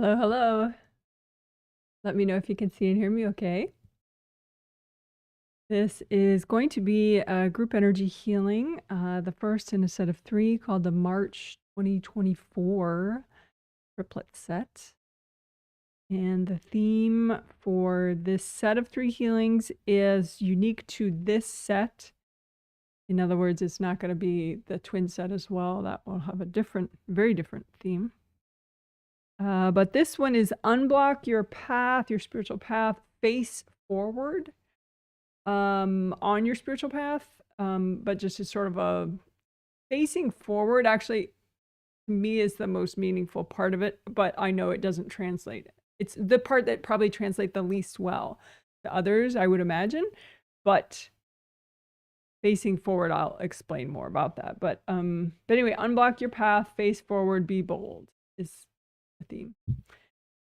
Hello, hello. Let me know if you can see and hear me okay. This is going to be a group energy healing, the first in a set of 3 called the March 2024 triplet set. And the theme for this set of 3 healings is unique to this set. In other words, it's not going to be the twin set as well. That will have a different, very different theme. But this one is unblock your path, your spiritual path, face forward on your spiritual path. But just as sort of a facing forward, actually, to me is the most meaningful part of it, but I know it doesn't translate. It's the part that probably translates the least well to others, I would imagine. But facing forward, I'll explain more about that. But anyway, unblock your path, face forward, be bold is the theme.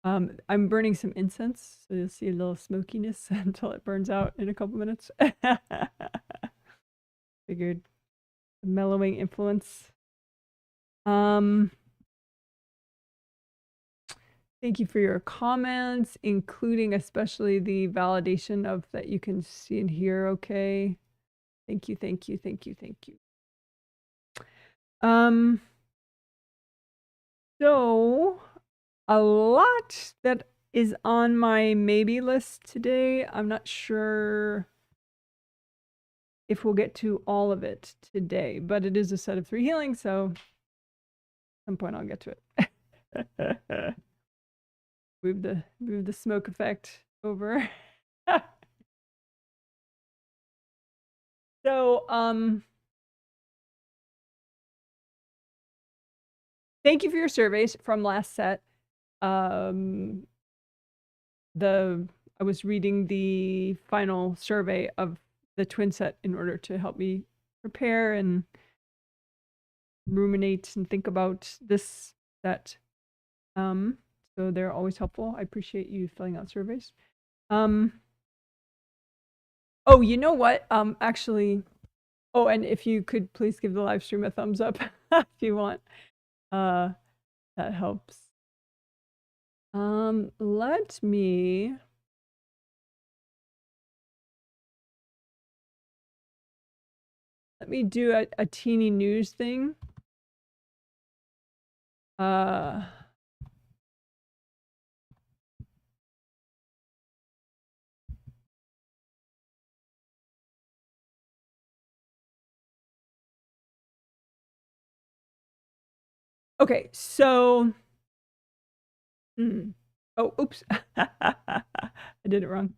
I'm burning some incense, so you'll see a little smokiness until it burns out in a couple minutes. Figured mellowing influence. Thank you for your comments, including especially the validation of that you can see and hear okay. Thank you, thank you, thank you, thank you. So a lot that is on my maybe list today. I'm not sure if we'll get to all of it today, but it is a set of 3 healings, so at some point I'll get to it. move the smoke effect over. So thank you for your surveys from last set. I was reading the final survey of the twin set in order to help me prepare and ruminate and think about this set. So they're always helpful. I appreciate you filling out surveys. Oh, you know what? Actually, oh, and if you could please give the live stream a thumbs up if you want. That helps. Let me do a teeny news thing. Okay, so oh, oops. I did it wrong.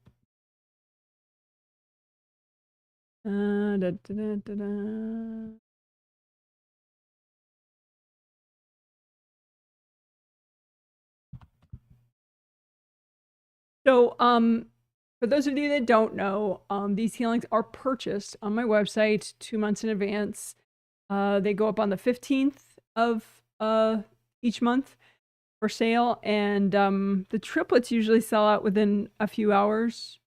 So, for those of you that don't know, these healings are purchased on my website 2 months in advance. They go up on the 15th of each month for sale, and the triplets usually sell out within a few hours,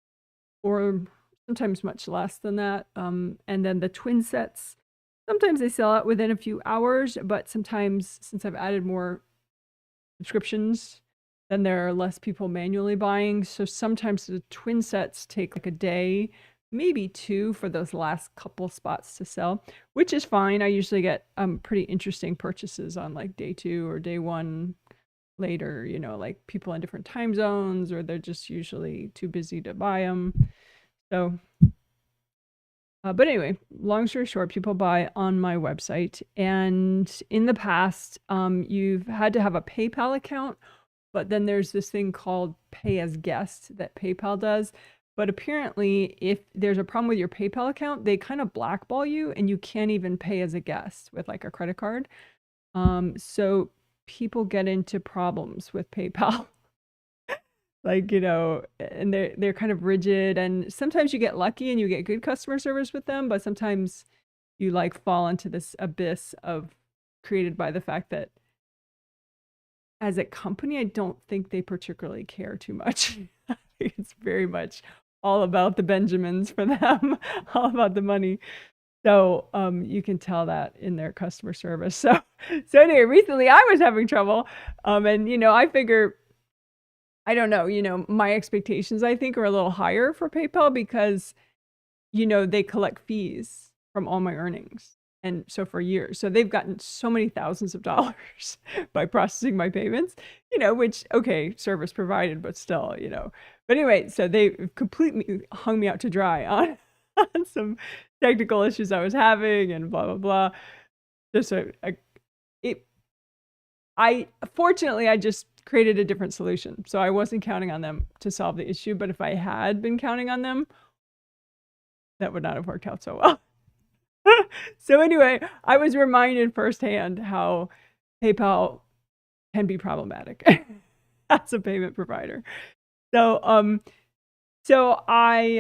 or sometimes much less than that. And then the twin sets, sometimes they sell out within a few hours, but sometimes, since I've added more subscriptions, then there are less people manually buying. So sometimes the twin sets take like a day, maybe 2 for those last couple spots to sell, which is fine. I usually get pretty interesting purchases on like day 2 or day 1 later, you know, like people in different time zones, or they're just usually too busy to buy them. So, but anyway, long story short, people buy on my website. And in the past, you've had to have a PayPal account, but then there's this thing called pay as guest that PayPal does. But apparently, if there's a problem with your PayPal account, they kind of blackball you and you can't even pay as a guest with like a credit card. So people get into problems with PayPal. Like, you know, and they're kind of rigid, and sometimes you get lucky and you get good customer service with them, but sometimes you like fall into this abyss of created by the fact that as a company, I don't think they particularly care too much. It's very much all about the Benjamins for them, all about the money. So you can tell that in their customer service. So anyway, recently I was having trouble, and you know, I figure I don't know, my expectations, I think, are a little higher for PayPal because, they collect fees from all my earnings. And so for years, so they've gotten so many thousands of dollars by processing my payments, which, okay, service provided, but still, But anyway, so they completely hung me out to dry on, on some technical issues I was having and blah, blah, blah. Just fortunately, I just created a different solution. So I wasn't counting on them to solve the issue, but if I had been counting on them, that would not have worked out so well. So anyway, I was reminded firsthand how PayPal can be problematic as a payment provider. So, so I,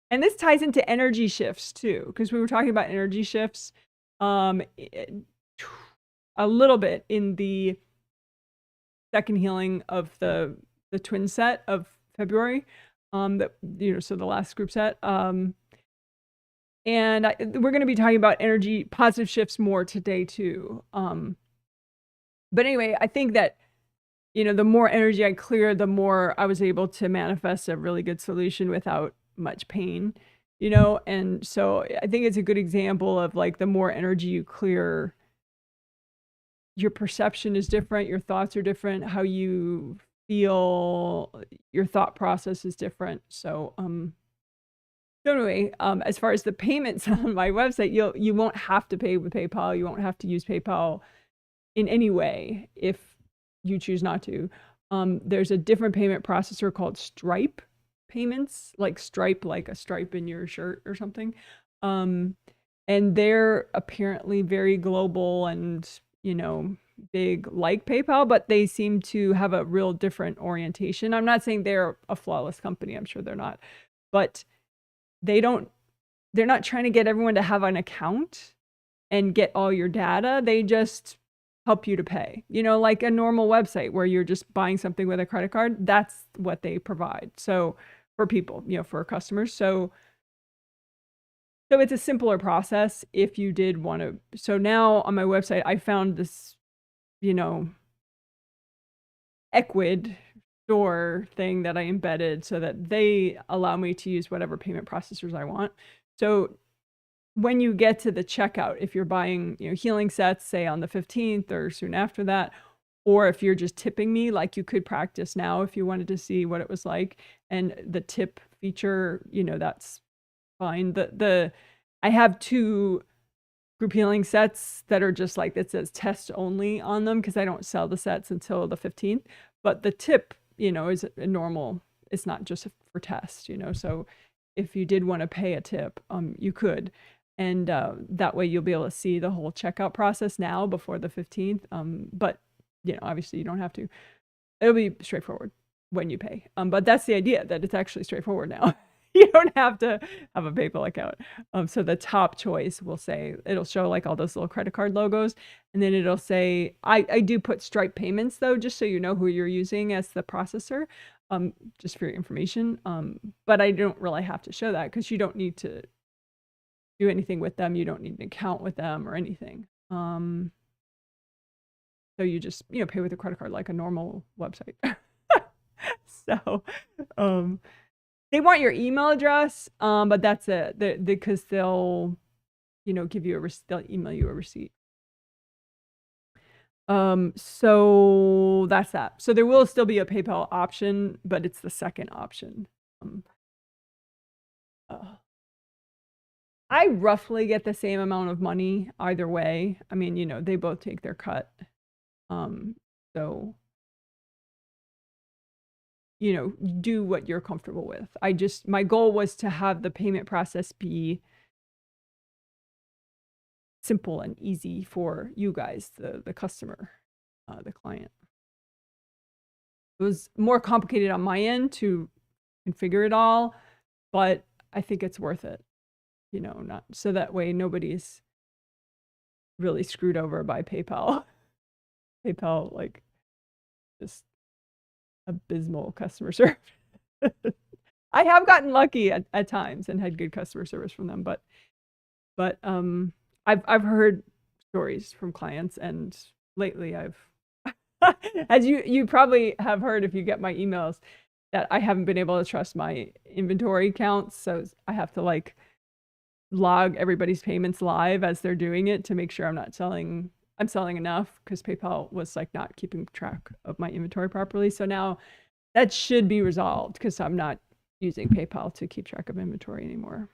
and this ties into energy shifts too, because we were talking about energy shifts a little bit in the second healing of the twin set of February, that, so the last group set. And we're going to be talking about energy positive shifts more today too. But anyway, I think that, the more energy I cleared, the more I was able to manifest a really good solution without much pain, and so I think it's a good example of like the more energy you clear, your perception is different, your thoughts are different, how you feel, your thought process is different. So anyway, as far as the payments on my website, you won't have to pay with PayPal. You won't have to use PayPal in any way if you choose not to. There's a different payment processor called Stripe payments, like Stripe, like a stripe in your shirt or something. And they're apparently very global and, big like PayPal, but they seem to have a real different orientation. I'm not saying they're a flawless company. I'm sure they're not, but they're not trying to get everyone to have an account and get all your data. They just help you to pay, like a normal website where you're just buying something with a credit card. That's what they provide. So for people, for customers. So it's a simpler process if you did want to. So now on my website, I found this, Equid store thing that I embedded so that they allow me to use whatever payment processors I want. So when you get to the checkout, if you're buying, healing sets, say on the 15th or soon after that, or if you're just tipping me, like you could practice now if you wanted to see what it was like, and the tip feature, that's fine. I have 2 group healing sets that are just like, it says test only on them because I don't sell the sets until the 15th. But the tip, is a normal, it's not just for test, so if you did want to pay a tip, you could. And that way you'll be able to see the whole checkout process now before the 15th. But, obviously you don't have to. It'll be straightforward when you pay. But that's the idea, that it's actually straightforward now. You don't have to have a PayPal account. So the top choice will say, it'll show like all those little credit card logos. And then it'll say, I do put Stripe payments though, just so you know who you're using as the processor, just for your information. But I don't really have to show that because you don't need to do anything with them. You don't need an account with them or anything. So you just, pay with a credit card like a normal website. So, they want your email address, but that's it, because they'll, give you they'll email you a receipt. So that's that. So there will still be a PayPal option, but it's the second option. I roughly get the same amount of money either way. I mean, they both take their cut. So, do what you're comfortable with. My goal was to have the payment process be simple and easy for you guys, the customer, the client. It was more complicated on my end to configure it all, but I think it's worth it, not so that way nobody's really screwed over by PayPal. PayPal, like, just abysmal customer service. I have gotten lucky at times and had good customer service from them, but I've heard stories from clients, and lately I've As you probably have heard if you get my emails, that I haven't been able to trust my inventory counts. So I have to like log everybody's payments live as they're doing it to make sure I'm selling enough, because PayPal was like not keeping track of my inventory properly. So now that should be resolved because I'm not using PayPal to keep track of inventory anymore.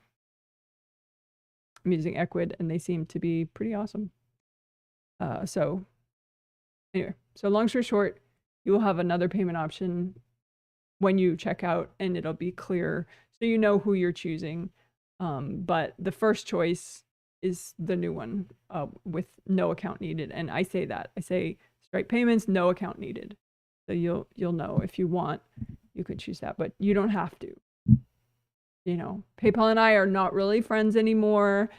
I'm using Equid and they seem to be pretty awesome. So anyway, so long story short, you will have another payment option when you check out, and it'll be clear so you know who you're choosing. But the first choice is the new one with no account needed. And I say Stripe payments, no account needed. So you'll know if you want, you could choose that, but you don't have to. You know, PayPal and I are not really friends anymore.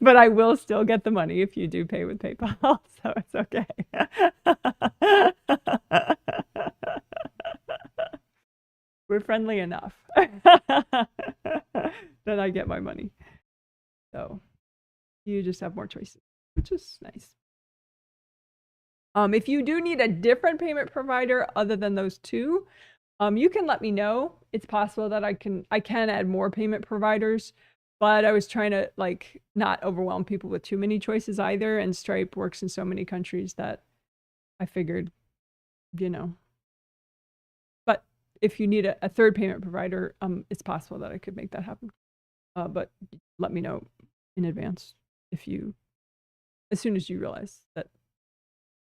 But I will still get the money if you do pay with PayPal, so it's okay. We're friendly enough that I get my money. So you just have more choices, which is nice. If you do need a different payment provider other than those two, you can let me know. It's possible that I can add more payment providers. But I was trying to like not overwhelm people with too many choices either. And Stripe works in so many countries that I figured, you know. But if you need a third payment provider, it's possible that I could make that happen. But let me know in advance as soon as you realize that.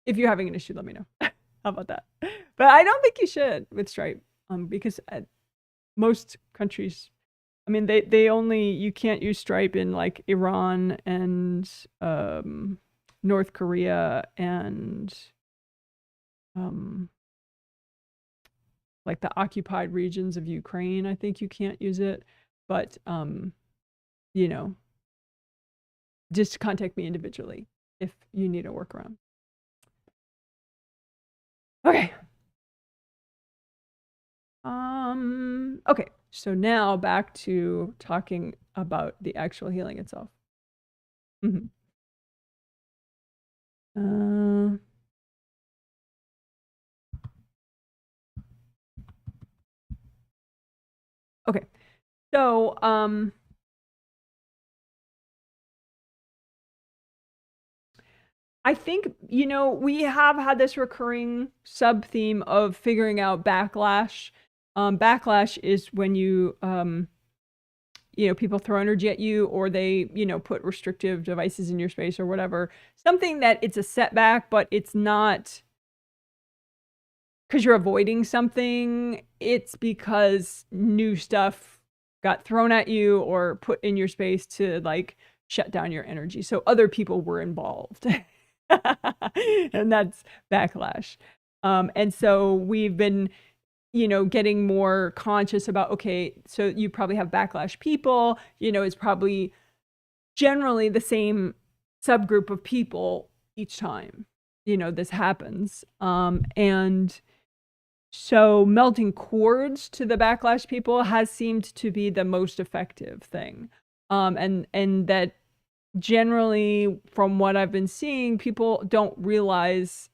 If you're having an issue, let me know. How about that? But I don't think you should with Stripe, because most countries, I mean, you can't use Stripe in like Iran and North Korea and like the occupied regions of Ukraine. I think you can't use it, but you know, just contact me individually if you need a workaround. Okay. Okay, so now back to talking about the actual healing itself. Okay, so I think, you know, we have had this recurring sub theme of figuring out backlash. Backlash is when you know, people throw energy at you, or they, you know, put restrictive devices in your space or whatever. Something that it's a setback, but it's not because you're avoiding something. It's because new stuff got thrown at you or put in your space to like shut down your energy. So other people were involved. And that's backlash. And so we've been, you know, getting more conscious about, okay, so you probably have backlash people, you know, it's probably generally the same subgroup of people each time, you know, this happens. And so melting cords to the backlash people has seemed to be the most effective thing. And that generally, from what I've been seeing, people don't realize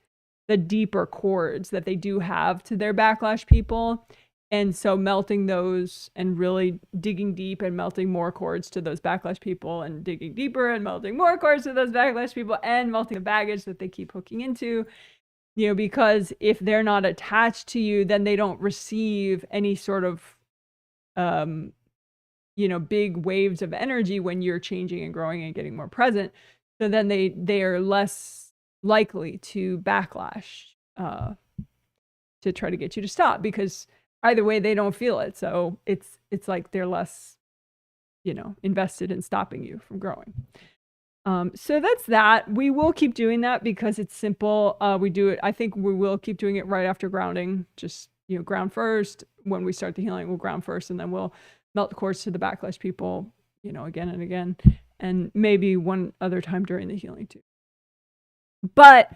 the deeper cords that they do have to their backlash people. And so melting those and really digging deep and melting more cords to those backlash people and digging deeper and melting more cords to those backlash people and melting the baggage that they keep hooking into, you know, because if they're not attached to you, then they don't receive any sort of, you know, big waves of energy when you're changing and growing and getting more present. So then they are less likely to backlash to try to get you to stop, because either way they don't feel it. So it's like they're less, you know, invested in stopping you from growing. So that's that. We will keep doing that because it's simple. We do it. I think we will keep doing it right after grounding. Just, you know, ground first. When we start the healing, we'll ground first, and then we'll melt the cords to the backlash people, you know, again and again, and maybe one other time during the healing too. But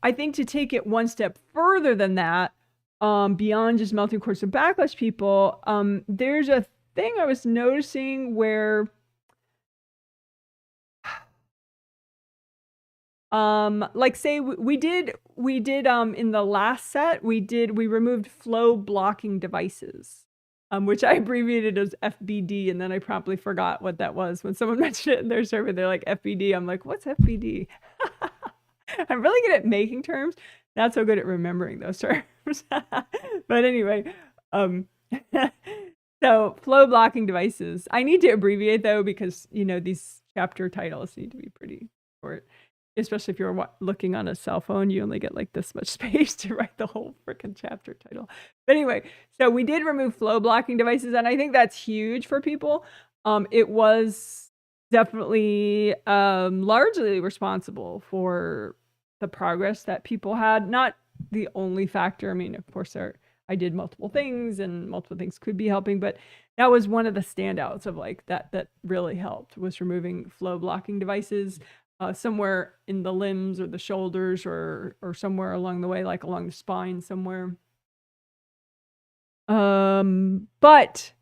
I think to take it one step further than that, beyond just melting cords to backlash people, there's a thing I was noticing where Like say we did in the last set, we removed flow blocking devices, which I abbreviated as FBD, and then I promptly forgot what that was. When someone mentioned it in their survey, they're like, FBD. I'm like, what's FBD? I'm really good at making terms, not so good at remembering those terms. But anyway, so flow blocking devices. I need to abbreviate though, because these chapter titles need to be pretty short, especially if you're looking on a cell phone. You only get like this much space to write the whole freaking chapter title. But anyway, so we did remove flow blocking devices, and I think that's huge for people. It was definitely largely responsible for the progress that people had. Not the only factor. I mean, of course, I did multiple things, and multiple things could be helping, but that was one of the standouts of like that really helped, was removing flow blocking devices somewhere in the limbs or the shoulders or somewhere along the way, like along the spine somewhere. But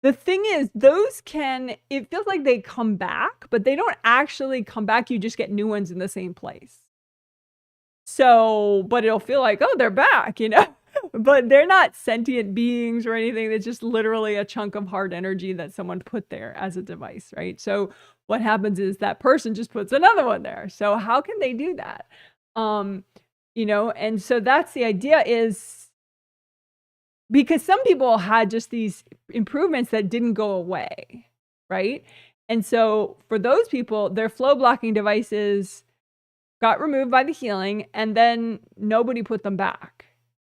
the thing is, those it feels like they come back, but they don't actually come back. You just get new ones in the same place. So, but it'll feel like, oh, they're back, but they're not sentient beings or anything. It's just literally a chunk of hard energy that someone put there as a device, right? So what happens is that person just puts another one there. So how can they do that? And so that's the idea, is because some people had just these improvements that didn't go away, right? And so for those people, their flow blocking devices got removed by the healing, and then nobody put them back.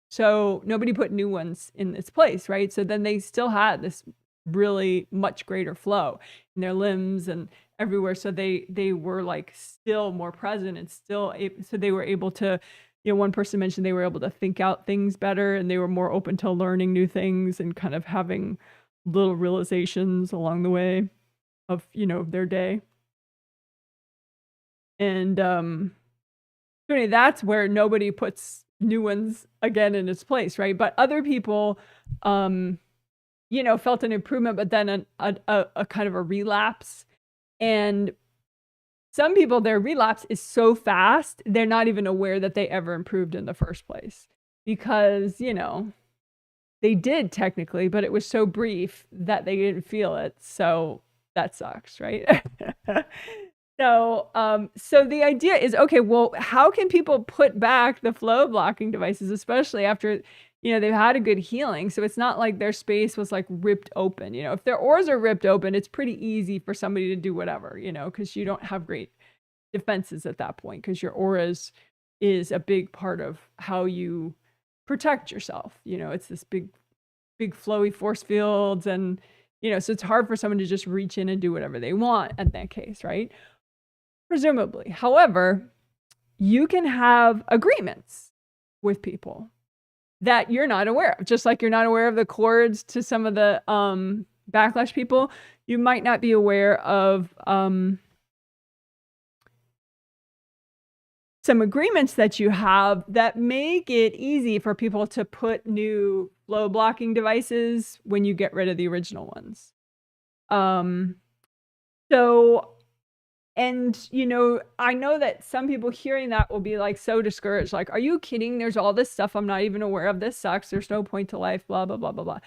So nobody put new ones in its place, right? So then they still had this really much greater flow in their limbs and everywhere. So they were like still more present, and still so they were able to, one person mentioned they were able to think out things better, and they were more open to learning new things and kind of having little realizations along the way of their day. And anyway, that's where nobody puts new ones again in its place, right? But other people felt an improvement, but then a kind of a relapse. And some people, their relapse is so fast, they're not even aware that they ever improved in the first place, because they did technically, but it was so brief that they didn't feel it. So that sucks, right? So the idea is, okay, well, how can people put back the flow blocking devices, especially after, they've had a good healing? So it's not like their space was like ripped open. If their auras are ripped open, it's pretty easy for somebody to do whatever, because you don't have great defenses at that point, because your auras is a big part of how you protect yourself. It's this big flowy force fields, and, so it's hard for someone to just reach in and do whatever they want in that case, right? Presumably. However, you can have agreements with people that you're not aware of. Just like you're not aware of the chords to some of the backlash people, you might not be aware of some agreements that you have that make it easy for people to put new flow blocking devices when you get rid of the original ones. And, I know that some people hearing that will be like so discouraged. Like, are you kidding? There's all this stuff I'm not even aware of. This sucks. There's no point to life, blah, blah, blah, blah, blah.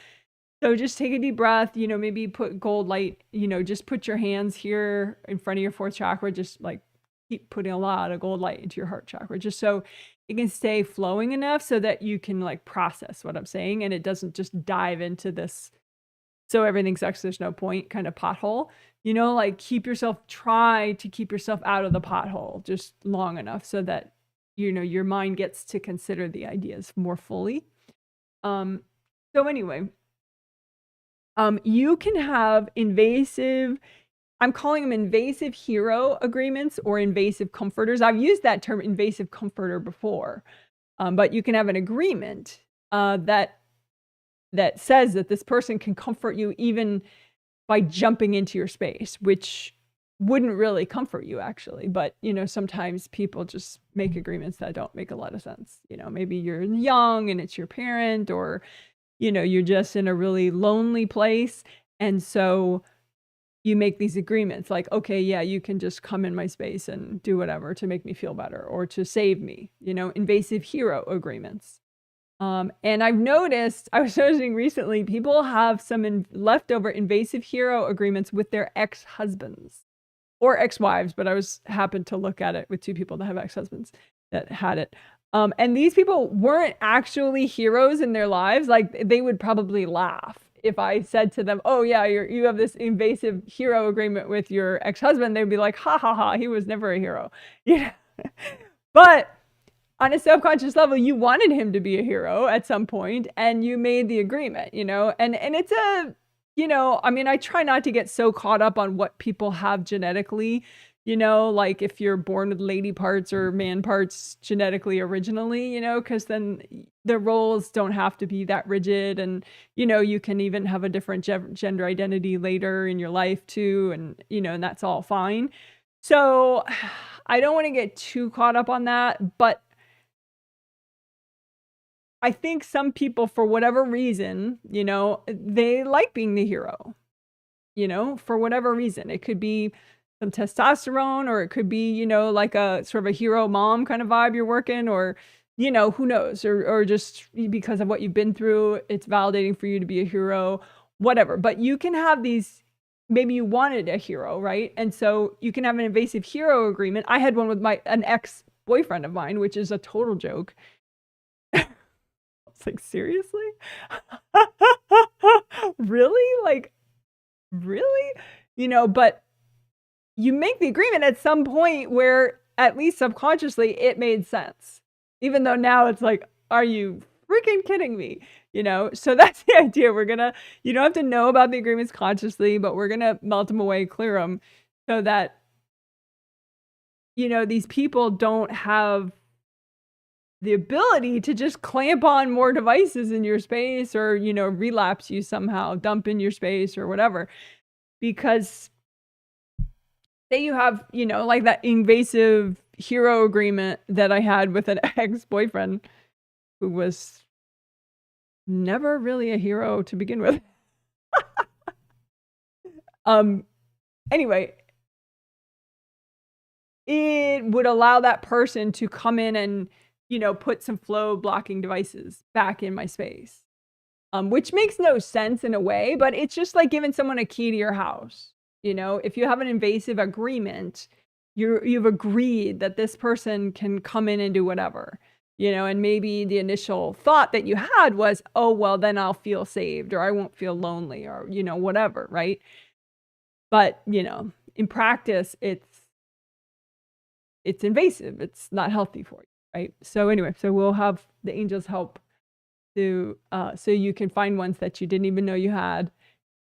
So just take a deep breath, maybe put gold light, just put your hands here in front of your fourth chakra. Just like keep putting a lot of gold light into your heart chakra, just so it can stay flowing enough so that you can like process what I'm saying, and it doesn't just dive into this so everything sucks, there's no point kind of pothole. Like try to keep yourself out of the pothole just long enough so that, your mind gets to consider the ideas more fully. So anyway, you can have I'm calling them invasive hero agreements or invasive comforters. I've used that term invasive comforter before, but you can have an agreement that says that this person can comfort you even by jumping into your space, which wouldn't really comfort you actually. But, sometimes people just make agreements that don't make a lot of sense. Maybe you're young and it's your parent, or, you're just in a really lonely place. And so, you make these agreements like, okay, yeah, you can just come in my space and do whatever to make me feel better or to save me, you know, invasive hero agreements. And I've noticed, I was noticing recently, people have some leftover invasive hero agreements with their ex-husbands or ex-wives, but I happened to look at it with 2 people that have ex-husbands that had it. And these people weren't actually heroes in their lives. Like, they would probably laugh if I said to them, oh yeah, you have this invasive hero agreement with your ex-husband. They'd be like, ha ha ha, he was never a hero. Yeah. But on a subconscious level, you wanted him to be a hero at some point and you made the agreement, you know, and it's a, you know, I mean, I try not to get so caught up on what people have genetically, you know, like if you're born with lady parts or man parts genetically originally, you know, because then the roles don't have to be that rigid. And, you know, you can even have a different gender identity later in your life too. And, you know, and that's all fine. So I don't want to get too caught up on that. But I think some people, for whatever reason, you know, they like being the hero, you know, for whatever reason. It could be some testosterone, or it could be, you know, like a sort of a hero mom kind of vibe you're working, or, you know, who knows, or just because of what you've been through, it's validating for you to be a hero, whatever. But you can have these, maybe you wanted a hero, right? And so you can have an invasive hero agreement. I had one with an ex-boyfriend of mine, which is a total joke. It's like, seriously? Really? Like, really? You know, but you make the agreement at some point where, at least subconsciously, it made sense. Even though now it's like, are you freaking kidding me? You know, so that's the idea. You don't have to know about the agreements consciously, but we're going to melt them away, clear them, so that, you know, these people don't have the ability to just clamp on more devices in your space, or, you know, relapse you somehow, dump in your space or whatever. Because say you have, you know, like that invasive hero agreement that I had with an ex-boyfriend who was never really a hero to begin with. Anyway, it would allow that person to come in and, you know, put some flow blocking devices back in my space, which makes no sense in a way, but it's just like giving someone a key to your house. You know, if you have an invasive agreement, you've agreed that this person can come in and do whatever, you know, and maybe the initial thought that you had was, oh, well, then I'll feel saved, or I won't feel lonely, or, you know, whatever, right? But, you know, in practice, it's invasive. It's not healthy for you. Right. So anyway, so we'll have the angels help to, so you can find ones that you didn't even know you had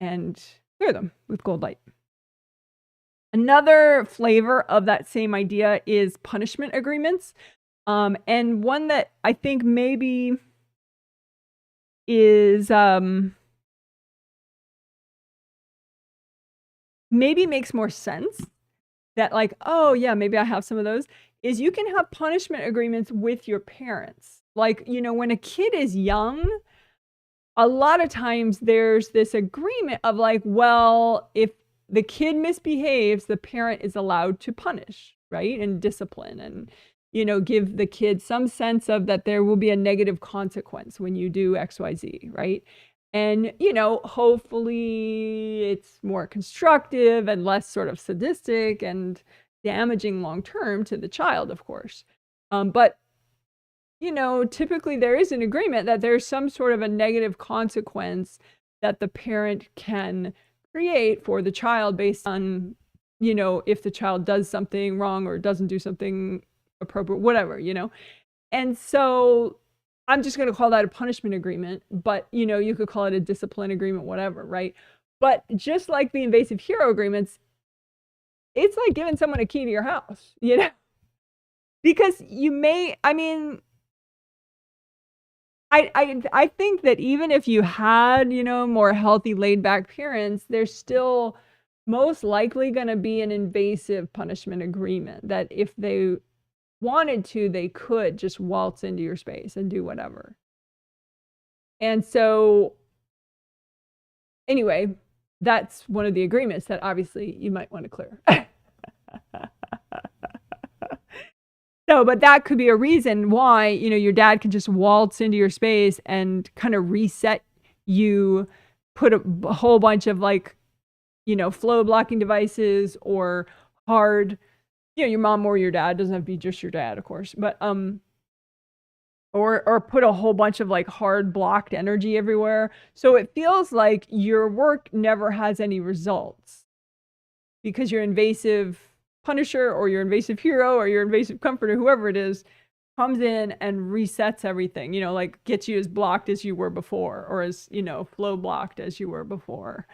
and clear them with gold light. Another flavor of that same idea is punishment agreements. And one that I think maybe is, maybe makes more sense, that like, oh yeah, maybe I have some of those, is you can have punishment agreements with your parents. Like, you know, when a kid is young, a lot of times there's this agreement of like, well, if the kid misbehaves, the parent is allowed to punish, right? And discipline, and, you know, give the kid some sense of that there will be a negative consequence when you do XYZ, right? And, you know, hopefully it's more constructive and less sort of sadistic and damaging long-term to the child, of course. But, you know, typically there is an agreement that there's some sort of a negative consequence that the parent can create for the child based on, you know, if the child does something wrong or doesn't do something appropriate, whatever, you know. And so I'm just going to call that a punishment agreement, but, you know, you could call it a discipline agreement, whatever, right? But just like the invasive hero agreements, it's like giving someone a key to your house, you know, because you may, I mean, I think that even if you had, you know, more healthy, laid back parents, there's still most likely going to be an invasive punishment agreement that if they wanted to, they could just waltz into your space and do whatever. And so anyway, that's one of the agreements that obviously you might want to clear. So, but that could be a reason why, you know, your dad can just waltz into your space and kind of reset you, put a whole bunch of like, you know, flow blocking devices or hard, you know, your mom or your dad, doesn't have to be just your dad, of course, but or put a whole bunch of like hard blocked energy everywhere. So it feels like your work never has any results because your invasive punisher or your invasive hero or your invasive comforter, whoever it is, comes in and resets everything, you know, like gets you as blocked as you were before, or as, you know, flow blocked as you were before.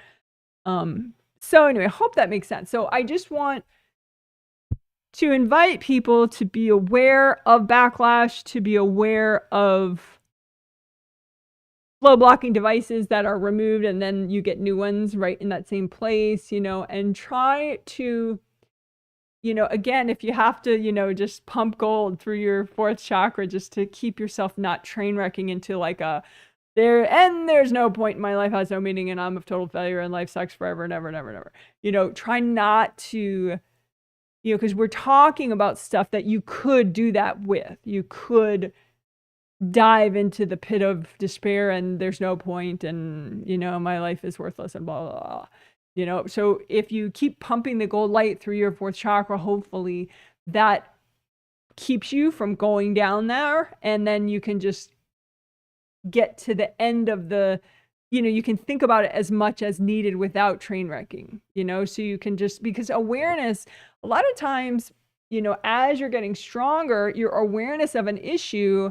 So anyway, I hope that makes sense. So I just want to invite people to be aware of backlash, to be aware of flow blocking devices that are removed and then you get new ones right in that same place, you know, and try to, you know, again, if you have to, you know, just pump gold through your fourth chakra just to keep yourself not train wrecking into like a there's no point in my life, has no meaning, and I'm a total failure and life sucks forever, never, never, never. You know, try not to, you know, because we're talking about stuff that you could do that with. You could dive into the pit of despair and there's no point and, you know, my life is worthless and blah, blah, blah. You know, so if you keep pumping the gold light through your fourth chakra, hopefully that keeps you from going down there, and then you can just get to the end of the, you know, you can think about it as much as needed without train wrecking, you know, so you can just, because awareness, a lot of times, you know, as you're getting stronger, your awareness of an issue,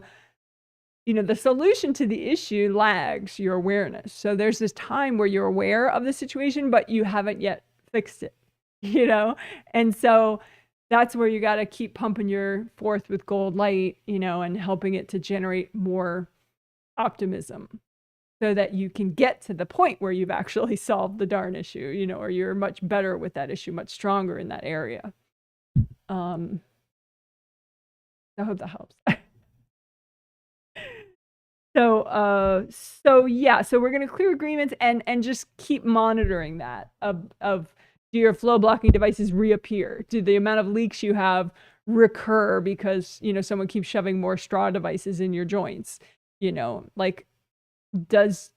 you know, the solution to the issue lags your awareness. So there's this time where you're aware of the situation, but you haven't yet fixed it, you know? And so that's where you got to keep pumping your fourth with gold light, you know, and helping it to generate more optimism so that you can get to the point where you've actually solved the darn issue, you know, or you're much better with that issue, much stronger in that area. I hope that helps. So yeah, so we're going to clear agreements and just keep monitoring that of do your flow blocking devices reappear? Do the amount of leaks you have recur because, you know, someone keeps shoving more straw devices in your joints? You know, like, does,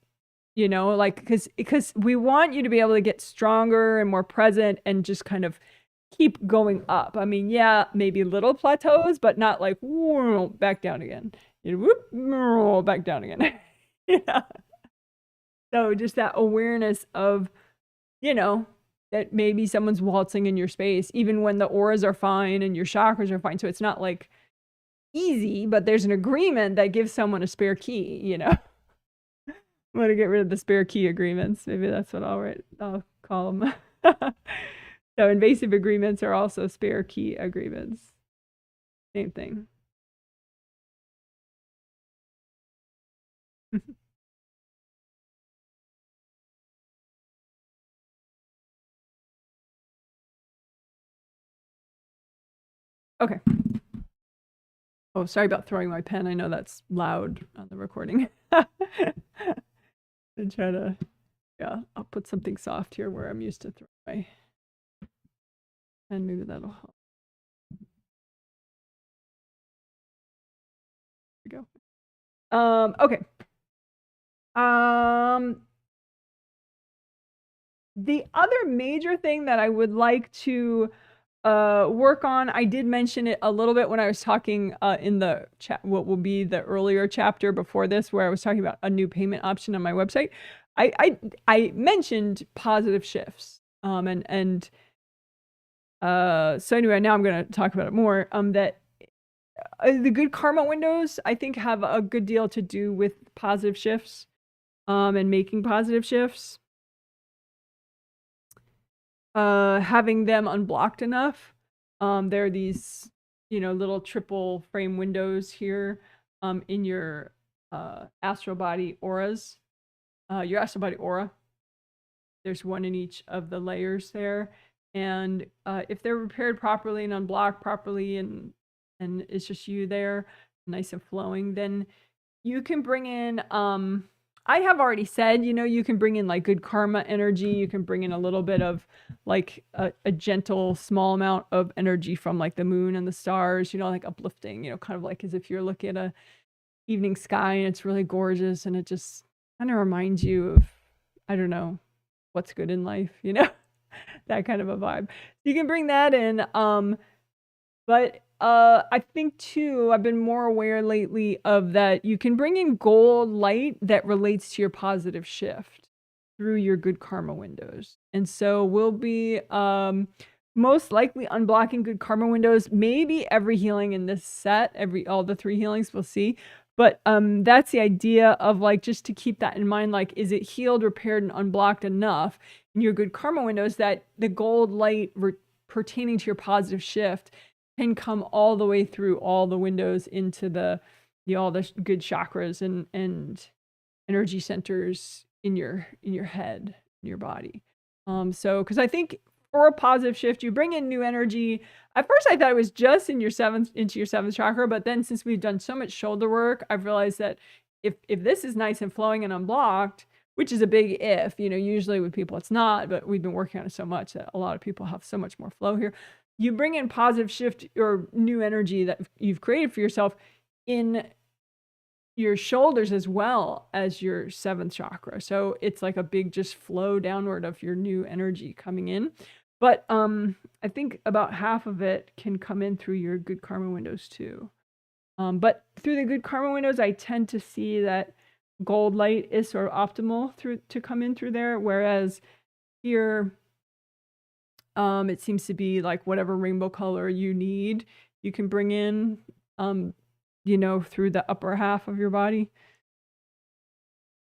you know, like, because we want you to be able to get stronger and more present and just kind of keep going up. I mean, yeah, maybe little plateaus, but not like, whoa, back down again. You know, whoop, back down again. Yeah. So just that awareness of, you know, that maybe someone's waltzing in your space, even when the auras are fine and your chakras are fine. So it's not like easy, but there's an agreement that gives someone a spare key, you know. I'm going to get rid of the spare key agreements. Maybe that's what I'll call them. So invasive agreements are also spare key agreements. Same thing. Okay. Oh, sorry about throwing my pen. I know that's loud on the recording. I try to, yeah, I'll put something soft here where I'm used to throwing my pen. Maybe that'll help. There we go. Okay. The other major thing that I would like to work on, I did mention it a little bit when I was talking in the chat, what will be the earlier chapter before this, where I was talking about a new payment option on my website. I mentioned positive shifts, so anyway, now I'm going to talk about it more. That the good karma windows, I think, have a good deal to do with positive shifts, and making positive shifts. Having them unblocked enough. There are these, you know, little triple frame windows here in your astral body auras. Your astral body aura. There's one in each of the layers there. And if they're repaired properly and unblocked properly and it's just you there, nice and flowing, then you can bring in I have already said, you know, you can bring in like good karma energy. You can bring in a little bit of like a gentle, small amount of energy from like the moon and the stars, you know, like uplifting, you know, kind of like as if you're looking at a evening sky and it's really gorgeous and it just kind of reminds you of, I don't know, what's good in life, you know, that kind of a vibe. You can bring that in. But I think too, I've been more aware lately of that you can bring in gold light that relates to your positive shift through your good karma windows. And so we'll be most likely unblocking good karma windows, maybe every healing in this set, all the 3 healings we'll see. But that's the idea of like, just to keep that in mind, like, is it healed, repaired, and unblocked enough in your good karma windows that the gold light pertaining to your positive shift can come all the way through all the windows into the, all the good chakras and energy centers in your head, in your body. So, because I think for a positive shift, you bring in new energy. At first, I thought it was just into your seventh chakra, but then since we've done so much shoulder work, I've realized that if this is nice and flowing and unblocked, which is a big if, you know, usually with people it's not, but we've been working on it so much that a lot of people have so much more flow here. You bring in positive shift or new energy that you've created for yourself in your shoulders as well as your 7th chakra. So it's like a big just flow downward of your new energy coming in. But I think about half of it can come in through your good karma windows too. But through the good karma windows, I tend to see that gold light is sort of optimal to come in through there, whereas here it seems to be like whatever rainbow color you need, you can bring in, you know, through the upper half of your body.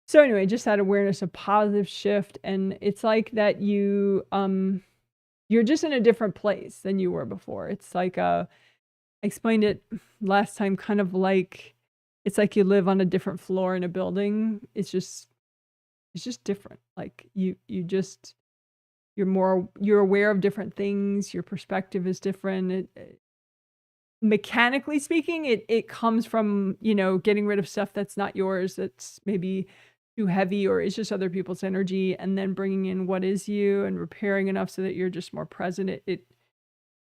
So anyway, just that awareness of positive shift, and it's like that you're just in a different place than you were before. It's like I explained it last time, kind of like it's like you live on a different floor in a building. It's just different. Like you're aware of different things. Your perspective is different. Mechanically speaking, it comes from, you know, getting rid of stuff that's not yours, that's maybe too heavy or is just other people's energy, and then bringing in what is you and repairing enough so that you're just more present. It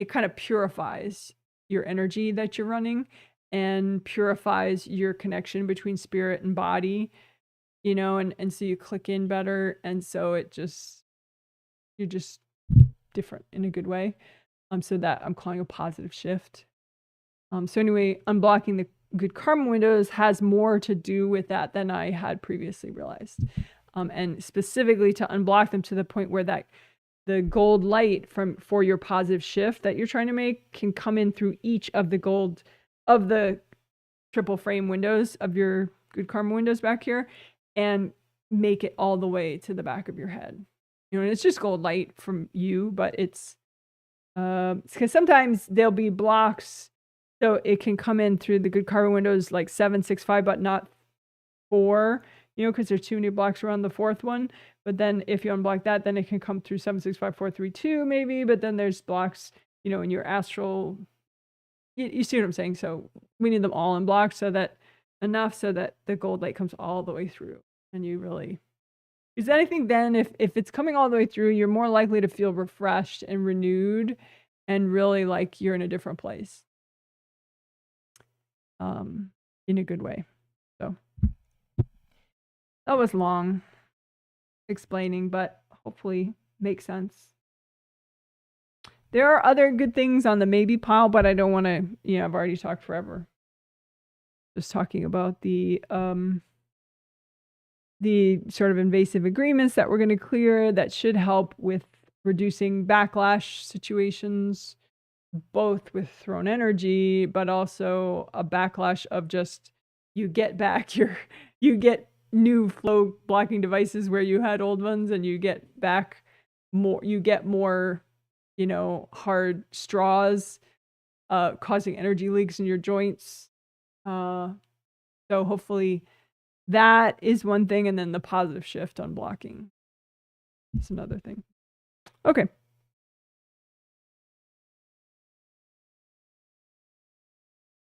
kind of purifies your energy that you're running and purifies your connection between spirit and body, you know, and so you click in better, and so you're just different in a good way. So that I'm calling a positive shift. So anyway, unblocking the good karma windows has more to do with that than I had previously realized. And specifically to unblock them to the point where that the gold light for your positive shift that you're trying to make can come in through each of the triple frame windows of your good karma windows back here and make it all the way to the back of your head. You know, and it's just gold light from you, but it's because sometimes there'll be blocks. So it can come in through the good karma windows like 7, 6, 5, but not 4, you know, because there's too many blocks around the 4th one. But then if you unblock that, then it can come through 7, 6, 5, 4, 3, 2 maybe. But then there's blocks, you know, in your astral. You see what I'm saying? So we need them all unblocked so that the gold light comes all the way through. And you really, because anything then, if it's coming all the way through, you're more likely to feel refreshed and renewed and really like you're in a different place. In a good way. So that was long explaining, but hopefully makes sense. There are other good things on the maybe pile, but I don't want to, you know, I've already talked forever. Just talking about the sort of invasive agreements that we're going to clear that should help with reducing backlash situations, both with thrown energy, but also a backlash of just you get new flow blocking devices where you had old ones, and you get back more, you know, hard straws, causing energy leaks in your joints. So hopefully that is one thing, and then the positive shift unblocking is another thing. Okay.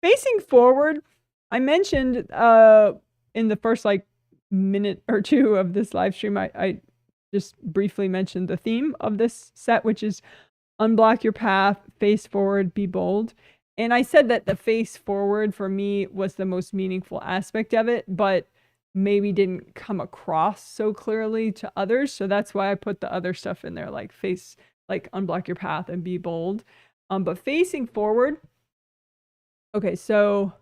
Facing forward, I mentioned in the first like minute or two of this live stream, I just briefly mentioned the theme of this set, which is unblock your path, face forward, be bold. And I said that the face forward for me was the most meaningful aspect of it, but maybe didn't come across so clearly to others. So that's why I put the other stuff in there, like unblock your path and be bold. But facing forward. Okay, so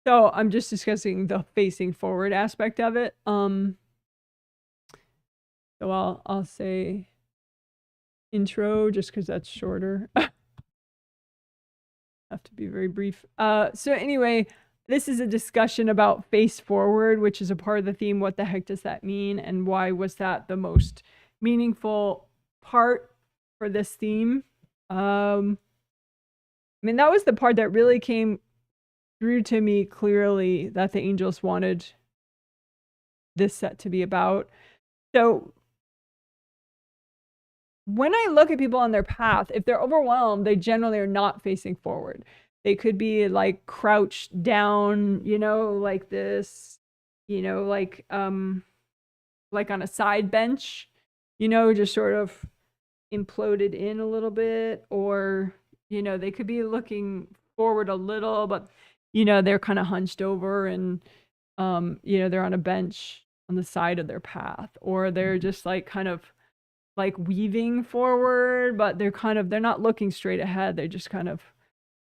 I'm just discussing the facing forward aspect of it. So I'll say intro just because that's shorter. Have to be very brief. So anyway, this is a discussion about face forward, which is a part of the theme. What the heck does that mean? And why was that the most meaningful part for this theme? I mean, that was the part that really came through to me clearly that the angels wanted this set to be about. So when I look at people on their path, if they're overwhelmed, they generally are not facing forward. They could be like crouched down, you know, like this, you know, like on a side bench, you know, just sort of imploded in a little bit, or, you know, they could be looking forward a little, but, you know, they're kind of hunched over and, you know, they're on a bench on the side of their path, or they're just like kind of like weaving forward, but they're not looking straight ahead. They just kind of,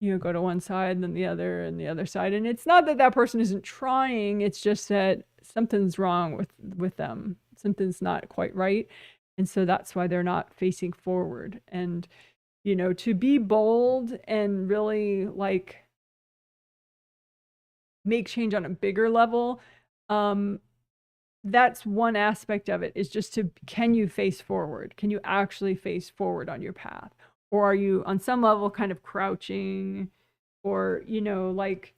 you know, go to one side and then the other and the other side. And it's not that that person isn't trying. It's just that something's wrong with them. Something's not quite right. And so that's why they're not facing forward. And, you know, to be bold and really like make change on a bigger level, that's one aspect of it, is just can you face forward? Can you actually face forward on your path? Or are you on some level kind of crouching, or, you know, like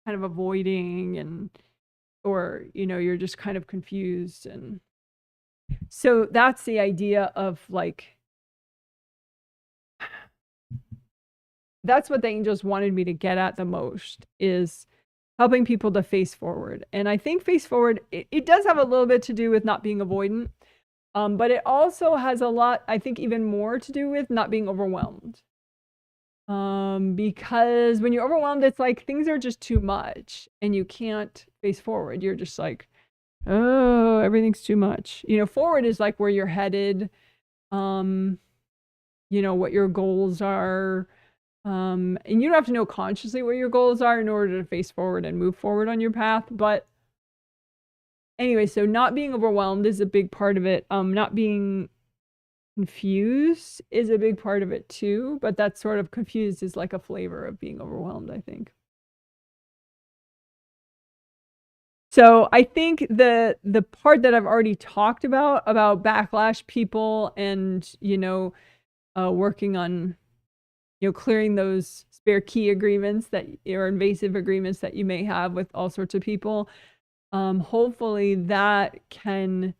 kind of avoiding, and, or, you know, you're just kind of confused. And so that's the idea of like, that's what the angels wanted me to get at the most, is helping people to face forward. And I think face forward, it does have a little bit to do with not being avoidant, but it also has a lot, I think, even more to do with not being overwhelmed. Because when you're overwhelmed, it's like things are just too much and you can't face forward. You're just like, oh, everything's too much. You know, forward is like where you're headed, you know, what your goals are. And you don't have to know consciously what your goals are in order to face forward and move forward on your path. But anyway, so not being overwhelmed is a big part of it. Not being confused is a big part of it too. But that sort of confused is like a flavor of being overwhelmed, I think. So I think the part that I've already talked about backlash people and, you know, working on, you know, clearing those spare key agreements that, or invasive agreements that you may have with all sorts of people. Hopefully that can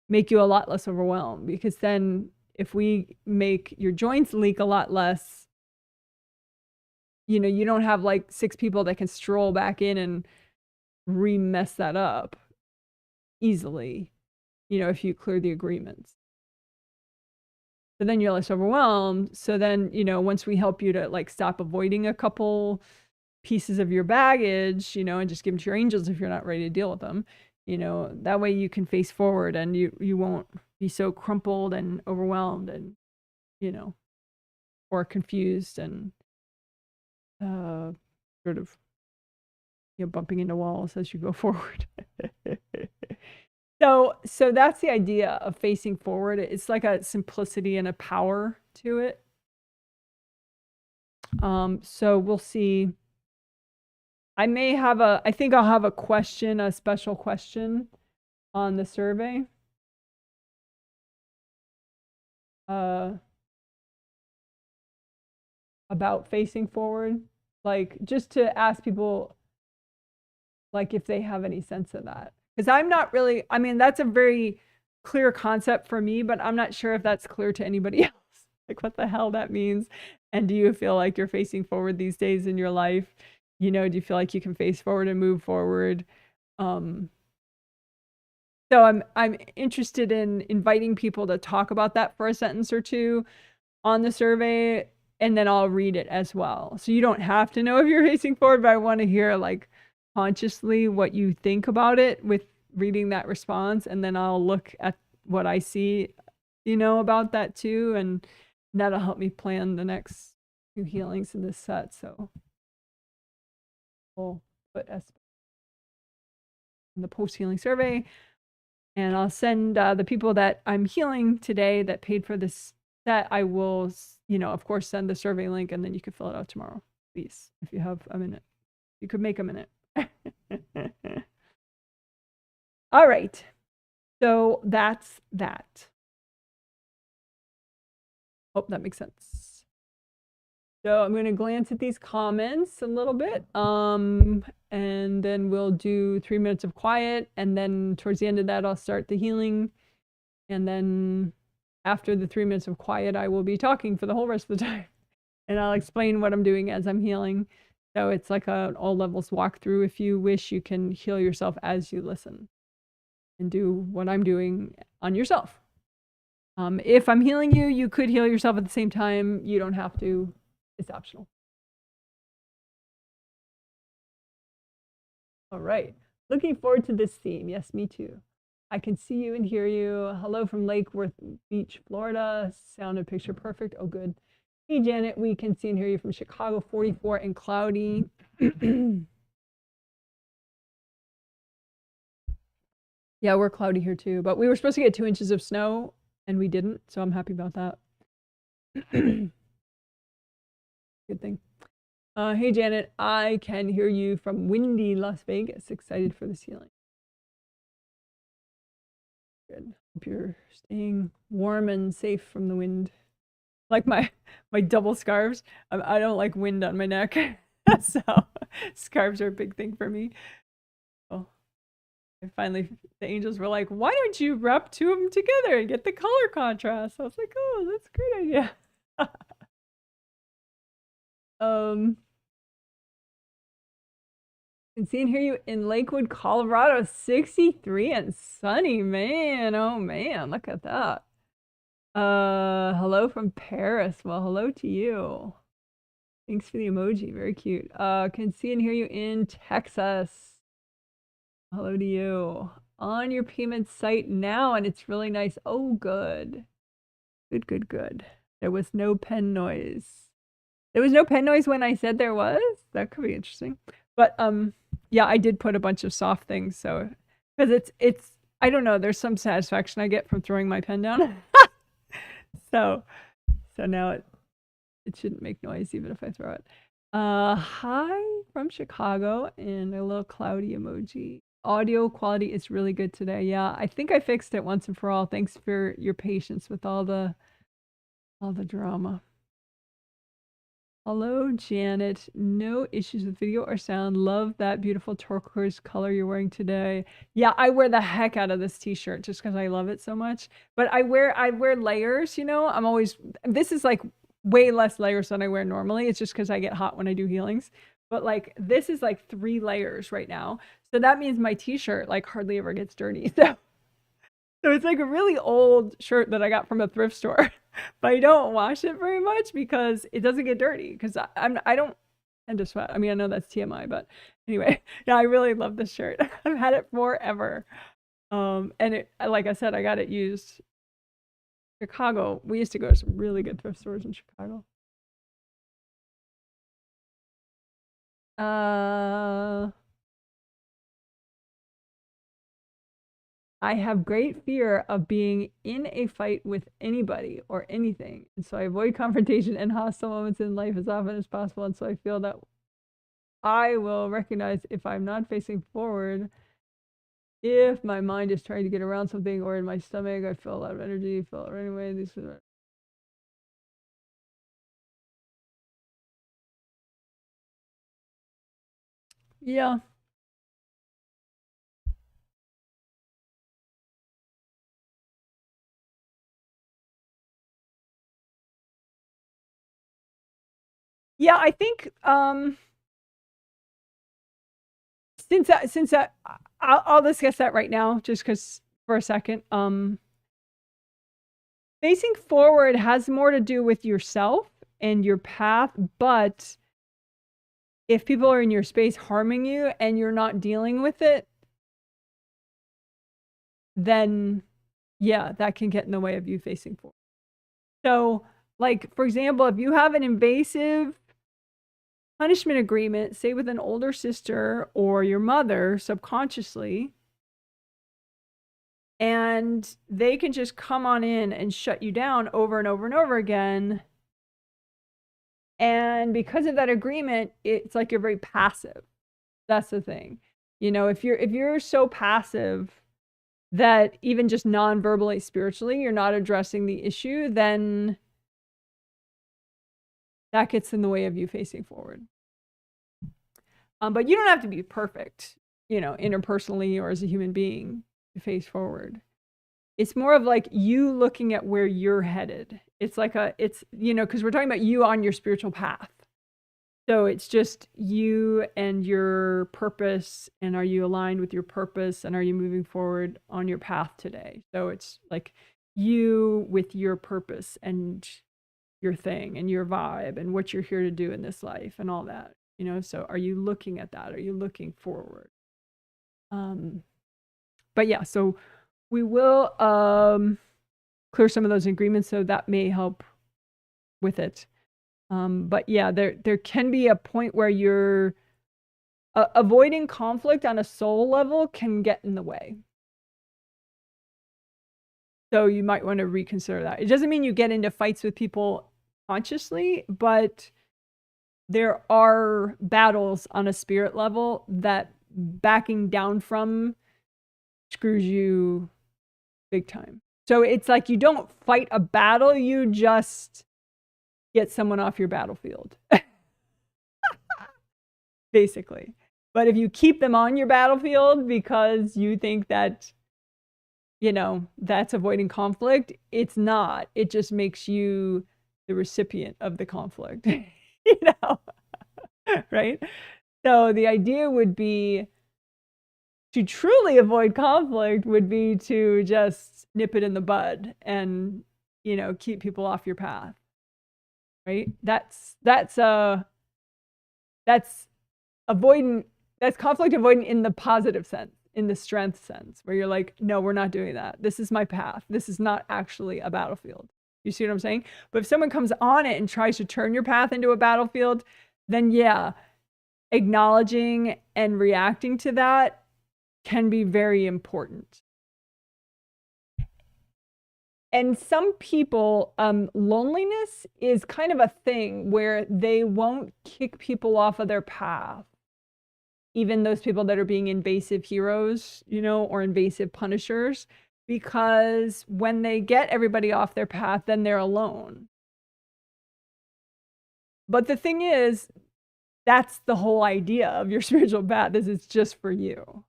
make you a lot less overwhelmed, because then if we make your joints leak a lot less, you know, you don't have like 6 people that can stroll back in and re-mess that up easily, you know, if you clear the agreements. So then you're less overwhelmed. So then, you know, once we help you to like stop avoiding a couple pieces of your baggage, you know, and just give them to your angels if you're not ready to deal with them, you know, that way you can face forward and you won't be so crumpled and overwhelmed and, you know, or confused and sort of, you know, bumping into walls as you go forward. So that's the idea of facing forward. It's like a simplicity and a power to it. So we'll see. I think I'll have a special question on the survey. About facing forward, like just to ask people like if they have any sense of that. Because I'm not really, I mean, that's a very clear concept for me, but I'm not sure if that's clear to anybody else. Like what the hell that means. And do you feel like you're facing forward these days in your life? You know, do you feel like you can face forward and move forward? So I'm interested in inviting people to talk about that for a sentence or two on the survey, and then I'll read it as well. So you don't have to know if you're facing forward, but I want to hear like consciously what you think about it with reading that response, and then I'll look at what I see, you know, about that too, and that'll help me plan the next few healings in this set. So we'll put S in the post-healing survey. And I'll send the people that I'm healing today that paid for this set, I will, you know, of course, send the survey link, and then you can fill it out tomorrow, please, if you have a minute. You could make a minute. All right. So that's that. Hope that makes sense. So I'm going to glance at these comments a little bit. And then we'll do 3 minutes of quiet. And then towards the end of that, I'll start the healing. And then after the 3 minutes of quiet, I will be talking for the whole rest of the time. And I'll explain what I'm doing as I'm healing. So it's like an all levels walkthrough. If you wish, you can heal yourself as you listen and do what I'm doing on yourself. If I'm healing you, you could heal yourself at the same time. You don't have to. It's optional. All right. Looking forward to this theme. Yes, me too. I can see you and hear you. Hello from Lake Worth Beach, Florida. Sound and picture perfect. Oh, good. Hey, Janet, we can see and hear you from Chicago, 44 and cloudy. Yeah, we're cloudy here too, but we were supposed to get 2 inches of snow and we didn't, so I'm happy about that. Good thing. Hey, Janet, I can hear you from windy Las Vegas. Excited for this healing. Good. Hope you're staying warm and safe from the wind. Like my double scarves. I don't like wind on my neck, so scarves are a big thing for me. Oh, and finally, the angels were like, "Why don't you wrap 2 of them together and get the color contrast?" I was like, "Oh, that's a great idea." Can see and hear you in Lakewood, Colorado, 63 and sunny, man. Oh man, look at that. Hello from Paris. Well, hello to you. Thanks for the emoji. Very cute. Can see and hear you in Texas. Hello to you. On your payment site now, and it's really nice. Oh, good. Good, good, good. There was no pen noise. There was no pen noise when I said there was? That could be interesting. But yeah, I did put a bunch of soft things, so because it's I don't know, there's some satisfaction I get from throwing my pen down. So now it shouldn't make noise even if I throw it. Hi from Chicago and a little cloudy emoji. Audio quality is really good today. Yeah, I think I fixed it once and for all. Thanks for your patience with all the drama. Hello, Janet. No issues with video or sound. Love that beautiful turquoise color you're wearing today. Yeah, I wear the heck out of this t-shirt just because I love it so much. But I wear layers, you know. This is like way less layers than I wear normally. It's just because I get hot when I do healings. But like this is like 3 layers right now. So that means my t-shirt like hardly ever gets dirty. So it's like a really old shirt that I got from a thrift store, but I don't wash it very much because it doesn't get dirty. Because I don't tend to sweat. I mean, I know that's TMI, but anyway, yeah, I really love this shirt. I've had it forever, and it, like I said, I got it used. Chicago. We used to go to some really good thrift stores in Chicago. I have great fear of being in a fight with anybody or anything. And so I avoid confrontation and hostile moments in life as often as possible. And so I feel that I will recognize if I'm not facing forward, if my mind is trying to get around something or in my stomach, I feel a lot of energy, feel it anyway. These are yeah. Yeah, I think since I'll discuss that right now, just because for a second. Facing forward has more to do with yourself and your path, but if people are in your space harming you and you're not dealing with it, then yeah, that can get in the way of you facing forward. So, like, for example, if you have an invasive punishment agreement, say with an older sister or your mother subconsciously, and they can just come on in and shut you down over and over and over again. And because of that agreement, it's like you're very passive. That's the thing. You know, if you're so passive that even just non-verbally, spiritually, you're not addressing the issue, then that gets in the way of you facing forward. But you don't have to be perfect, you know, interpersonally or as a human being to face forward. It's more of like you looking at where you're headed. It's like it's, you know, because we're talking about you on your spiritual path. So it's just you and your purpose, and are you aligned with your purpose, and are you moving forward on your path today? So it's like you with your purpose and your thing and your vibe and what you're here to do in this life and all that, you know? So are you looking at that? Are you looking forward? But yeah, so we will clear some of those agreements, so that may help with it. But yeah, there can be a point where you're avoiding conflict on a soul level can get in the way. So you might want to reconsider that. It doesn't mean you get into fights with people consciously, but there are battles on a spirit level that backing down from screws you big time. So it's like you don't fight a battle, you just get someone off your battlefield. Basically. But if you keep them on your battlefield because you think that, you know, that's avoiding conflict, it's not. It just makes you the recipient of the conflict, you know, right? So the idea would be to truly avoid conflict would be to just nip it in the bud and, you know, keep people off your path, right? That's avoidant, that's conflict avoidant in the positive sense, in the strength sense, where you're like, no, we're not doing that. This is my path. This is not actually a battlefield. You see what I'm saying? But if someone comes on it and tries to turn your path into a battlefield, then yeah, acknowledging and reacting to that can be very important. And some people, loneliness is kind of a thing where they won't kick people off of their path. Even those people that are being invasive heroes, you know, or invasive punishers, because when they get everybody off their path, then they're alone. But the thing is, that's the whole idea of your spiritual path, is it's just for you.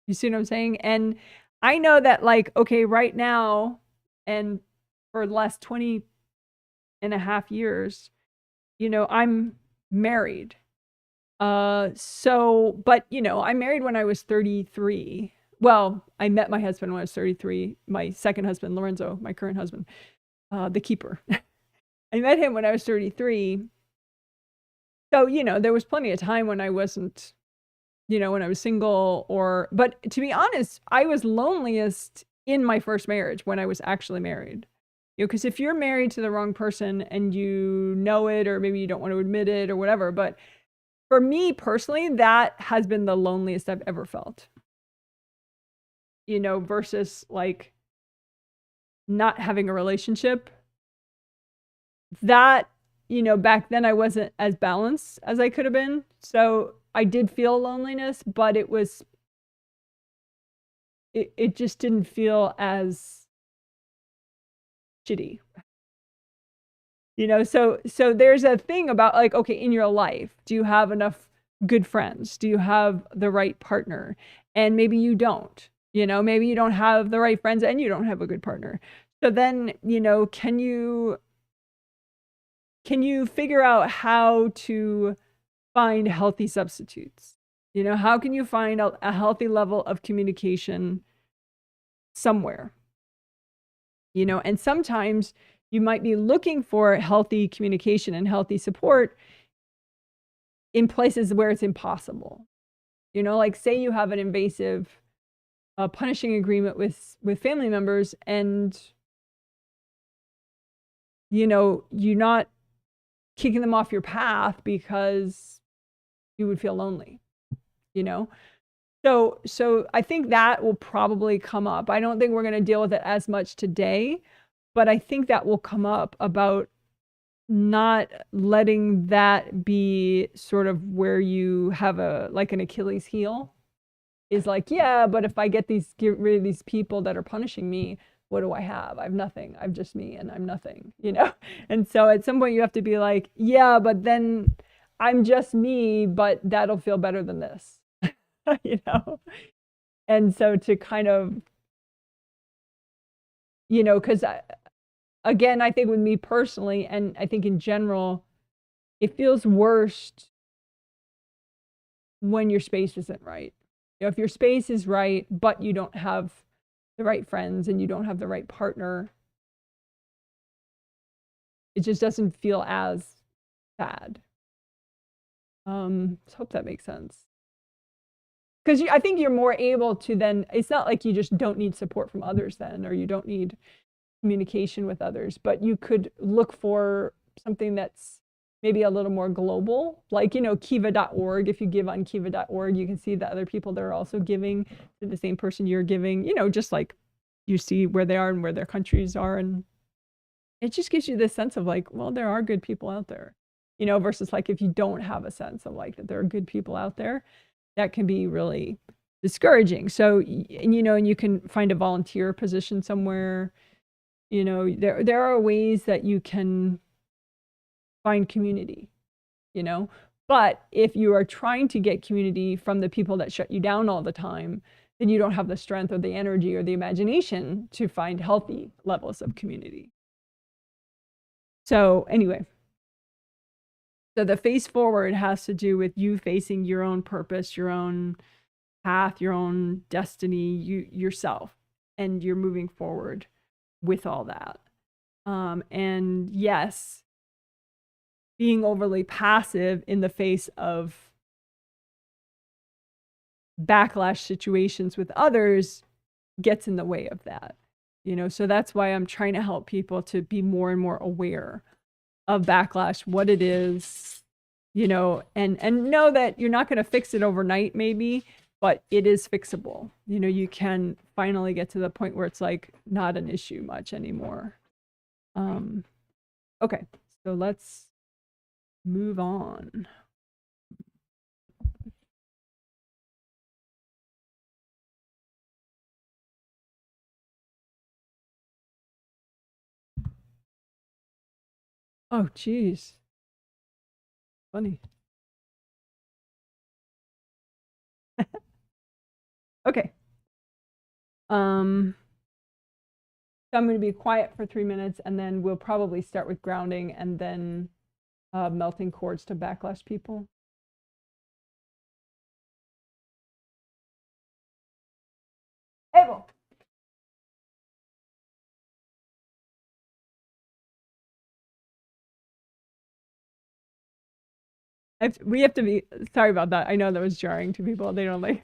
You see what I'm saying? And I know that, like, okay, right now, and for the last 20 and a half years, you know, I'm married. So, but you know, I married when I was 33. Well, I met my husband when I was 33. My second husband, Lorenzo, my current husband, the keeper. I met him when I was 33. So, you know, there was plenty of time when I wasn't, you know, when I was single but to be honest, I was loneliest in my first marriage when I was actually married. You know, because if you're married to the wrong person and you know it, or maybe you don't want to admit it or whatever, but for me personally, that has been the loneliest I've ever felt. You know, versus like not having a relationship. That, you know, back then I wasn't as balanced as I could have been. So I did feel loneliness, but it just didn't feel as shitty. You know, so there's a thing about like, okay, in your life, do you have enough good friends? Do you have the right partner? And maybe you don't, you know, maybe you don't have the right friends and you don't have a good partner. So then, you know, can you can you figure out how to find healthy substitutes? You know, how can you find a healthy level of communication somewhere? You know, and sometimes you might be looking for healthy communication and healthy support in places where it's impossible. You know, like say you have an invasive punishing agreement with family members, and you know, you're not kicking them off your path because you would feel lonely, you know? So I think that will probably come up. I don't think we're going to deal with it as much today, but I think that will come up about not letting that be sort of where you have like an Achilles heel. Is like, yeah, but if I get rid of these people that are punishing me, what do I have? I have nothing. I'm just me and I'm nothing, you know? And so at some point you have to be like, yeah, but then I'm just me, but that'll feel better than this, you know? And so to kind of, you know, because again, I think with me personally, and I think in general, it feels worst when your space isn't right. You know, if your space is right, but you don't have the right friends and you don't have the right partner, it just doesn't feel as bad. So hope that makes sense. Because I think you're more able to then, it's not like you just don't need support from others then, or you don't need communication with others, but you could look for something that's maybe a little more global, like, you know, kiva.org. If you give on kiva.org, you can see that other people that are also giving to the same person you're giving, you know, just like you see where they are and where their countries are. And it just gives you this sense of like, well, there are good people out there, you know, versus like if you don't have a sense of like that there are good people out there, that can be really discouraging. So, and you know, and you can find a volunteer position somewhere. You know, there are ways that you can find community, you know. But if you are trying to get community from the people that shut you down all the time, then you don't have the strength or the energy or the imagination to find healthy levels of community. So anyway, so the face forward has to do with you facing your own purpose, your own path, your own destiny, yourself, and you're moving forward with all that. And yes, being overly passive in the face of backlash situations with others gets in the way of that, you know. So that's why I'm trying to help people to be more and more aware of backlash, what it is, you know, and know that you're not going to fix it overnight maybe, but it is fixable. You know, you can finally get to the point where it's like not an issue much anymore. Okay, so let's move on. Oh, geez. Funny. Okay. So I'm going to be quiet for 3 minutes, and then we'll probably start with grounding and then melting chords to backlash people. Abel. We have to be sorry about that. I know that was jarring to people. They don't like,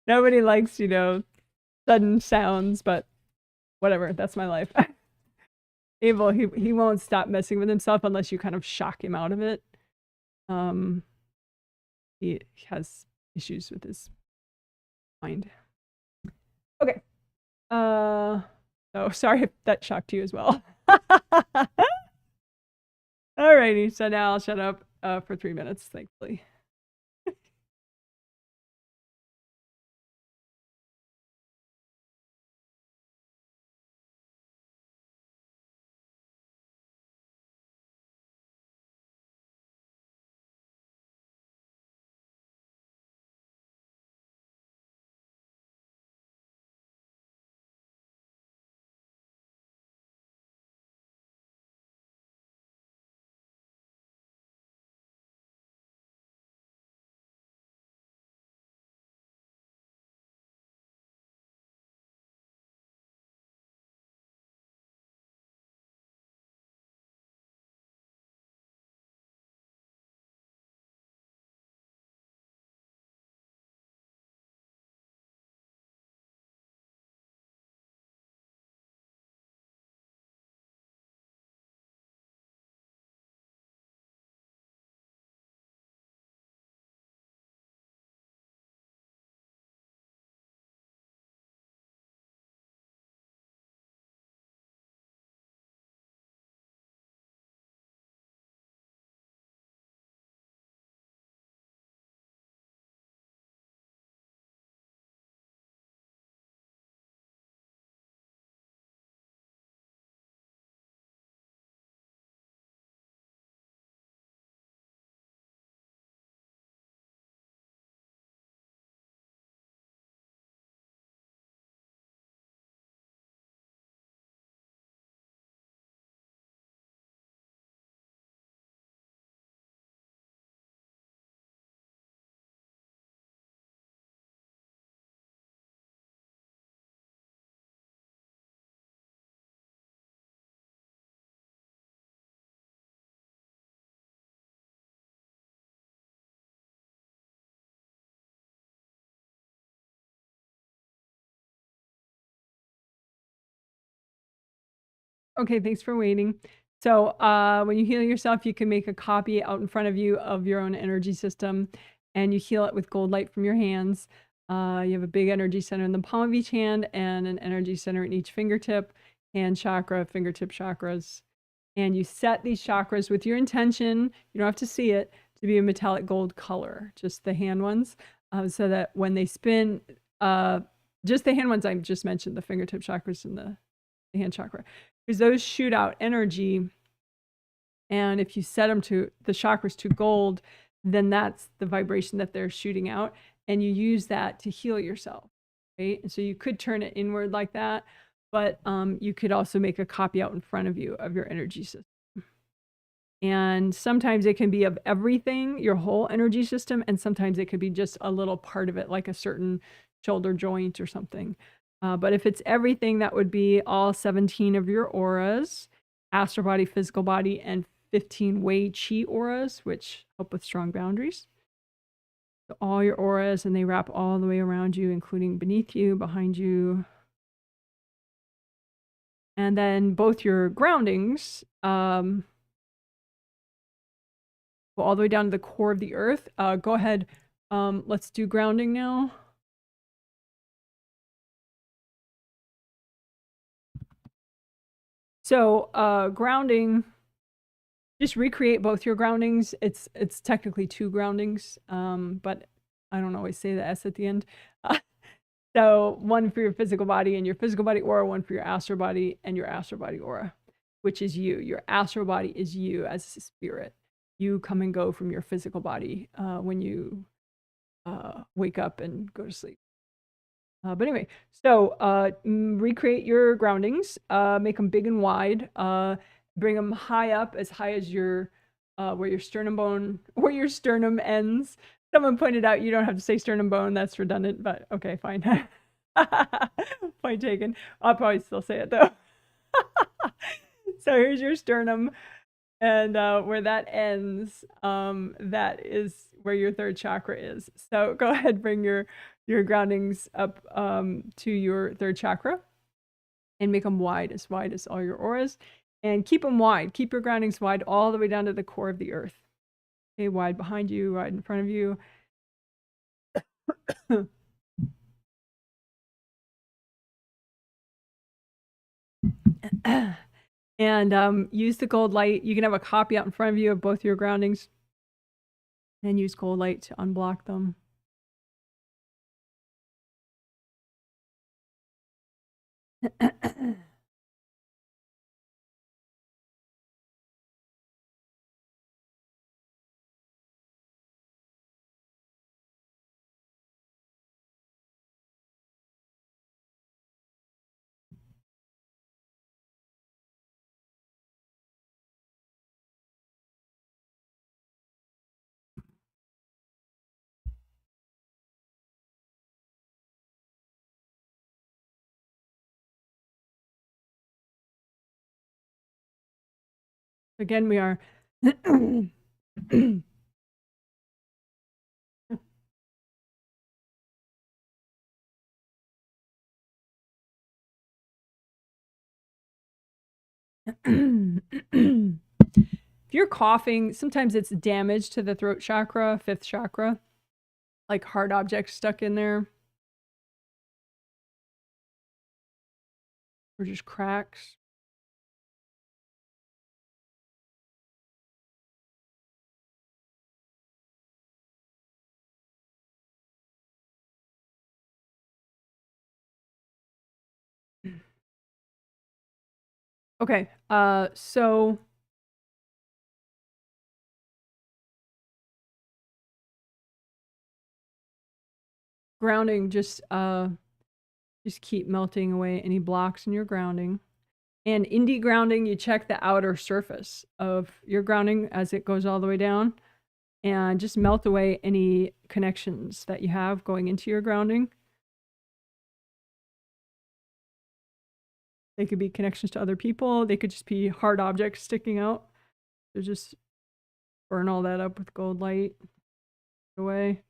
nobody likes, you know, sudden sounds, but whatever. That's my life. Abel, he won't stop messing with himself unless you kind of shock him out of it. He has issues with his mind. Okay. Oh, sorry if that shocked you as well. Alrighty, so now I'll shut up for 3 minutes, thankfully. Okay, thanks for waiting. So when you heal yourself, you can make a copy out in front of you of your own energy system, and you heal it with gold light from your hands. You have a big energy center in the palm of each hand and an energy center in each fingertip, hand chakra, fingertip chakras. And you set these chakras with your intention, you don't have to see it, to be a metallic gold color, just the hand ones, so that when they spin, just the hand ones I just mentioned, the fingertip chakras and the hand chakra, because those shoot out energy. And if you set them to the chakras to gold, then that's the vibration that they're shooting out. And you use that to heal yourself, right? And so you could turn it inward like that, but you could also make a copy out in front of you of your energy system. And sometimes it can be of everything, your whole energy system, and sometimes it could be just a little part of it, like a certain shoulder joint or something. But if it's everything, that would be all 17 of your auras, astral body, physical body, and 15 Wei Qi auras, which help with strong boundaries. So all your auras, and they wrap all the way around you, including beneath you, behind you. And then both your groundings go all the way down to the core of the earth. Go ahead. Let's do grounding now. So grounding, just recreate both your groundings. It's technically 2 groundings, but I don't always say the S at the end. So one for your physical body and your physical body aura, one for your astral body and your astral body aura, which is you. Your astral body is you as a spirit. You come and go from your physical body when you wake up and go to sleep. But anyway, so recreate your groundings, make them big and wide, bring them high up, as high as your where your sternum bone, where your sternum ends. Someone pointed out you don't have to say sternum bone, that's redundant, but okay, fine. Point taken. I'll probably still say it though. So here's your sternum, and where that ends, that is where your 3rd chakra is. So go ahead, bring your groundings up to your 3rd chakra and make them wide as all your auras, and keep them wide. Keep your groundings wide all the way down to the core of the earth. Okay, wide behind you, wide in front of you. And use the gold light. You can have a copy out in front of you of both your groundings and use gold light to unblock them. Again, we are if you're coughing, sometimes it's damage to the throat chakra, 5th chakra, like hard objects stuck in there, or just cracks. Okay, so grounding, just keep melting away any blocks in your grounding. And in degrounding, you check the outer surface of your grounding as it goes all the way down, and just melt away any connections that you have going into your grounding. They could be connections to other people. They could just be hard objects sticking out. So just burn all that up with gold light away.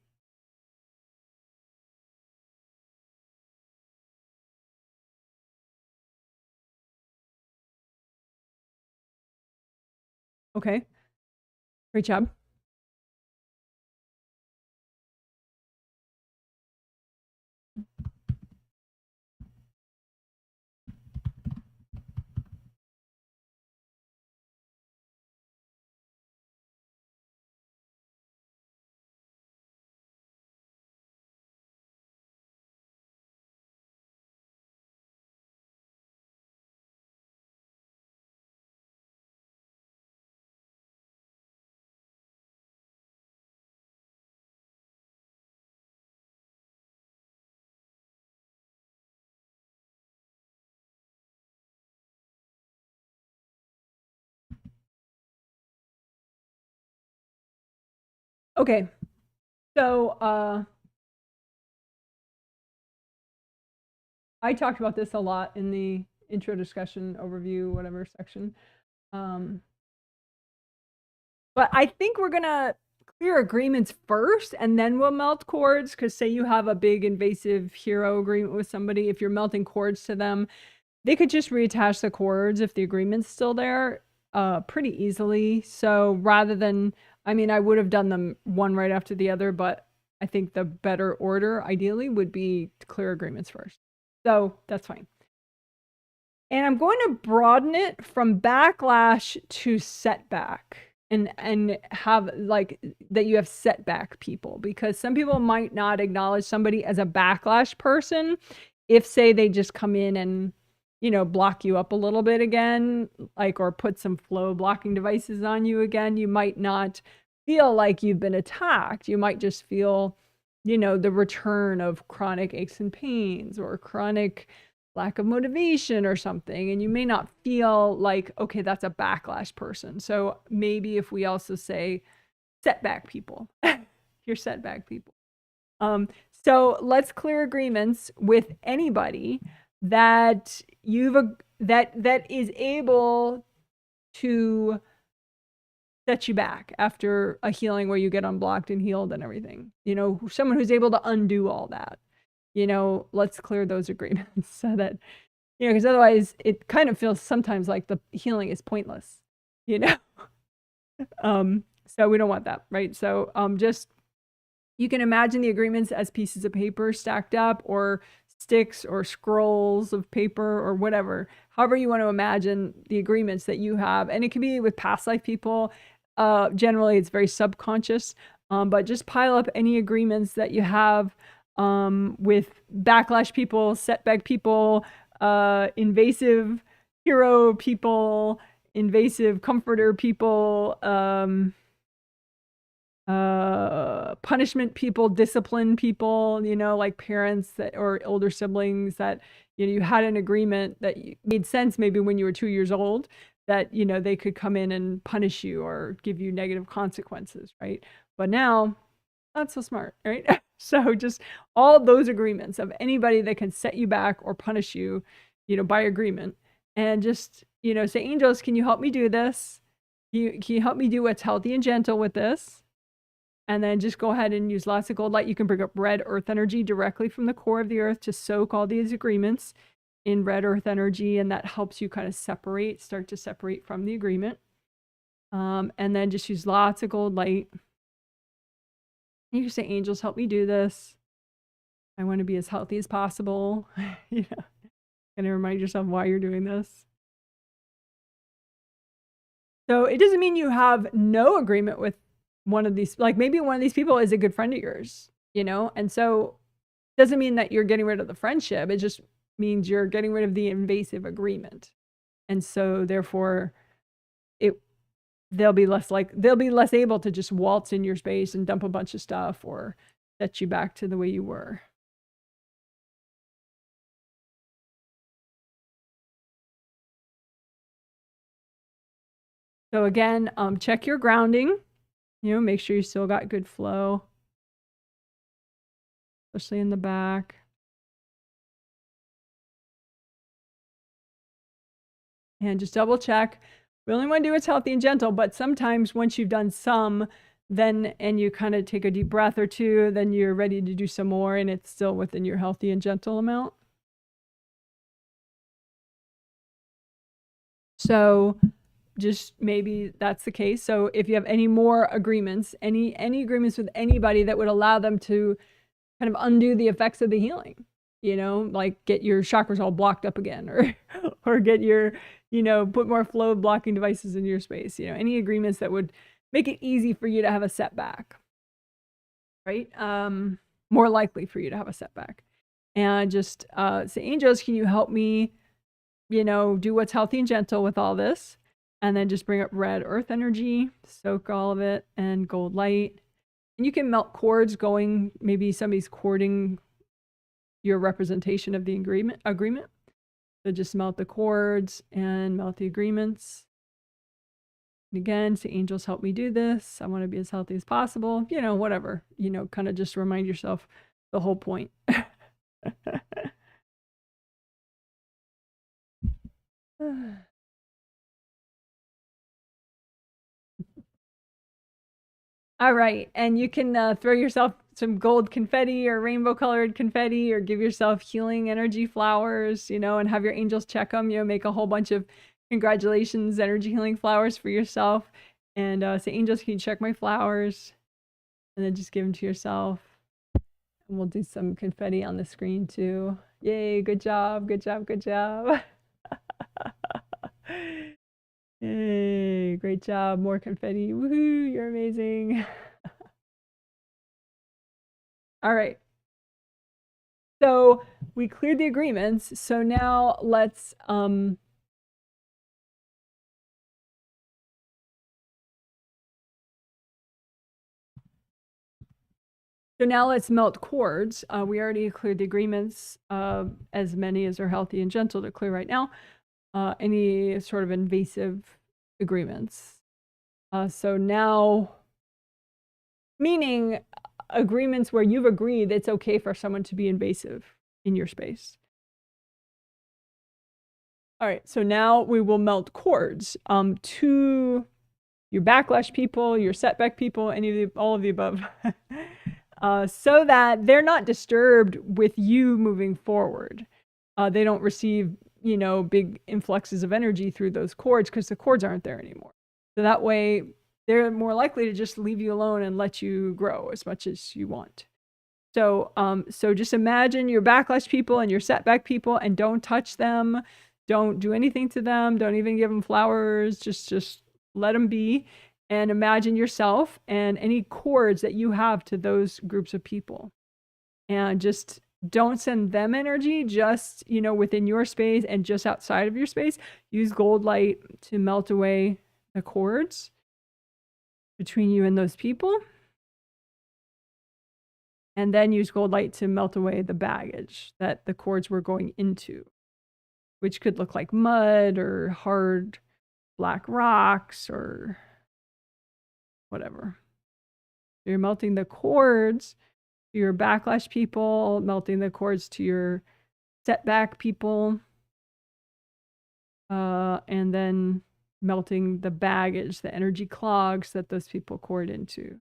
Okay. Great job. Okay. So, I talked about this a lot in the intro discussion overview, whatever section. But I think we're going to clear agreements first and then we'll melt cords. Because say you have a big invasive hero agreement with somebody, if you're melting cords to them, they could just reattach the cords if the agreement's still there pretty easily. So rather than, I mean, I would have done them one right after the other, but I think the better order ideally would be to clear agreements first. So that's fine. And I'm going to broaden it from backlash to setback and have like that you have setback people, because some people might not acknowledge somebody as a backlash person if say they just come in and, you know, block you up a little bit again, like, or put some flow blocking devices on you again. You might not feel like you've been attacked. You might just feel, you know, the return of chronic aches and pains or chronic lack of motivation or something, and you may not feel like, okay, that's a backlash person. So maybe if we also say setback people, you're setback people. So let's clear agreements with anybody that that is able to set you back after a healing where you get unblocked and healed and everything. You know, someone who's able to undo all that. You know, let's clear those agreements so that, you know, because otherwise it kind of feels sometimes like the healing is pointless, you know? So we don't want that, right? So just, you can imagine the agreements as pieces of paper stacked up, or sticks or scrolls of paper or whatever, however you want to imagine the agreements that you have. And it can be with past life people. Generally it's very subconscious, but just pile up any agreements that you have with backlash people, setback people, invasive hero people, invasive comforter people, punishment people, discipline people, you know, like parents that, or older siblings that, you know, you had an agreement that made sense maybe when you were 2 years old, that, you know, they could come in and punish you or give you negative consequences, right? But now, not so smart, right? So just all those agreements of anybody that can set you back or punish you, you know, by agreement. And just, you know, say, angels, can you help me do this? Can you help me do what's healthy and gentle with this? And then just go ahead and use lots of gold light. You can bring up red earth energy directly from the core of the earth to soak all these agreements in red earth energy. And that helps you kind of start to separate from the agreement. And then just use lots of gold light. You can say, angels, help me do this. I want to be as healthy as possible. You know, and remind yourself why you're doing this. So it doesn't mean you have no agreement with one of these, like maybe one of these people is a good friend of yours, you know? And so it doesn't mean that you're getting rid of the friendship. It just means you're getting rid of the invasive agreement. And so therefore they'll be less able to just waltz in your space and dump a bunch of stuff or set you back to the way you were. So again, check your grounding, you know, make sure you still got good flow, especially in the back. And just double check. We only want to do what's healthy and gentle, but sometimes once you've done some, then, and you kind of take a deep breath or two, then you're ready to do some more and it's still within your healthy and gentle amount. So just maybe that's the case. So if you have any more agreements, any agreements with anybody that would allow them to kind of undo the effects of the healing, you know, like get your chakras all blocked up again, or get your, you know, put more flow blocking devices in your space, you know, any agreements that would make it easy for you to have a setback, right? More likely for you to have a setback. And just say, angels, can you help me, you know, do what's healthy and gentle with all this? And then just bring up red earth energy, soak all of it, and gold light. And you can melt cords going, maybe somebody's cording your representation of the agreement. So just melt the cords and melt the agreements. And again, say, angels, help me do this. I want to be as healthy as possible. You know, whatever, you know, kind of just remind yourself the whole point. All right, and you can throw yourself some gold confetti or rainbow colored confetti, or give yourself healing energy flowers, you know, and have your angels check them, you know, make a whole bunch of congratulations energy healing flowers for yourself, and say, angels, can you check my flowers? And then just give them to yourself. And we'll do some confetti on the screen too. Yay, good job, good job, good job. Yay, great job, more confetti. Woohoo, you're amazing. All right. So we cleared the agreements. So now let's melt cords. We already cleared the agreements, as many as are healthy and gentle to clear right now. Any sort of invasive agreements. So now, meaning agreements where you've agreed it's okay for someone to be invasive in your space. All right, so now we will melt cords to your backlash people, your setback people, all of the above, so that they're not disturbed with you moving forward. They don't receive, you know, big influxes of energy through those cords, because the cords aren't there anymore. So that way, they're more likely to just leave you alone and let you grow as much as you want. So, so just imagine your backlash people and your setback people, and don't touch them. Don't do anything to them. Don't even give them flowers. Just let them be. And imagine yourself and any cords that you have to those groups of people. And just don't send them energy, just, you know, within your space and just outside of your space. Use gold light to melt away the cords between you and those people. And then use gold light to melt away the baggage that the cords were going into, which could look like mud or hard black rocks or whatever. You're melting the cords to your backlash people, melting the cords to your setback people, and then melting the baggage, the energy clogs that those people cord into.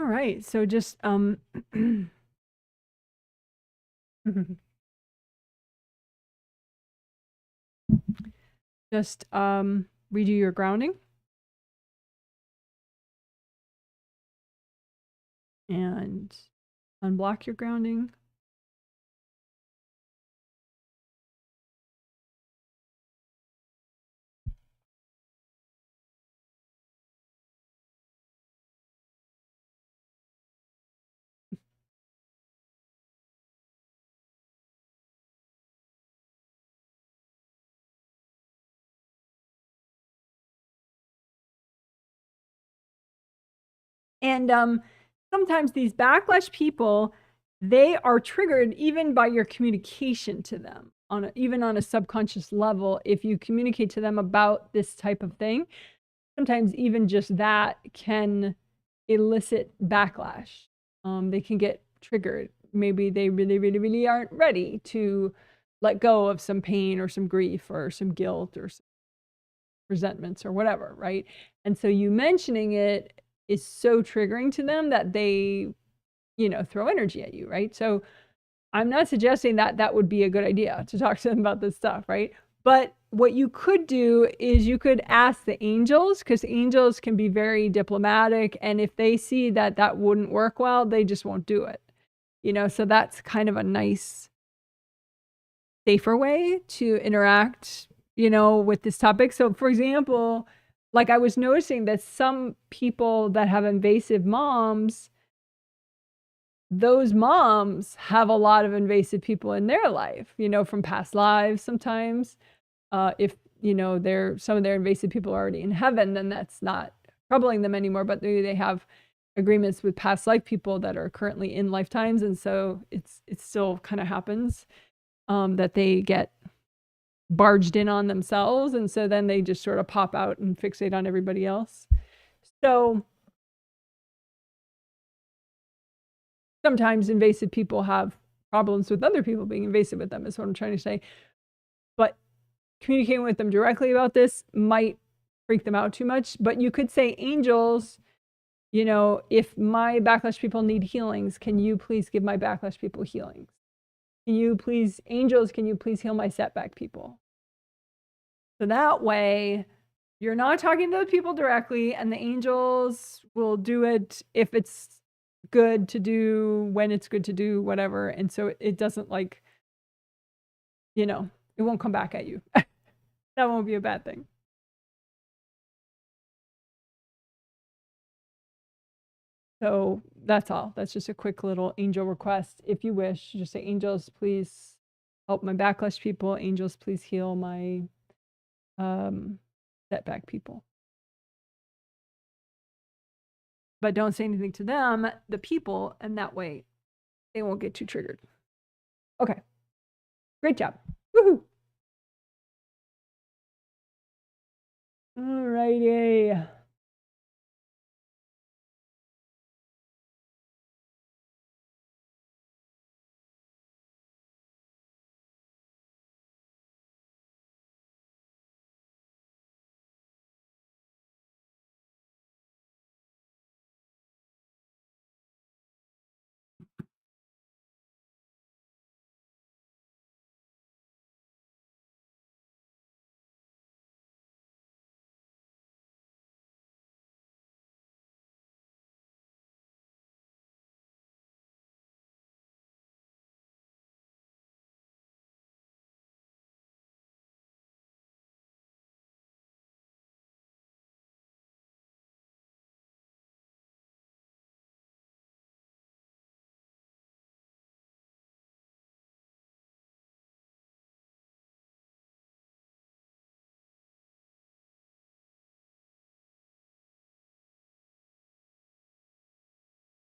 All right, so just just redo your grounding. And unblock your grounding. And sometimes these backlash people, they are triggered even by your communication to them, even on a subconscious level. If you communicate to them about this type of thing, sometimes even just that can elicit backlash. They can get triggered. Maybe they really aren't ready to let go of some pain or some grief or some guilt or some resentments or whatever, right? And so you mentioning it is so triggering to them that they you know, throw energy at you, right? So I'm not suggesting that that would be a good idea to talk to them about this stuff, right? But what you could do is you could ask the angels, because angels can be very diplomatic. And if they see that that wouldn't work well, they just won't do it. You know, so that's kind of a nice, safer way to interact, you know, with this topic. So, for example, like I was noticing that some people that have invasive moms, those moms have a lot of invasive people in their life, you know, from past lives sometimes. If, you know, some of their invasive people are already in heaven, then that's not troubling them anymore, but they have agreements with past life people that are currently in lifetimes. And so it still kind of happens that they get barged in on themselves. And so then they just sort of pop out and fixate on everybody else. So sometimes invasive people have problems with other people being invasive with them, is what I'm trying to say. But communicating with them directly about this might freak them out too much. But you could say, angels, you know, if my backlash people need healings, can you please give my backlash people healings? Can you please, angels, can you please heal my setback people? So that way, you're not talking to the people directly, and the angels will do it if it's good to do, when it's good to do, whatever. And so it doesn't, like, you know, it won't come back at you. That won't be a bad thing. So that's all. That's just a quick little angel request. If you wish, just say, angels, please help my backlash people. Angels, please heal my setback people. But don't say anything to them, the people, and that way they won't get too triggered. Okay. Great job. Woohoo. All righty.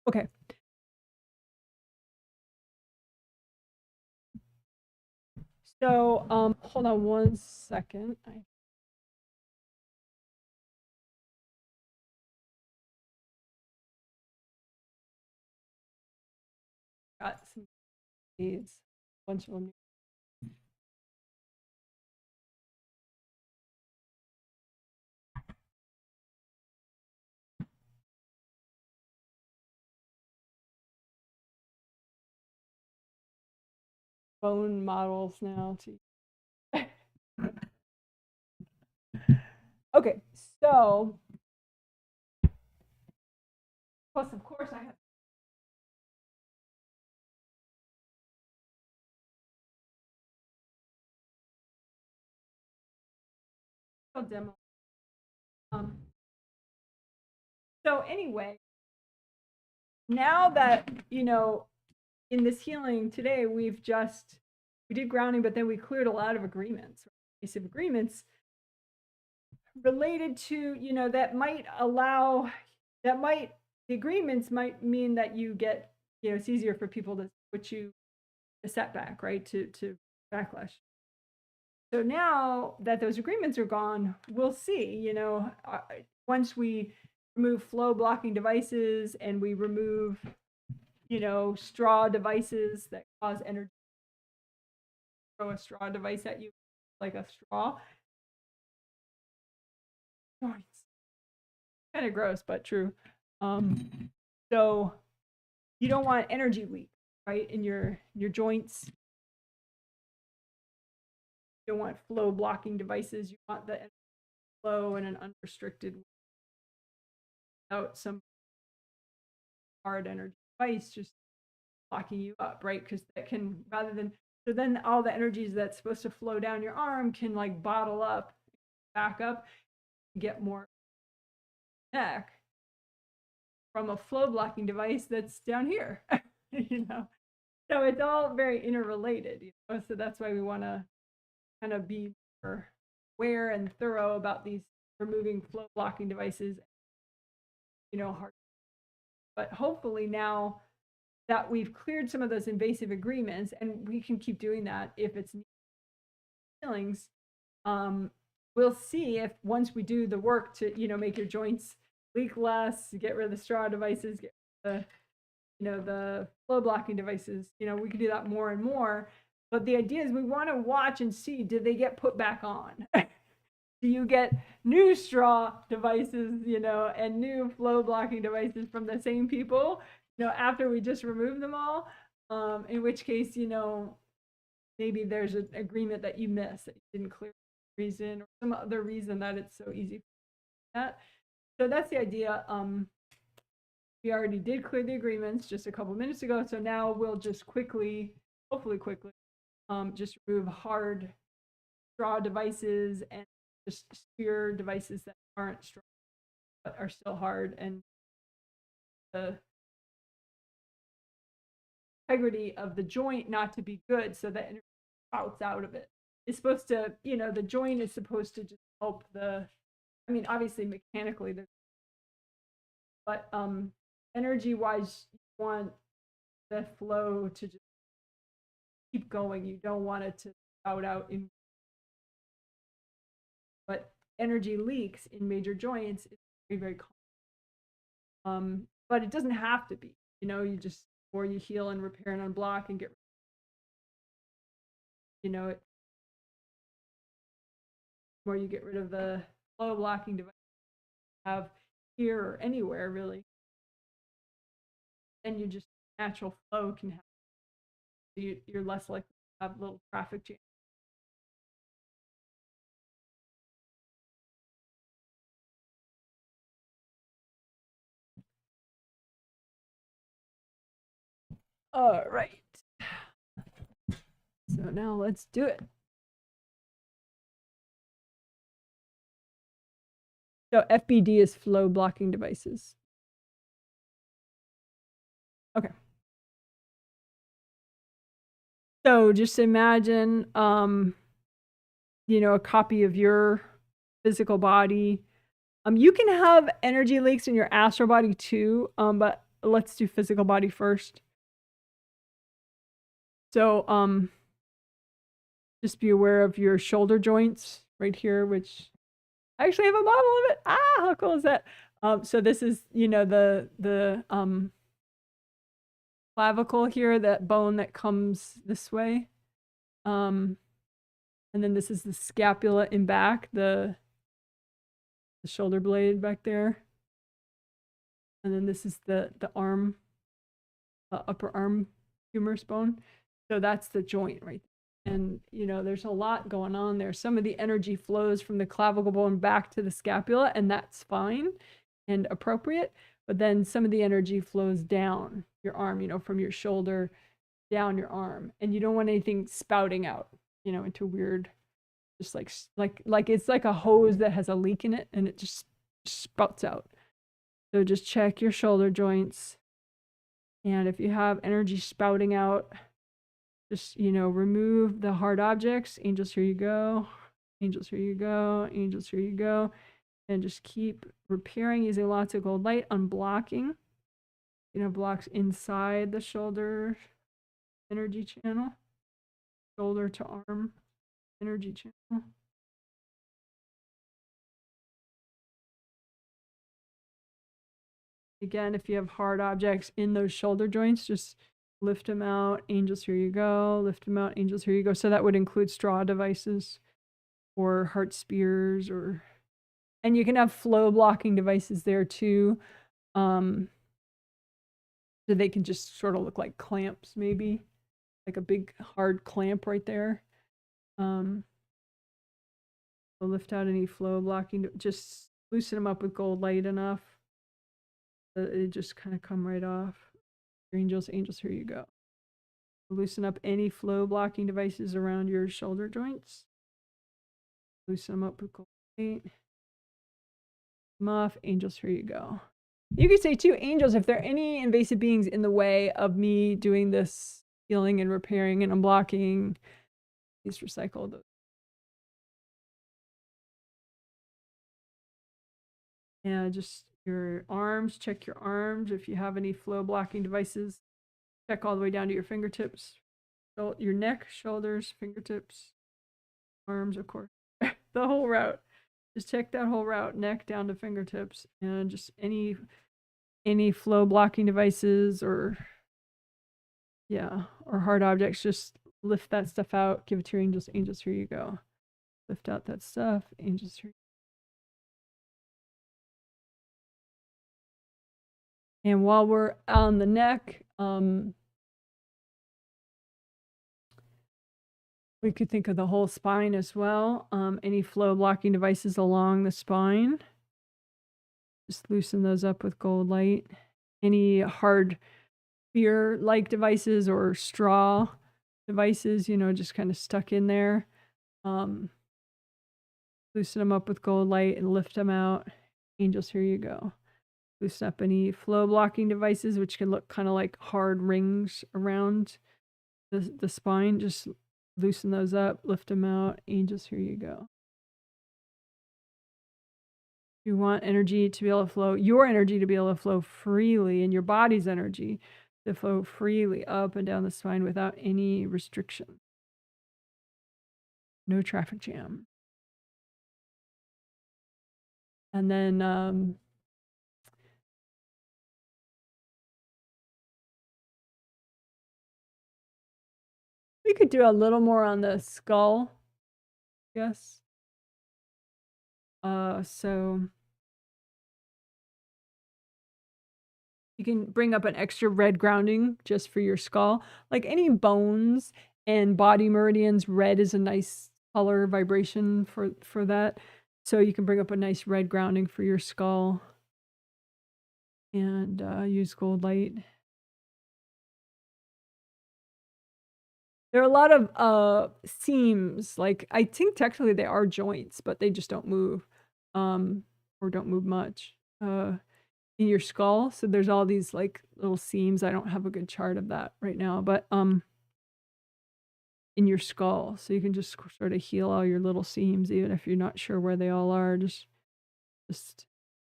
Okay. So hold on one second. I got some leads, a bunch of them. Bone models now to okay, so plus of course I have a demo. So anyway, now that, you know, in this healing today, we did grounding, but then we cleared a lot of agreements, invasive agreements related to, you know, the agreements might mean that you get, you know, it's easier for people to put you a setback, right, to backlash. So now that those agreements are gone, we'll see, you know, once we remove flow blocking devices and we remove, you know, straw devices that cause energy, throw a straw device at you like a straw. Oh, it's kind of gross, but true. So you don't want energy leak, right, in your joints. You don't want flow blocking devices. You want the flow in an unrestricted way without some hard energy device just locking you up, right? Because that can, rather than, so then all the energies that's supposed to flow down your arm can like bottle up, back up, get more neck from a flow blocking device that's down here, you know? So it's all very interrelated, you know? So that's why we want to kind of be more aware and thorough about these removing flow blocking devices, you know, hard. But hopefully now that we've cleared some of those invasive agreements, and we can keep doing that if it's feelings, we'll see if once we do the work to, you know, make your joints leak less, get rid of the straw devices, get rid of the, you know, the flow blocking devices, you know, we can do that more and more. But the idea is we want to watch and see, did they get put back on? Do you get new straw devices, you know, and new flow blocking devices from the same people, you know, after we just remove them all? In which case, you know, maybe there's an agreement that you missed, that you didn't clear reason, or some other reason that it's so easy for that. So that's the idea. We already did clear the agreements just a couple minutes ago, so now we'll just quickly, hopefully quickly, just remove hard straw devices and just spear devices that aren't straw but are still hard, and the integrity of the joint not to be good, so that energy spouts out of it. It's supposed to, you know, the joint is supposed to just help the, I mean, obviously mechanically, but energy wise, you want the flow to just keep going. You don't want it to spout out in, but energy leaks in major joints is very, very common. But it doesn't have to be, you know, you just, or you heal and repair and unblock and get, you know, it, or you get rid of the flow blocking device you have here or anywhere really, then you just, natural flow can happen. You're less likely to have little traffic jams. All right. So now let's do it. So FBD is flow blocking devices. Okay. So just imagine, you know, a copy of your physical body. You can have energy leaks in your astral body too, but let's do physical body first. So just be aware of your shoulder joints right here, which I actually have a model of it. Ah, how cool is that? So this is, you know, the clavicle here, that bone that comes this way. And then this is the scapula in back, the shoulder blade back there. And then this is the arm, upper arm humerus bone. So that's the joint right there. And, you know, there's a lot going on there. Some of the energy flows from the clavicle bone back to the scapula, and that's fine and appropriate. But then some of the energy flows down your arm, you know, from your shoulder down your arm. And you don't want anything spouting out, you know, into weird, just like it's like a hose that has a leak in it and it just spouts out. So just check your shoulder joints. And if you have energy spouting out, just, you know, remove the hard objects. Angels, here you go. Angels, here you go. Angels, here you go. And just keep repairing using lots of gold light, unblocking. You know, blocks inside the shoulder energy channel. Shoulder to arm energy channel. Again, if you have hard objects in those shoulder joints, just lift them out. Angels, here you go. Lift them out. Angels, here you go. So that would include straw devices or heart spears, or, and you can have flow blocking devices there too. So they can just sort of look like clamps, maybe like a big hard clamp right there. So lift out any flow blocking, just loosen them up with gold light enough that it just kind of come right off. Angels, here you go. Loosen up any flow blocking devices around your shoulder joints. Loosen them up with gold light. Muff, angels, here you go. You could say too, angels, if there are any invasive beings in the way of me doing this healing and repairing and unblocking, please recycle those. Yeah, just your arms, check your arms. If you have any flow blocking devices, check all the way down to your fingertips, your neck, shoulders, fingertips, arms, of course, the whole route. Just check that whole route, neck down to fingertips, and just any flow blocking devices or hard objects, just lift that stuff out, give it to your angels. Angels, here you go. Lift out that stuff, angels, here. And while we're on the neck, we could think of the whole spine as well. Any flow blocking devices along the spine, just loosen those up with gold light. Any hard spear-like devices or straw devices, just kind of stuck in there. Loosen them up with gold light and lift them out. Angels, here you go. Loosen up any flow blocking devices, which can look kind of like hard rings around the spine. Just loosen those up, lift them out. Angels, here you go. You want energy to be able to flow, your energy to be able to flow freely, and your body's energy to flow freely up and down the spine without any restriction. No traffic jam. And then we could do a little more on the skull. Yes. So you can bring up an extra red grounding just for your skull. Like any bones and body meridians, red is a nice color vibration for that. So you can bring up a nice red grounding for your skull and use gold light. There are a lot of seams, like I think technically they are joints, but they just don't move, or don't move much in your skull. So there's all these like little seams. I don't have a good chart of that right now, but in your skull, so you can just sort of heal all your little seams, even if you're not sure where they all are. Just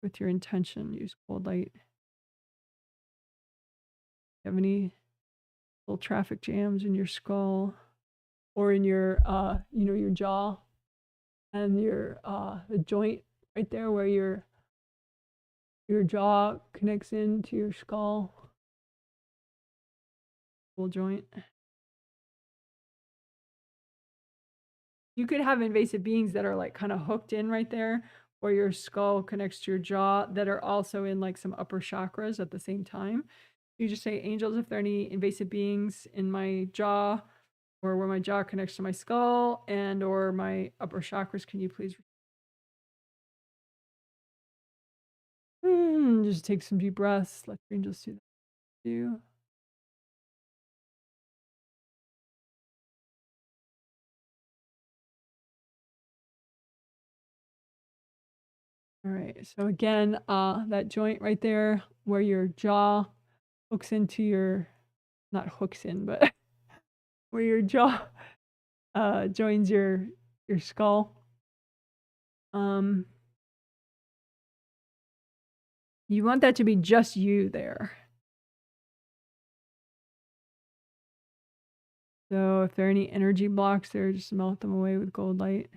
with your intention, use gold light. Have any little traffic jams in your skull or in your your jaw and your the joint right there where your jaw connects into your skull, full joint. You could have invasive beings that are like kind of hooked in right there where your skull connects to your jaw that are also in like some upper chakras at the same time. You just say, angels, if there are any invasive beings in my jaw or where my jaw connects to my skull and or my upper chakras, can you please just take some deep breaths. Let your angels do that too. All right, so again, that joint right there where your jaw hooks into your, not hooks in, but where your jaw joins your skull. You want that to be just you there. So if there are any energy blocks there, just melt them away with gold light.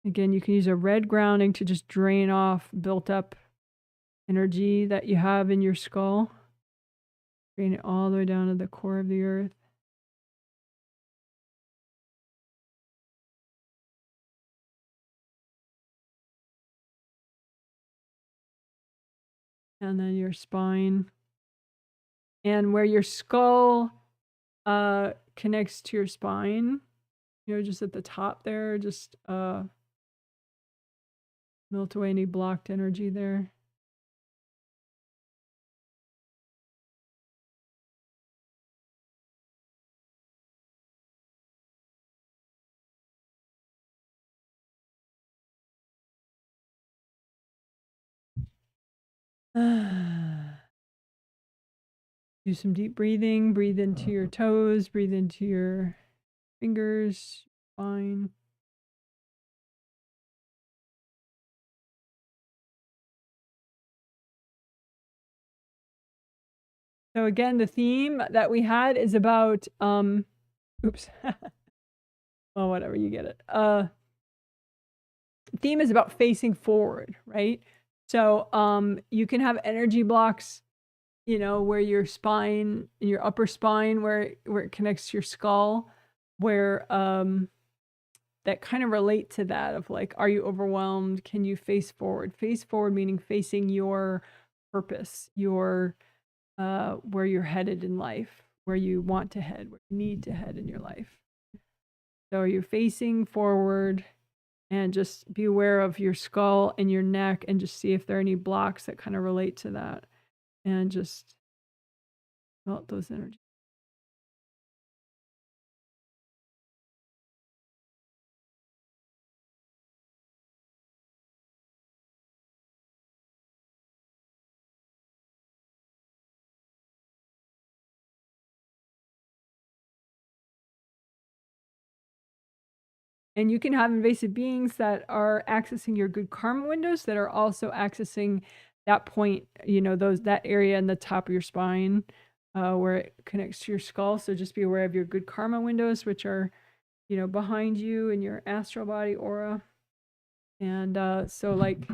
Again, you can use a red grounding to just drain off built up energy that you have in your skull. Drain it all the way down to the core of the earth. And then your spine. And where your skull connects to your spine, you know, just at the top there, just melt away any blocked energy there. Do some deep breathing. Breathe into your toes. Breathe into your fingers, spine. So again, the theme that we had is about oops. Well, whatever, you get it. Theme is about facing forward, right? So you can have energy blocks, you know, where your spine, your upper spine, where it connects to your skull, where that kind of relate to that of like, are you overwhelmed? Can you face forward? Face forward meaning facing your purpose, your where you're headed in life, where you want to head, where you need to head in your life. So you're facing forward, and just be aware of your skull and your neck and just see if there are any blocks that kind of relate to that, and just melt those energies. And you can have invasive beings that are accessing your good karma windows that are also accessing that point, you know, that area in the top of your spine where it connects to your skull. So just be aware of your good karma windows, which are, you know, behind you in your astral body aura. And so like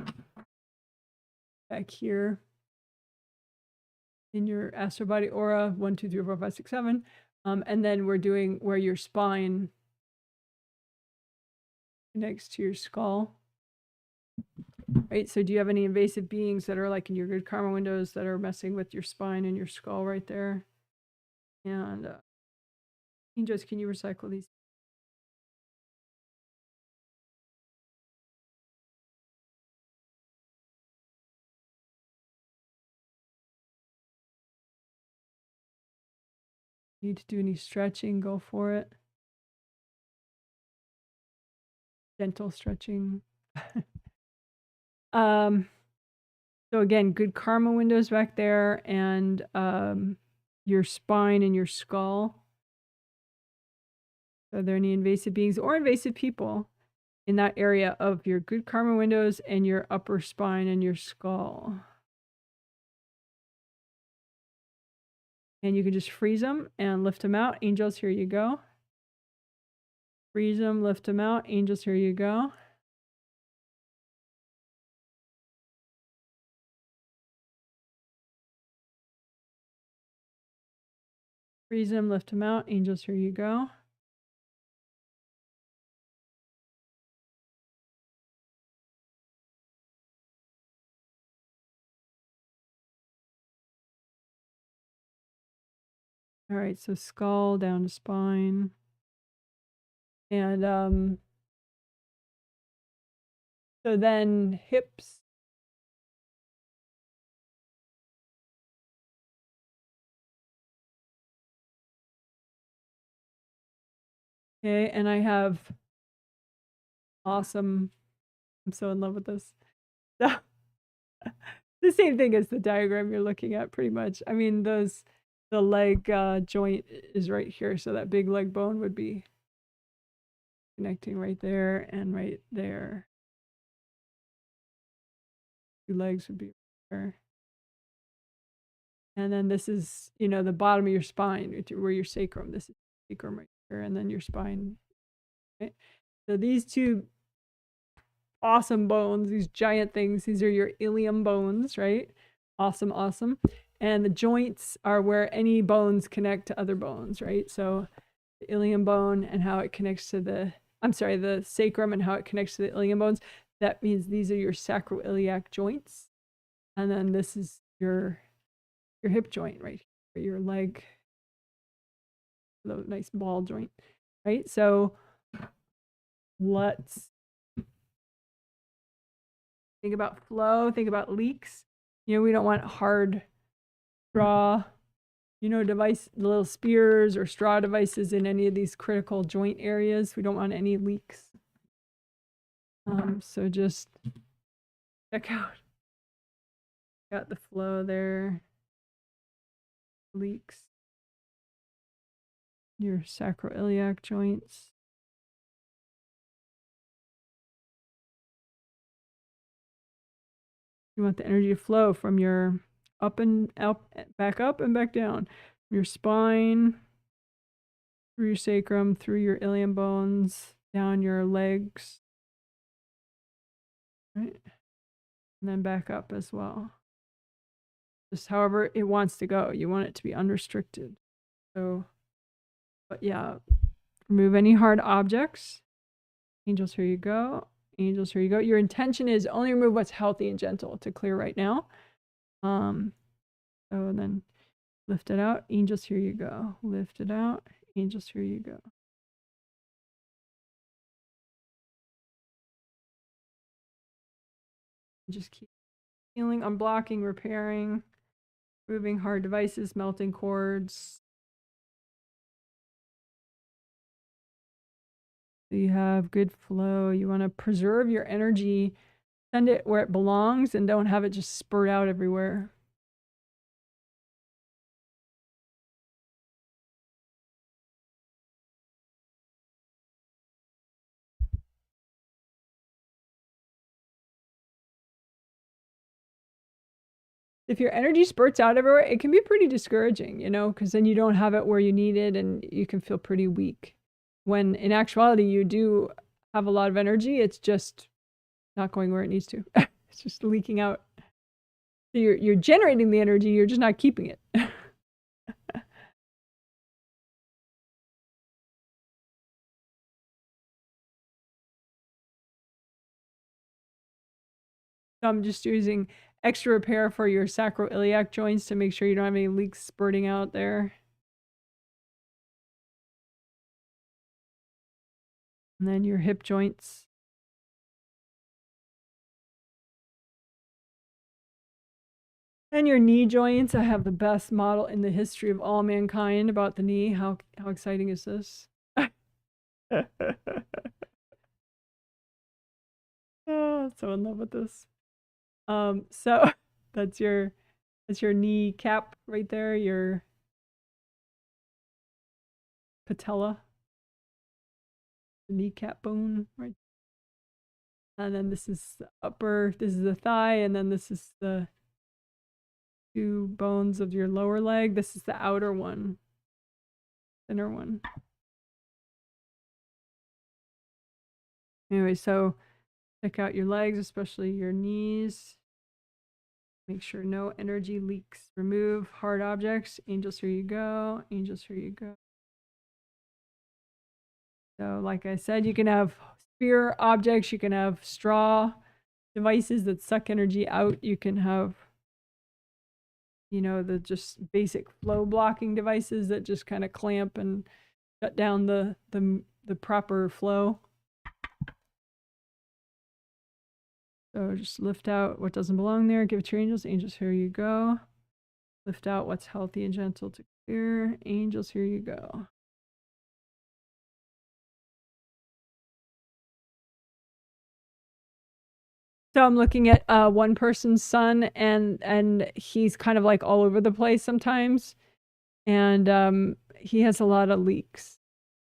back here in your astral body aura, 1, 2, 3, 4, 5, 6, 7. And then we're doing where your spine connects to your skull. Right, so do you have any invasive beings that are like in your good karma windows that are messing with your spine and your skull right there? And angels, can you recycle these? Need to do any stretching, go for it. Gentle stretching. So again, good karma windows back there, and your spine and your skull. Are there any invasive beings or invasive people in that area of your good karma windows and your upper spine and your skull? And you can just freeze them and lift them out. Angels, here you go. Freeze them, lift them out. Angels, here you go. Freeze them, lift them out. Angels, here you go. All right, so skull down to spine. And so then hips. Okay, and I have awesome, I'm so in love with this. So, the same thing as the diagram you're looking at, pretty much. I mean, the leg joint is right here, so that big leg bone would be connecting right there and right there. 2 legs would be there. And then this is, you know, the bottom of your spine, where your sacrum. This is sacrum right here, and then your spine. Right? So these 2 awesome bones, these giant things, these are your ilium bones, right? Awesome, awesome. And the joints are where any bones connect to other bones, right? So the ilium bone and how it connects to the sacrum and how it connects to the ilium bones. That means these are your sacroiliac joints. And then this is your hip joint right here, your leg, the nice ball joint, right? So let's think about flow, think about leaks. You know, we don't want hard straw, you know, little spears or straw devices in any of these critical joint areas. We don't want any leaks. So just check out, got the flow there, leaks, your sacroiliac joints. You want the energy to flow from your up and back up and back down, your spine, through your sacrum, through your ilium bones, down your legs, right? And then back up as well. Just however it wants to go. You want it to be unrestricted. So, but yeah, remove any hard objects. Angels, here you go. Angels, here you go. Your intention is only remove what's healthy and gentle to clear right now. So then lift it out. Angels, here you go. Lift it out. Angels, here you go. Just keep healing, unblocking, repairing, removing hard devices, melting cords. So you have good flow. You want to preserve your energy, send it where it belongs, and don't have it just spurt out everywhere. If your energy spurts out everywhere, it can be pretty discouraging, you know, because then you don't have it where you need it and you can feel pretty weak. When in actuality, you do have a lot of energy, it's just not going where it needs to. It's just leaking out. So you're generating the energy, you're just not keeping it. So I'm just using extra repair for your sacroiliac joints to make sure you don't have any leaks spurting out there. And then your hip joints. And your knee joints. I have the best model in the history of all mankind about the knee. How exciting is this? Oh, so in love with this. So that's your knee cap right there, your patella, the kneecap bone, right? And then this is the upper, this is the thigh, and then this is the two bones of your lower leg. This is the outer one, thinner one. Anyway, so check out your legs, especially your knees. Make sure no energy leaks. Remove hard objects. Angels, here you go. Angels, here you go. So like I said, you can have spear objects. You can have straw devices that suck energy out. You can have, you know, the just basic flow blocking devices that just kind of clamp and shut down the proper flow. So just lift out what doesn't belong there. Give it to your angels. Angels, here you go. Lift out what's healthy and gentle to clear. Angels, here you go. So I'm looking at one person's son, and he's kind of like all over the place sometimes, and he has a lot of leaks.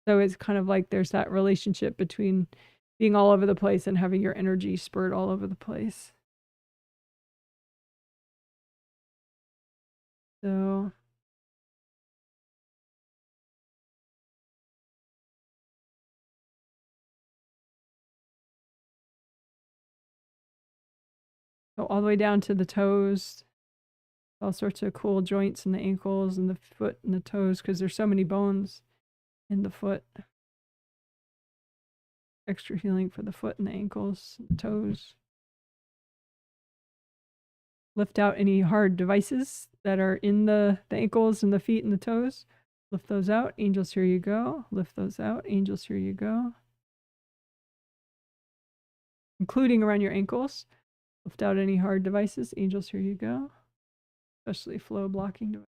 So it's kind of like there's that relationship between being all over the place and having your energy spurt all over the place. So go all the way down to the toes. All sorts of cool joints in the ankles and the foot and the toes because there's so many bones in the foot. Extra healing for the foot and the ankles, and the toes. Lift out any hard devices that are in the ankles and the feet and the toes. Lift those out. Angels, here you go. Lift those out. Angels, here you go. Including around your ankles. Lift out any hard devices. Angels, here you go. Especially flow blocking devices.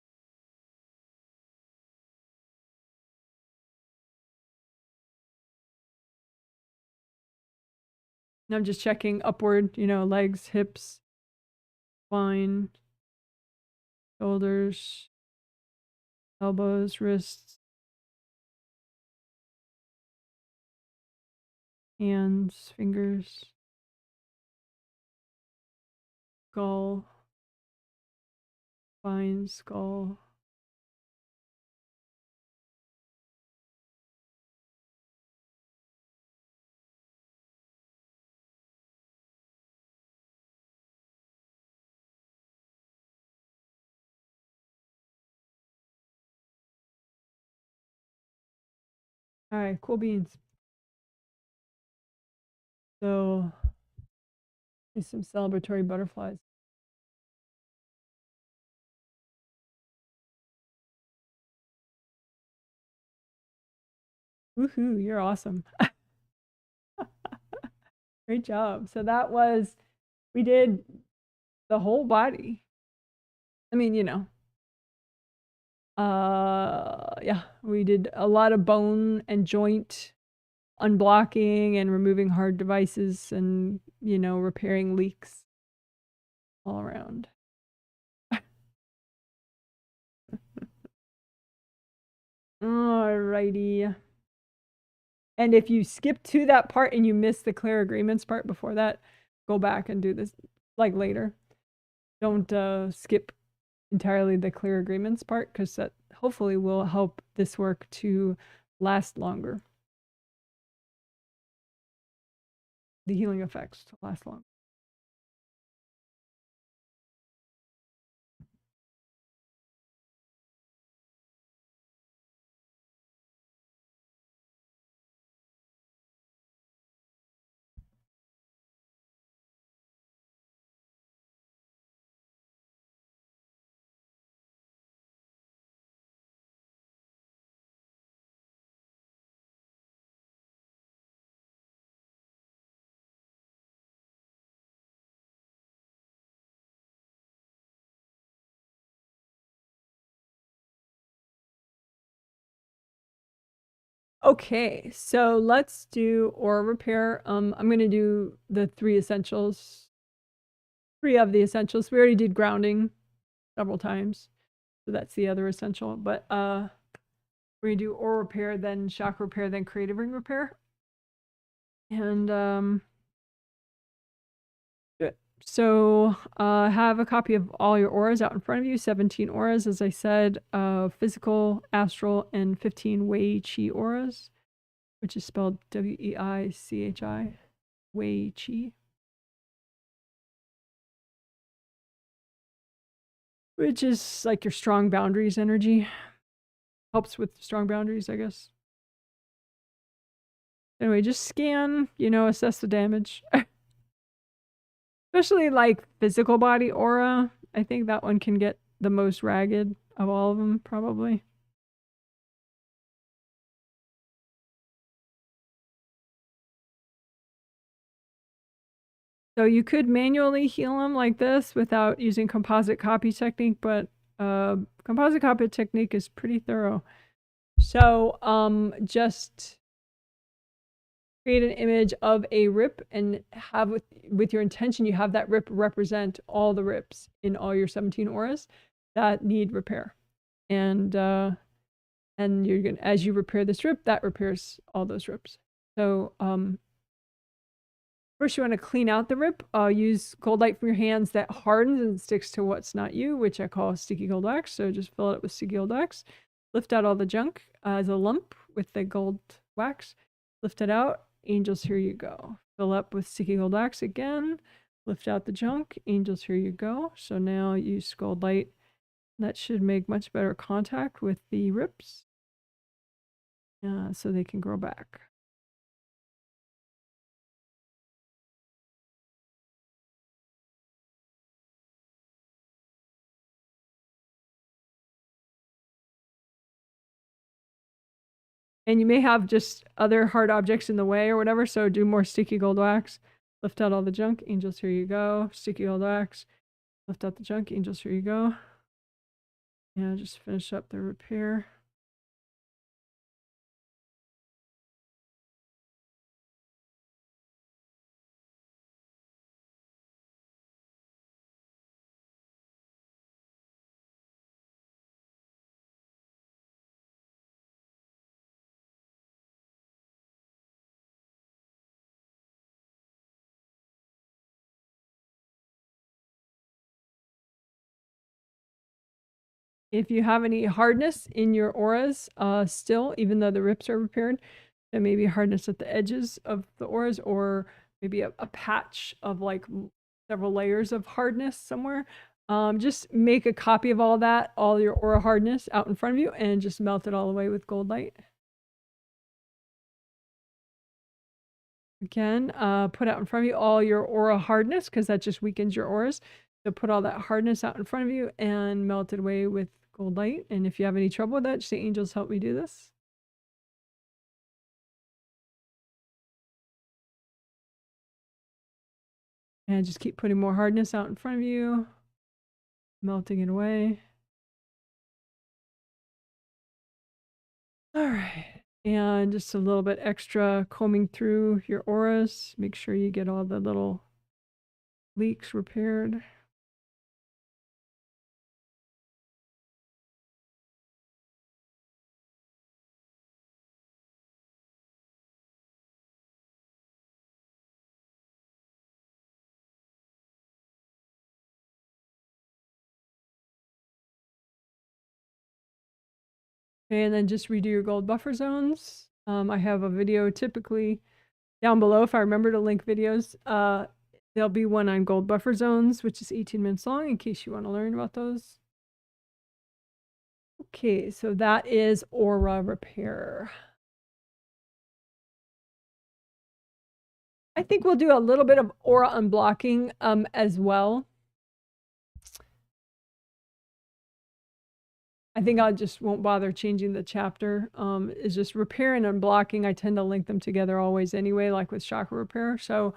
And I'm just checking upward, you know, legs, hips, spine, shoulders, elbows, wrists, hands, fingers, skull, spine, skull. All right, cool beans. So, there's some celebratory butterflies. Woohoo, you're awesome. Great job. So that was, we did the whole body. I mean, you know, yeah, we did a lot of bone and joint unblocking and removing hard devices and, you know, repairing leaks all around. Alrighty. And if you skip to that part and you miss the clear agreements part before that, go back and do this like later. Don't skip entirely the clear agreements part, because that hopefully will help this work to last longer. The healing effects to last longer. Okay, so let's do aura repair. I'm going to do the 3 essentials. 3 of the essentials. We already did grounding several times, so that's the other essential. But we're going to do aura repair, then chakra repair, then creative ring repair. And so have a copy of all your auras out in front of you. 17 auras, as I said, physical, astral, and 15 Wei Chi auras, which is spelled W-E-I-C-H-I, Wei Chi. Which is like your strong boundaries energy. Helps with strong boundaries, I guess. Anyway, just scan, you know, assess the damage. Especially like physical body aura. I think that one can get the most ragged of all of them, probably. So you could manually heal them like this without using composite copy technique, but composite copy technique is pretty thorough. So just create an image of a rip and have with your intention, you have that rip represent all the rips in all your 17 auras that need repair. And you're gonna, as you repair this rip, that repairs all those rips. So first you want to clean out the rip. Use cold light from your hands that hardens and sticks to what's not you, which I call sticky gold wax. So just fill it up with sticky gold wax. Lift out all the junk as a lump with the gold wax. Lift it out. Angels, here you go. Fill up with sticky gold wax again. Lift out the junk. Angels, here you go. So now use gold light. That should make much better contact with the rips, so they can grow back. And you may have just other hard objects in the way or whatever, so do more sticky gold wax. Lift out all the junk. Angels, here you go. Sticky gold wax. Lift out the junk. Angels, here you go. Yeah, just finish up the repair. If you have any hardness in your auras still, even though the rips are repaired, there may be hardness at the edges of the auras, or maybe a patch of like several layers of hardness somewhere. Just make a copy of all that, all your aura hardness out in front of you, and just melt it all away with gold light. Again, put out in front of you all your aura hardness, because that just weakens your auras. So put all that hardness out in front of you and melt it away with gold light. And if you have any trouble with that, just say, angels, help me do this. And just keep putting more hardness out in front of you, melting it away. All right. And just a little bit extra combing through your auras. Make sure you get all the little leaks repaired. And then just redo your gold buffer zones. I have a video typically down below, if I remember to link videos. There'll be one on gold buffer zones, which is 18 minutes long, in case you want to learn about those. Okay, so that is aura repair. I think we'll do a little bit of aura unblocking as well. I think I just won't bother changing the chapter. It's just repair and unblocking. I tend to link them together always anyway, like with chakra repair. So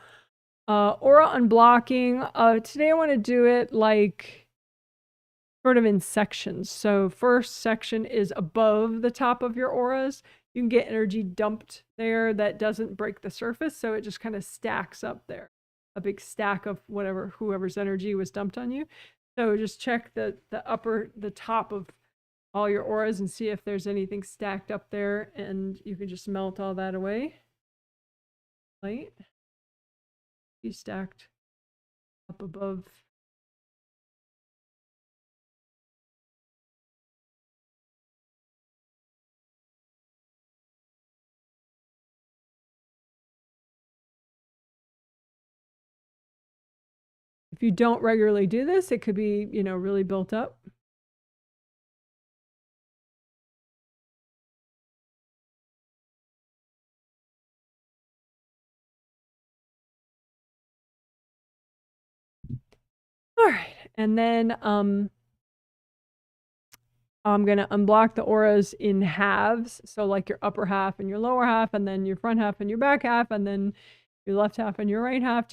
aura unblocking, today I want to do it like sort of in sections. So first section is above the top of your auras. You can get energy dumped there that doesn't break the surface, so it just kind of stacks up there. A big stack of whoever's energy was dumped on you. So just check the top of all your auras and see if there's anything stacked up there, and you can just melt all that away. Light. Be stacked up above. If you don't regularly do this, it could be, really built up. All right, and then I'm going to unblock the auras in halves. So like your upper half and your lower half, and then your front half and your back half, and then your left half and your right half.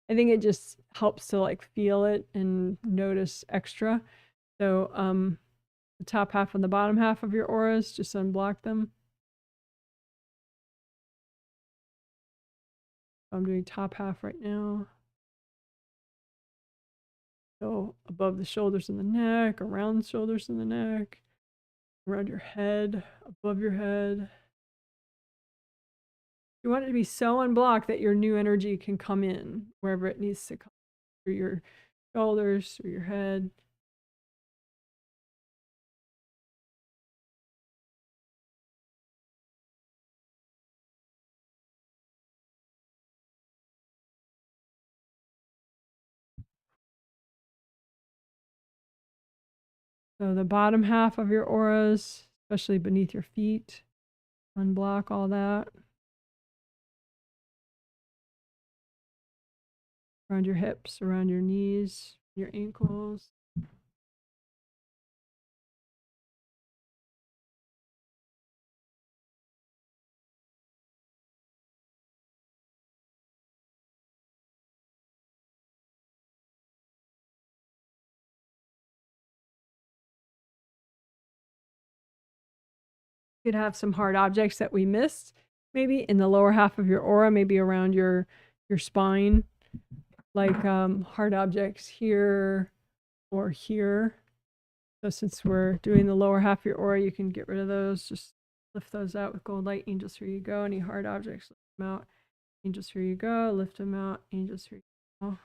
I think it just helps to like feel it and notice extra. So the top half and the bottom half of your auras, just unblock them. I'm doing top half right now. So above the shoulders and the neck, around the shoulders and the neck, around your head, above your head. You want it to be so unblocked that your new energy can come in wherever it needs to come, through your shoulders, through your head. So the bottom half of your auras, especially beneath your feet, unblock all that. Around your hips, around your knees, your ankles. You could have some hard objects that we missed, maybe in the lower half of your aura, maybe around your spine, like hard objects here or here. So since we're doing the lower half of your aura, you can get rid of those. Just lift those out with gold light. Angels, here you go. Any hard objects, lift them out. Angels, here you go. Lift them out. Angels, here you go.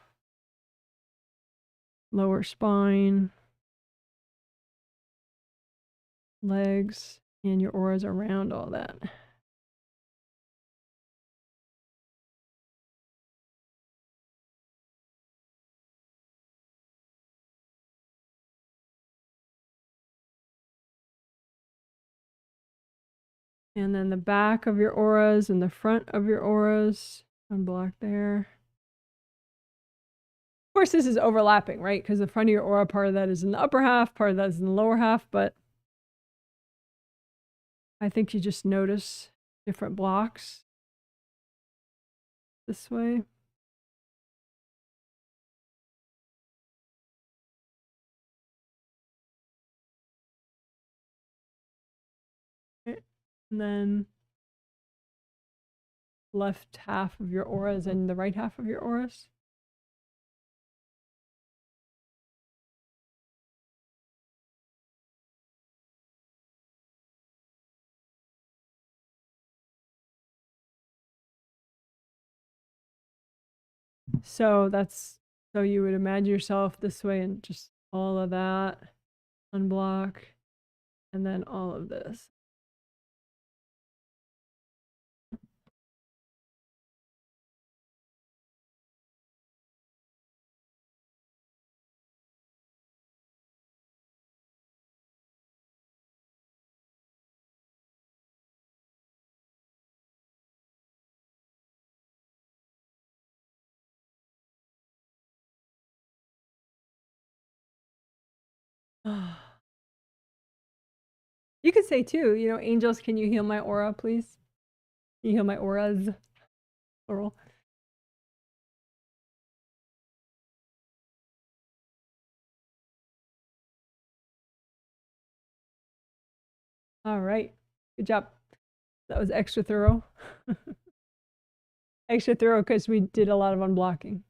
Lower spine, legs, and your auras around all that. And then the back of your auras and the front of your auras, unblock there. Of course, this is overlapping, right? Because the front of your aura, part of that is in the upper half, part of that is in the lower half, but I think you just notice different blocks this way. And then left half of your auras and the right half of your auras. So that's, so you would imagine yourself this way and just all of that, unblock, and then all of this. You could say too, you know, angels, can you heal my aura, please? Can you heal my auras? Plural. All right. Good job. That was extra thorough. Extra thorough because we did a lot of unblocking.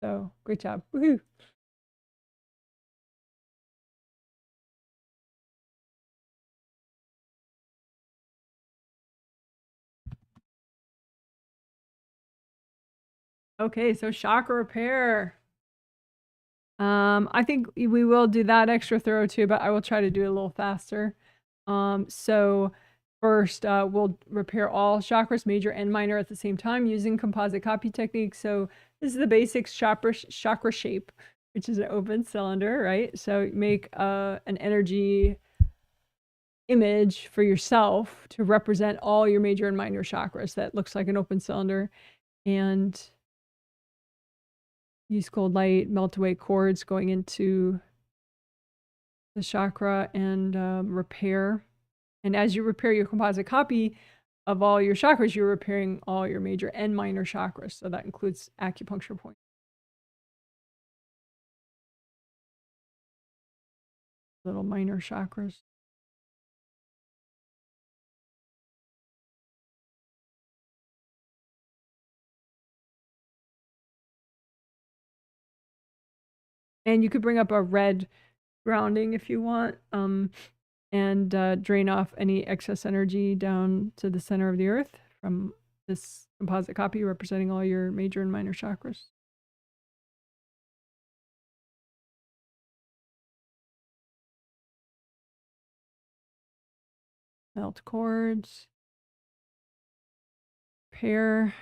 So great job. Woohoo. Okay, so chakra repair. I think we will do that extra thorough too, but I will try to do it a little faster. So first, we'll repair all chakras, major and minor, at the same time using composite copy technique. So this is the basic chakra shape, which is an open cylinder, right? So make an energy image for yourself to represent all your major and minor chakras that looks like an open cylinder, and use cold light, melt away cords going into the chakra and repair. And as you repair your composite copy of all your chakras, you're repairing all your major and minor chakras. So that includes acupuncture points. Little minor chakras. And you could bring up a red grounding if you want, and drain off any excess energy down to the center of the earth from this composite copy representing all your major and minor chakras. Melt cords. Repair.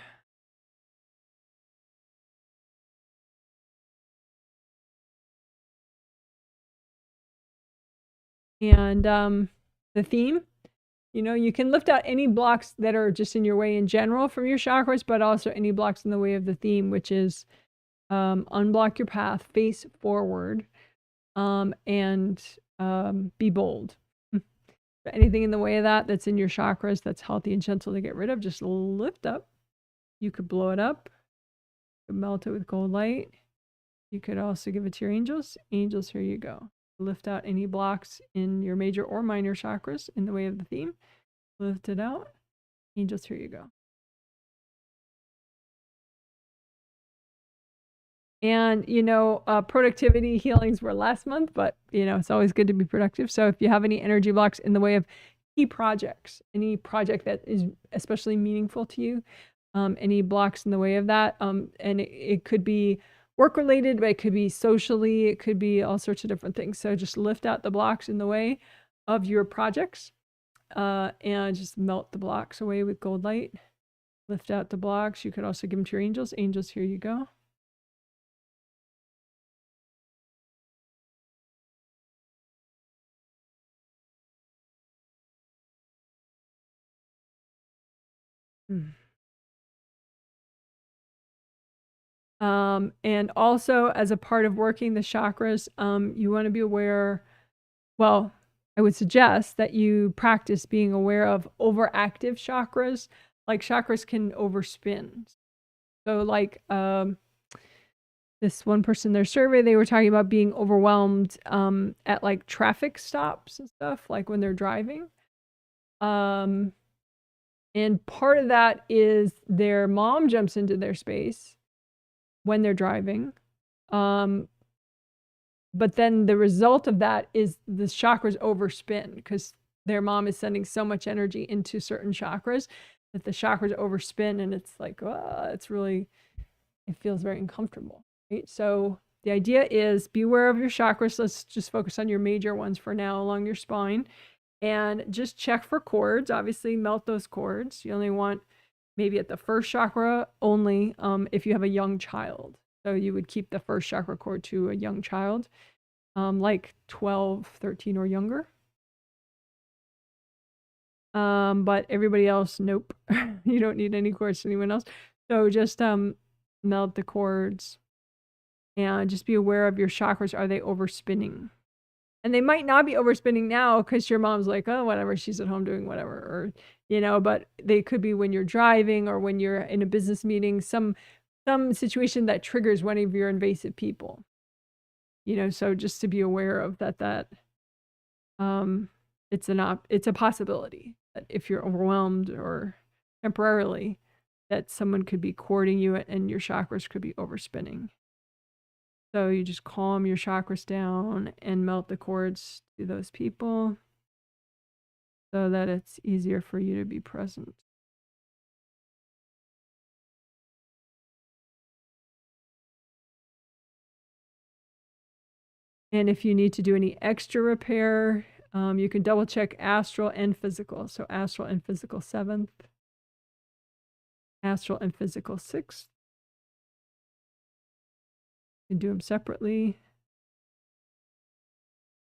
And the theme, you know, you can lift out any blocks that are just in your way in general from your chakras, but also any blocks in the way of the theme, which is unblock your path, face forward, and be bold. Anything in the way of that that's in your chakras that's healthy and gentle to get rid of, just lift up. You could blow it up. You could melt it with gold light. You could also give it to your angels. Angels, here you go. Lift out any blocks in your major or minor chakras in the way of the theme. Lift it out. Angels, here you go. And, you know, productivity healings were last month, but, you know, it's always good to be productive. So if you have any energy blocks in the way of key projects, any project that is especially meaningful to you, any blocks in the way of that, and it could be work related, but it could be socially, it could be all sorts of different things. So just lift out the blocks in the way of your projects, and just melt the blocks away with gold light. Lift out the blocks. You could also give them to your angels. Angels, here you go. And also as a part of working the chakras, you want to be aware, well, I would suggest that you practice being aware of overactive chakras. Like chakras can overspin. So like this one person, their survey, they were talking about being overwhelmed at like traffic stops and stuff, like when they're driving. And part of that is their mom jumps into their space when they're driving. But then the result of that is the chakras overspin because their mom is sending so much energy into certain chakras that the chakras overspin, and it's like, it's really, it feels very uncomfortable, right? So the idea is be aware of your chakras. Let's just focus on your major ones for now along your spine, and just check for cords. Obviously melt those cords. You only want maybe at the first chakra only if you have a young child. So you would keep the first chakra cord to a young child, like 12, 13 or younger. But everybody else, nope. You don't need any cords to anyone else. So just melt the cords and just be aware of your chakras. Are they overspinning? And they might not be overspinning now because your mom's like, oh, whatever, she's at home doing whatever, or, you know, but they could be when you're driving or when you're in a business meeting, some situation that triggers one of your invasive people, you know. So just to be aware of that it's a possibility that if you're overwhelmed or temporarily, that someone could be courting you and your chakras could be overspinning. So you just calm your chakras down and melt the cords to those people so that it's easier for you to be present. And if you need to do any extra repair, you can double check astral and physical. So astral and physical 7th, astral and physical 6th. You can do them separately.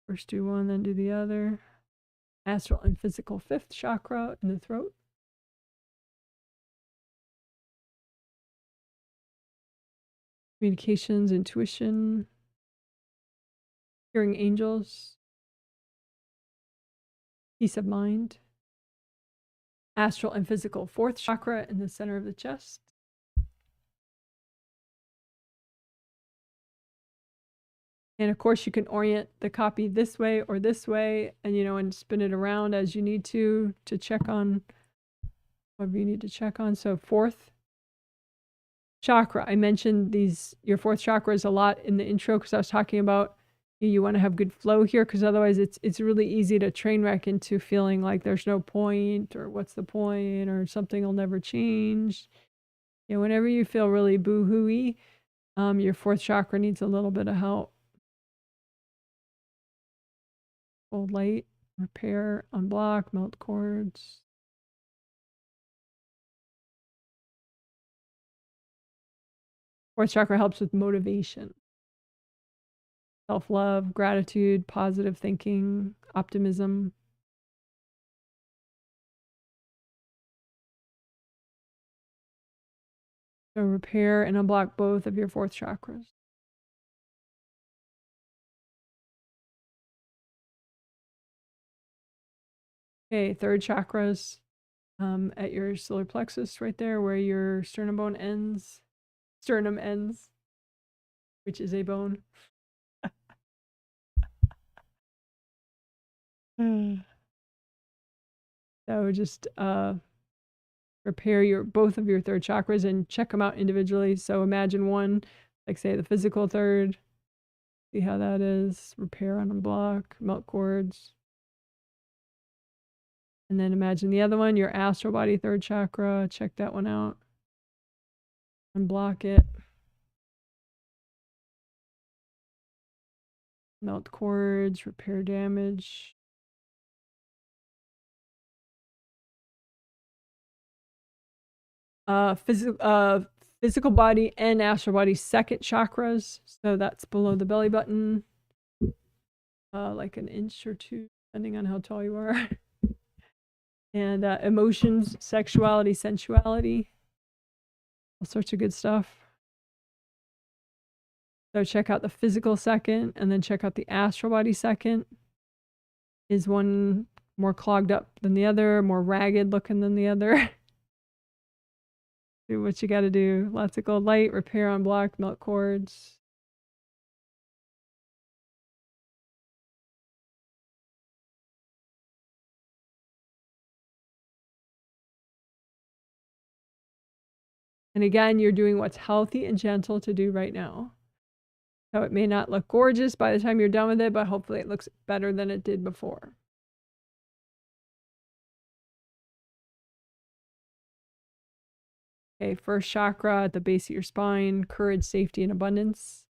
First do one, then do the other. Astral and physical 5th chakra in the throat. Communications, intuition, hearing angels, peace of mind. Astral and physical 4th chakra in the center of the chest. And of course you can orient the copy this way or this way, and, you know, and spin it around as you need to check on whatever you need to check on. So 4th chakra, I mentioned your 4th chakra is a lot in the intro because I was talking about you want to have good flow here, because otherwise it's really easy to train wreck into feeling like there's no point, or what's the point, or something will never change. You know, whenever you feel really boo-hooey, your 4th chakra needs a little bit of help. Hold light, repair, unblock, melt cords. Fourth chakra helps with motivation, self-love, gratitude, positive thinking, optimism. So repair and unblock both of your 4th chakras. Okay, 3rd chakras at your solar plexus right there where your sternum ends, which is a bone. So just repair both of your third chakras and check them out individually. So imagine one, like say the physical third, see how that is, repair, unblock, melt cords. And then imagine the other one, your astral body third chakra, check that one out, unblock it, melt cords, repair damage. Physical body and astral body second chakras, so that's below the belly button, like an inch or two, depending on how tall you are. And emotions, sexuality, sensuality, all sorts of good stuff. So check out the physical second, and then check out the astral body second. Is one more clogged up than the other, more ragged looking than the other? Do what you got to do. Lots of gold light, repair, unblock, melt cords. And again, you're doing what's healthy and gentle to do right now. So it may not look gorgeous by the time you're done with it, but hopefully it looks better than it did before. Okay, first chakra at the base of your spine, courage, safety, and abundance.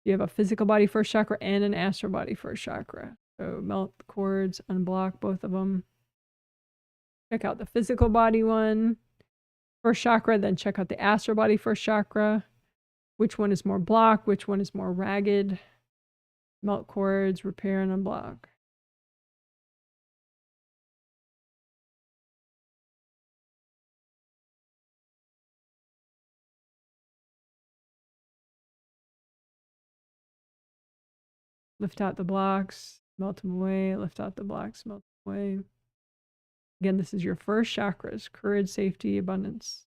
You have a physical body first chakra and an astral body first chakra. So melt the cords, unblock both of them. Check out the physical body one, first chakra, then check out the astral body first chakra. Which one is more blocked? Which one is more ragged? Melt cords, repair, and unblock. Lift out the blocks, melt them away. Lift out the blocks, melt them away. Again, this is your first chakras, courage, safety, abundance.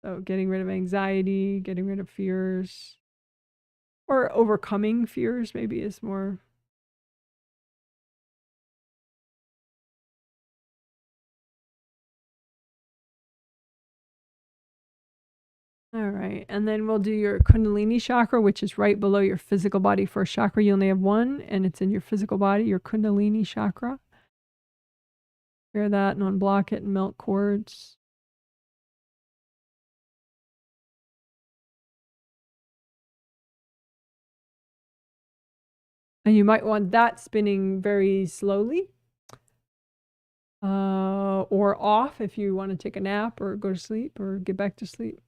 So getting rid of anxiety, getting rid of fears, or overcoming fears maybe is more. All right, and then we'll do your Kundalini chakra, which is right below your physical body first chakra. You only have one, and it's in your physical body, your Kundalini chakra. Clear that and unblock it and melt cords. And you might want that spinning very slowly. Or off if you want to take a nap or go to sleep or get back to sleep.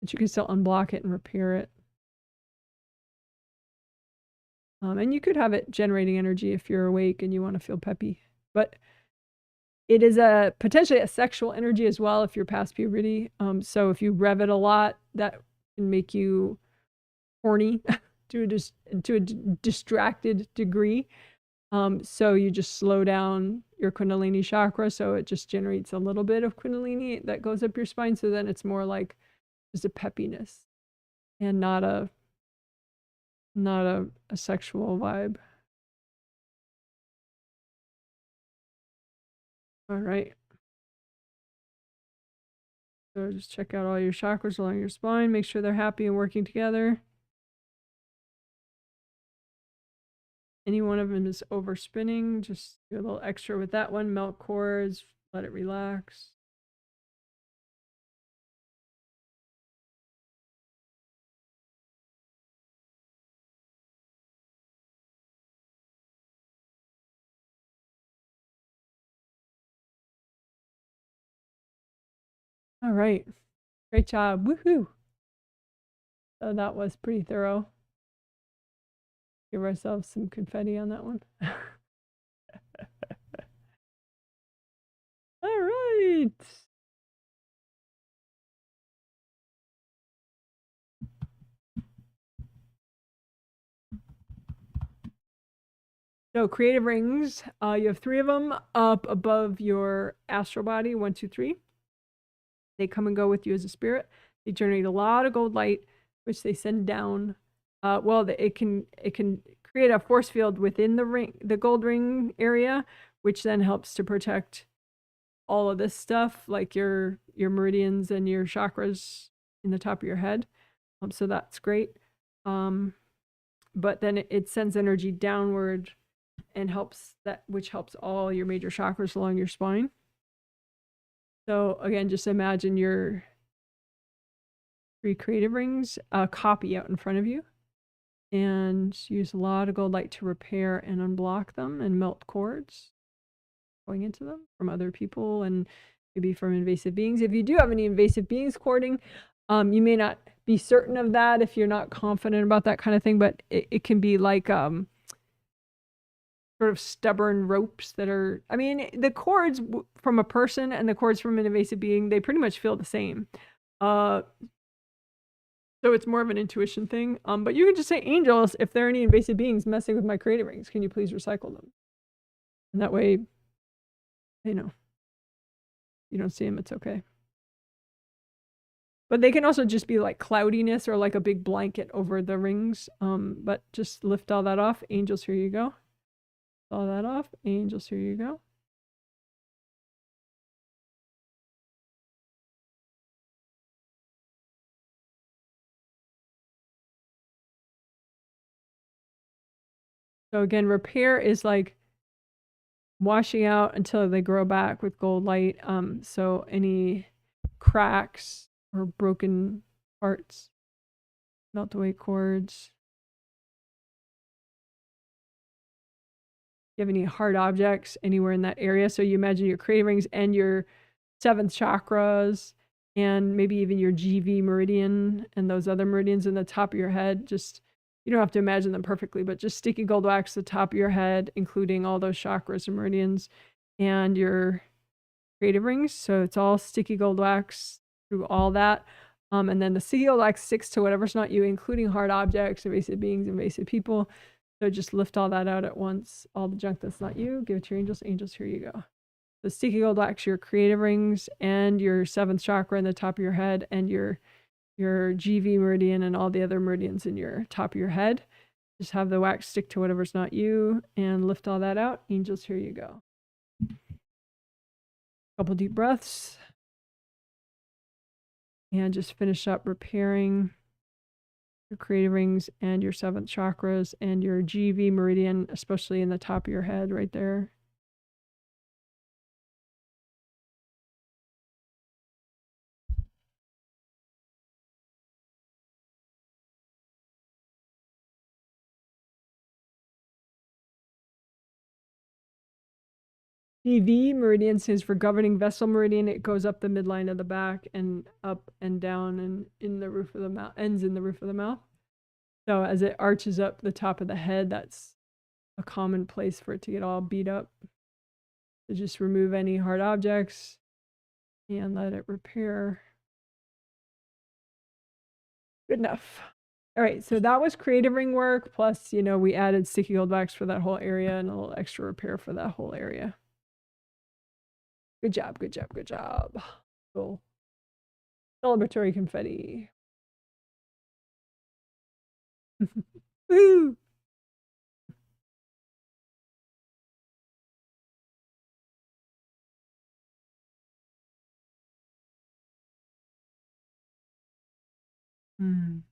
But you can still unblock it and repair it. And you could have it generating energy if you're awake and you want to feel peppy. But it is potentially a sexual energy as well if you're past puberty. So if you rev it a lot, that can make you horny to a distracted degree. So you just slow down your Kundalini chakra, so it just generates a little bit of Kundalini that goes up your spine, so then it's more like just a peppiness and not a sexual vibe. All right. So just check out all your chakras along your spine, make sure they're happy and working together. Any one of them is overspinning, just do a little extra with that one. Melt cords, let it relax. All right. Great job. Woohoo. So that was pretty thorough. Give ourselves some confetti on that one. All right. So creative rings, you have 3 of them up above your astral body, 1, 2, 3. They come and go with you as a spirit. They generate a lot of gold light, which they send down well, it can create a force field within the gold ring area, which then helps to protect all of this stuff, like your meridians and your chakras in the top of your head. So that's great. But then it sends energy downward and which helps all your major chakras along your spine. So again, just imagine your 3 creative rings, a copy out in front of you, and use a lot of gold light to repair and unblock them and melt cords going into them from other people and maybe from invasive beings. If you do have any invasive beings cording, you may not be certain of that if you're not confident about that kind of thing, but it can be like sort of stubborn ropes that are, I mean, the cords from a person and the cords from an invasive being, they pretty much feel the same. So it's more of an intuition thing. But you can just say, angels, if there are any invasive beings messing with my creative rings, can you please recycle them? And that way, you know, you don't see them, it's okay. But they can also just be like cloudiness or like a big blanket over the rings. But just lift all that off. Angels, here you go. All that off. Angels, here you go. So again, repair is like washing out until they grow back with gold light. So any cracks or broken parts, melt away cords. You have any hard objects anywhere in that area? So you imagine your creative rings and your 7th chakras and maybe even your GV meridian and those other meridians in the top of your head. Just, you don't have to imagine them perfectly, but just sticky gold wax the top of your head, including all those chakras and meridians and your creative rings. So it's all sticky gold wax through all that. And then the sticky gold wax sticks to whatever's not you, including hard objects, invasive beings, invasive people. So just lift all that out at once. All the junk that's not you, give it to your angels. Angels, here you go. The sticky gold wax, your creative rings and your 7th chakra in the top of your head and your GV meridian and all the other meridians in your top of your head. Just have the wax stick to whatever's not you and lift all that out. Angels, here you go. Couple deep breaths. And just finish up repairing your creative rings and your 7th chakras and your GV meridian, especially in the top of your head right there. GV meridian stands for governing vessel meridian. It goes up the midline of the back and up and down and in the roof of the mouth, ends in the roof of the mouth. So as it arches up the top of the head, that's a common place for it to get all beat up. So just remove any hard objects and let it repair. Good enough. All right, so that was creative ring work. Plus, you know, we added sticky gold wax for that whole area and a little extra repair for that whole area. Good job, good job, good job. Cool. Celebratory confetti. Woo! Mm.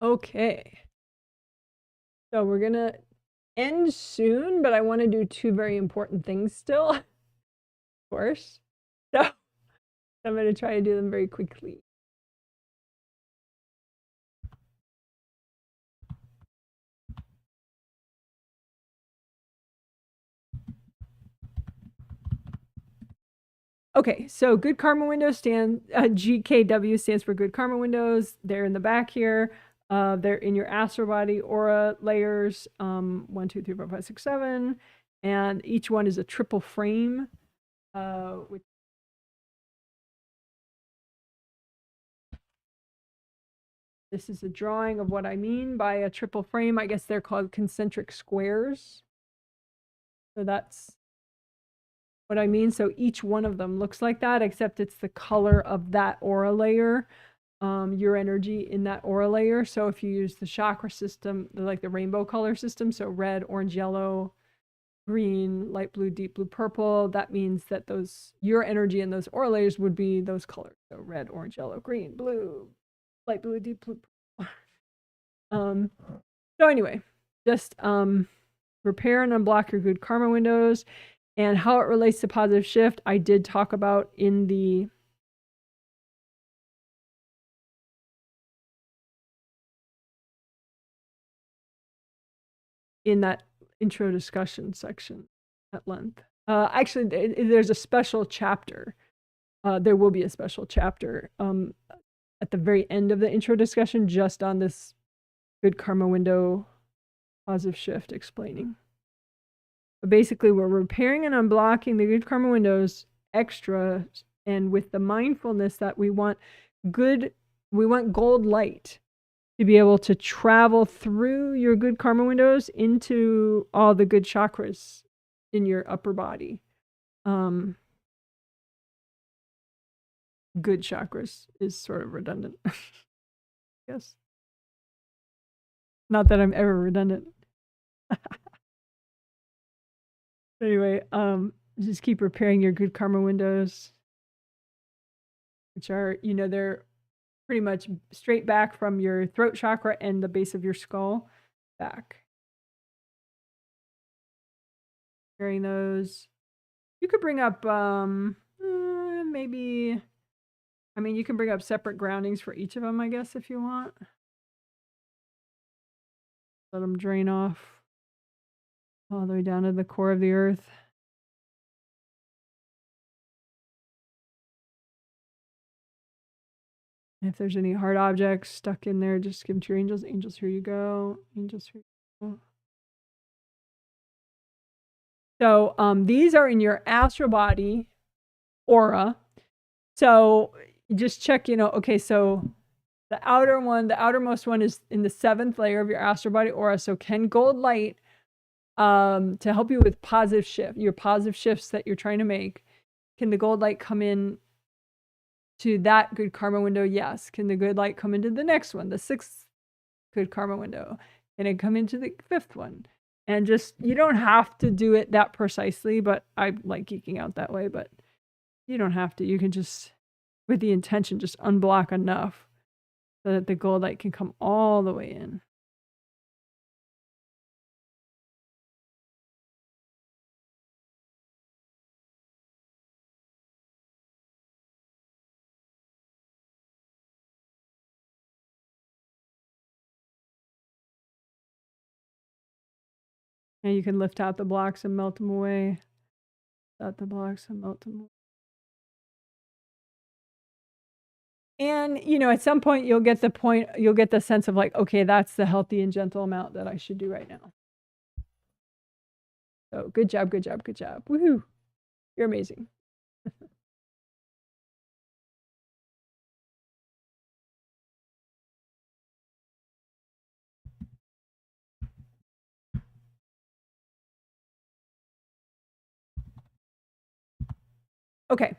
Okay. So we're gonna end soon, but I want to do 2 very important things still, of course. So I'm going to try to do them very quickly. Okay, so good karma windows GKW stands for good karma windows. They're in the back here. They're in your astral body aura layers, 1, 2, 3, 4, 5, 6, 7, and each one is a triple frame. Which this is a drawing of what I mean by a triple frame. I guess they're called concentric squares. So that's what I mean. So each one of them looks like that, except it's the color of that aura layer. Your energy in that aura layer. So if you use the chakra system, like the rainbow color system, so red, orange, yellow, green, light blue, deep blue, purple, that means that your energy in those aura layers would be those colors. So red, orange, yellow, green, blue, light blue, deep blue. So anyway, just repair and unblock your good karma windows, and how it relates to positive shift I did talk about in that intro discussion section at length. Actually, there's a special chapter. There will be a special chapter at the very end of the intro discussion just on this good karma window positive shift explaining. But basically, we're repairing and unblocking the good karma windows extra, and with the mindfulness that we want gold light to be able to travel through your good karma windows into all the good chakras in your upper body. Good chakras is sort of redundant. Yes. Not that I'm ever redundant. Anyway, just keep repairing your good karma windows, which are, they're pretty much straight back from your throat chakra and the base of your skull back. Repairing those. You could bring up maybe, you can bring up separate groundings for each of them, I guess, if you want. Let them drain off all the way down to the core of the earth. If there's any hard objects stuck in there, just give them to your angels. Angels, here you go. Angels, here you go. So these are in your astral body aura. So just check, okay, so the outermost one is in the 7th layer of your astral body aura. So can gold light to help you with positive shift, your positive shifts that you're trying to make, can the gold light come in to that good karma window? Yes. Can the good light come into the next one, the 6th good karma window? Can it come into the 5th one? And just, you don't have to do it that precisely, but I like geeking out that way, but you don't have to. You can just, with the intention, just unblock enough so that the gold light can come all the way in. And you can lift out the blocks and melt them away. Out the blocks and melt them away. And, at some point you'll get the sense of like, okay, that's the healthy and gentle amount that I should do right now. So good job, good job, good job. Woohoo. You're amazing. Okay.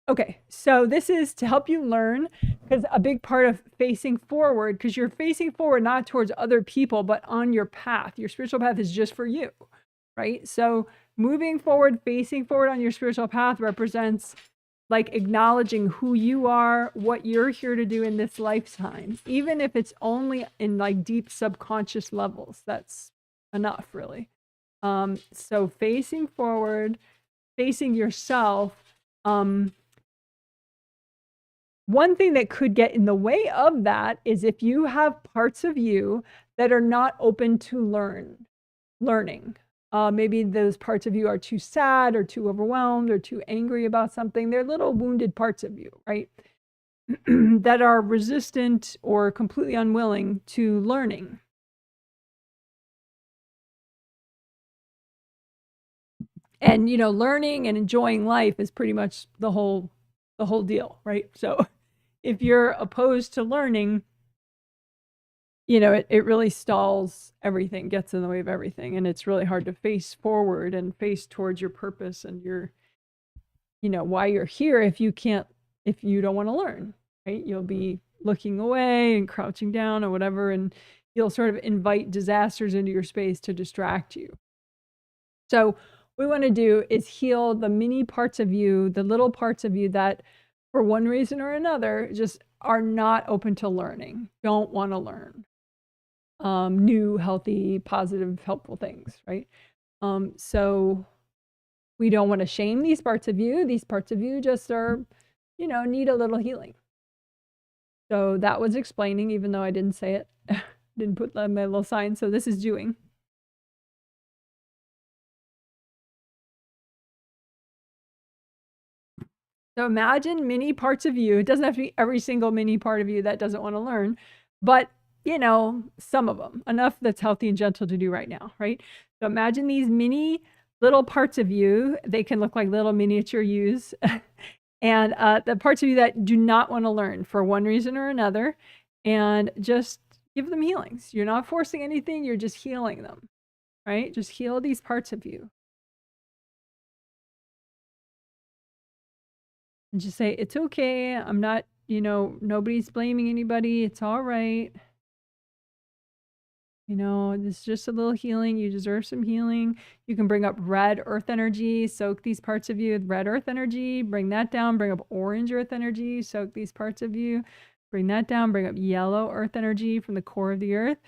Okay, so this is to help you learn, because a big part of facing forward, because you're facing forward not towards other people, but on your path. Your spiritual path is just for you, right? So moving forward, facing forward on your spiritual path represents like acknowledging who you are, what you're here to do in this lifetime, even if it's only in like deep subconscious levels. That's enough, really. So facing forward, facing yourself. One thing that could get in the way of that is if you have parts of you that are not open to learning. Maybe those parts of you are too sad or too overwhelmed or too angry about something. They're little wounded parts of you, right? That are resistant or completely unwilling to learning. And, you know, learning and enjoying life is pretty much the whole deal, right? So if you're opposed to learning, you know, it really stalls everything, gets in the way of everything. And it's really hard to face forward and face towards your purpose and your, you know, why you're here if you don't want to learn, right? You'll be looking away and crouching down or whatever, and you'll sort of invite disasters into your space to distract you. So what we want to do is heal the mini parts of you, the little parts of you that for one reason or another just are not open to learning, don't want to learn new, healthy, positive, helpful things, right? So we don't want to shame these parts of you. These parts of you just are, you know, need a little healing. So that was explaining, even though I didn't say it, didn't put my little sign. So this is doing. So imagine mini parts of you. It doesn't have to be every single mini part of you that doesn't want to learn, but you know, some of them, enough that's healthy and gentle to do right now, right? So imagine these mini little parts of you. They can look like little miniature yous. And the parts of you that do not want to learn for one reason or another, and just give them healings. You're not forcing anything, you're just healing them, right? Just heal these parts of you. And just say, it's okay. I'm not, you know, nobody's blaming anybody. It's all right. You know, it's just a little healing. You deserve some healing. You can bring up red earth energy, soak these parts of you with red earth energy, bring that down, bring up orange earth energy, soak these parts of you, bring that down, bring up yellow earth energy from the core of the earth,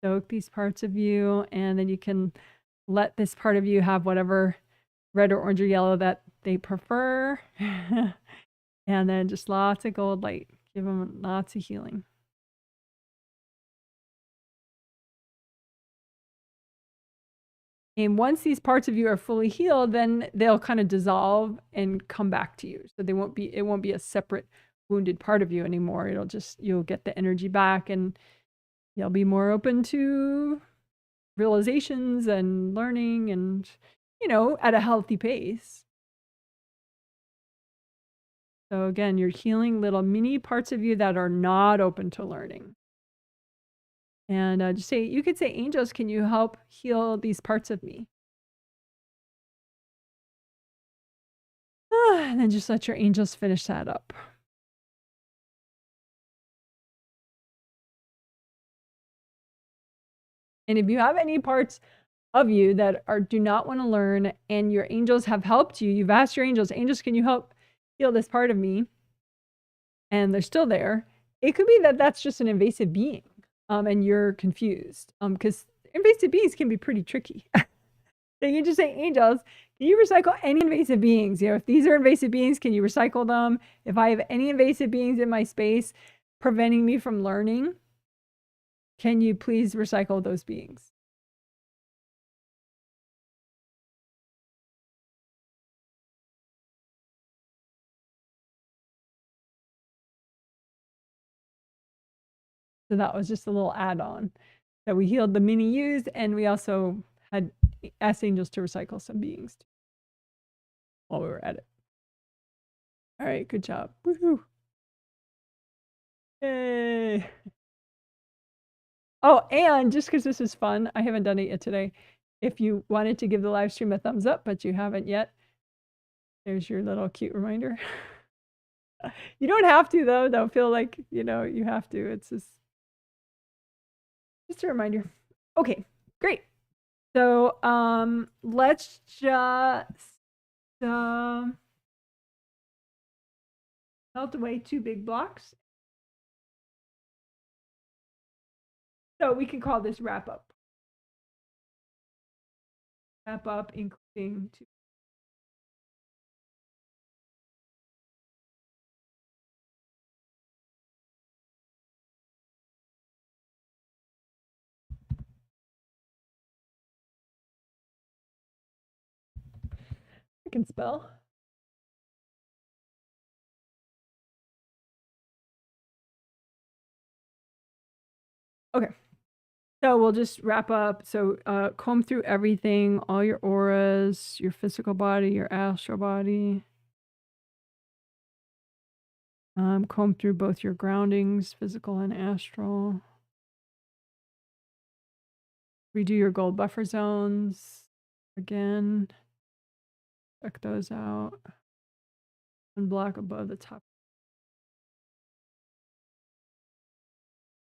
soak these parts of you, and then you can let this part of you have whatever red or orange or yellow that they prefer. And then just lots of gold light. Give them lots of healing. And once these parts of you are fully healed, then they'll kind of dissolve and come back to you. So it won't be a separate wounded part of you anymore. You'll get the energy back and you'll be more open to realizations and learning and, you know, at a healthy pace. So again, you're healing little mini parts of you that are not open to learning. And you could say, angels, can you help heal these parts of me? And then just let your angels finish that up. And if you have any parts of you that do not want to learn and your angels have helped you, you've asked your angels, can you help heal this part of me? And they're still there. It could be that that's just an invasive being and you're confused because invasive beings can be pretty tricky. So you just say, angels, can you recycle any invasive beings? You know, if these are invasive beings, can you recycle them? If I have any invasive beings in my space preventing me from learning, can you please recycle those beings? So that was just a little add-on. So we healed the mini yous, and we also had asked angels to recycle some beings while we were at it. All right, good job. Woohoo. Yay. Oh, and just because this is fun, I haven't done it yet today. If you wanted to give the live stream a thumbs up, but you haven't yet, there's your little cute reminder. You don't have to, though. Don't feel like, you know, you have to. It's just a reminder. Okay, great. So let's just melt away 2 big blocks. So we can call this wrap up. wrap up, including two. I can spell. Okay. So we'll just wrap up. So comb through everything, all your auras, your physical body, your astral body. Comb through both your groundings, physical and astral. Redo your gold buffer zones. Again, check those out. Unblock above the top.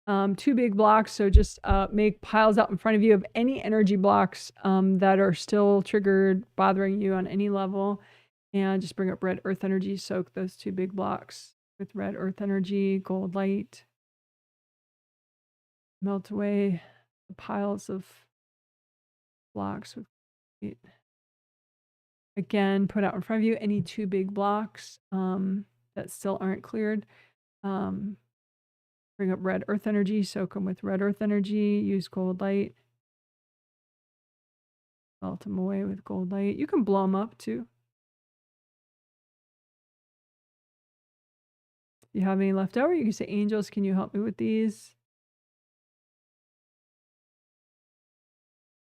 2 big blocks, so just make piles out in front of you of any energy blocks that are still triggered, bothering you on any level. And just bring up red earth energy, soak those 2 big blocks with red earth energy, gold light. Melt away the piles of blocks with light. Again, put out in front of you any 2 big blocks that still aren't cleared. Bring up red earth energy, soak them with red earth energy, use gold light. Melt them away with gold light. You can blow them up too. If you have any left over, you can say, angels, can you help me with these?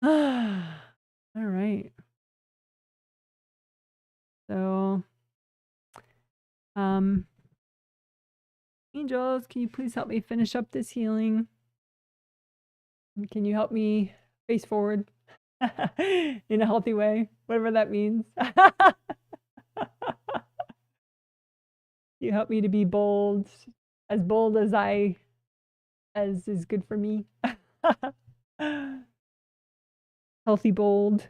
All right. So, angels, can you please help me finish up this healing? Can you help me face forward in a healthy way, whatever that means? You help me to be bold as is good for me. Healthy, bold.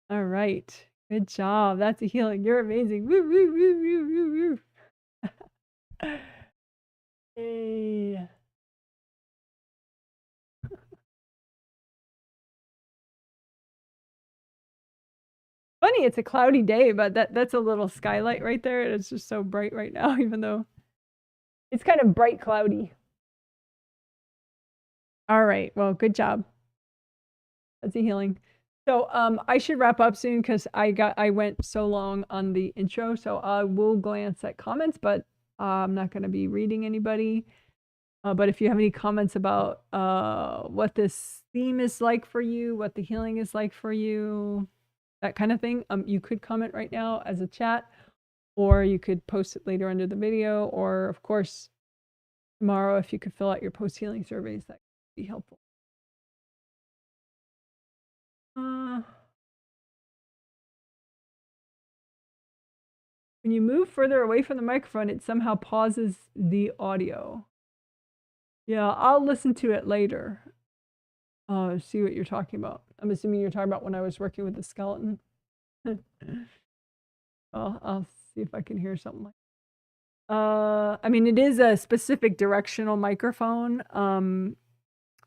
All right. Good job. That's a healing. You're amazing. Woo, woo, woo, woo, woo, woo. Hey. Funny, it's a cloudy day, but that's a little skylight right there. It's just so bright right now, even though it's kind of bright cloudy. All right. Well, good job. That's a healing. So I should wrap up soon because I went so long on the intro. So I will glance at comments, but I'm not going to be reading anybody. But if you have any comments about what this theme is like for you, what the healing is like for you, that kind of thing, you could comment right now as a chat, or you could post it later under the video, or of course, tomorrow if you could fill out your post-healing surveys, that could be helpful. When you move further away from the microphone, it somehow pauses the audio. Yeah, I'll listen to it later. See what you're talking about. I'm assuming you're talking about when I was working with the skeleton. I'll see if I can hear something like I mean, it is a specific directional microphone,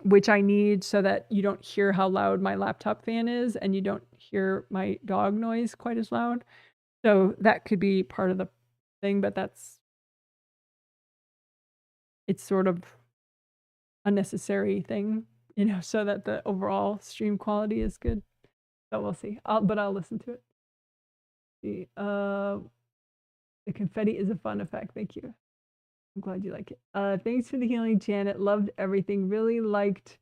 which I need so that you don't hear how loud my laptop fan is and you don't hear my dog noise quite as loud. So that could be part of the thing, but it's sort of a necessary thing, you know, so that the overall stream quality is good. So we'll see. But I'll listen to it. The confetti is a fun effect. Thank you. I'm glad you like it. Thanks for the healing, Janet. Loved everything. Really liked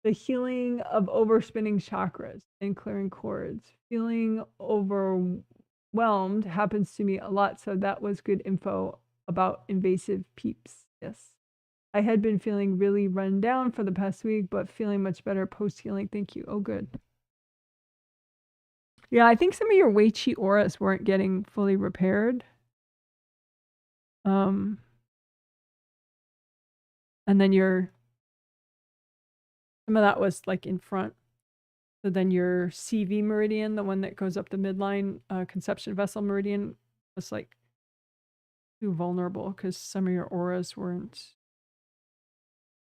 the healing of overspinning chakras and clearing cords. Feeling overwhelmed happens to me a lot, so that was good info about invasive peeps. Yes. I had been feeling really run down for the past week, but feeling much better post-healing. Thank you. Oh, good. Yeah, I think some of your Wei Chi auras weren't getting fully repaired. And then some of that was like in front. So then your CV meridian, the one that goes up the midline, conception vessel meridian, was like too vulnerable because some of your auras weren't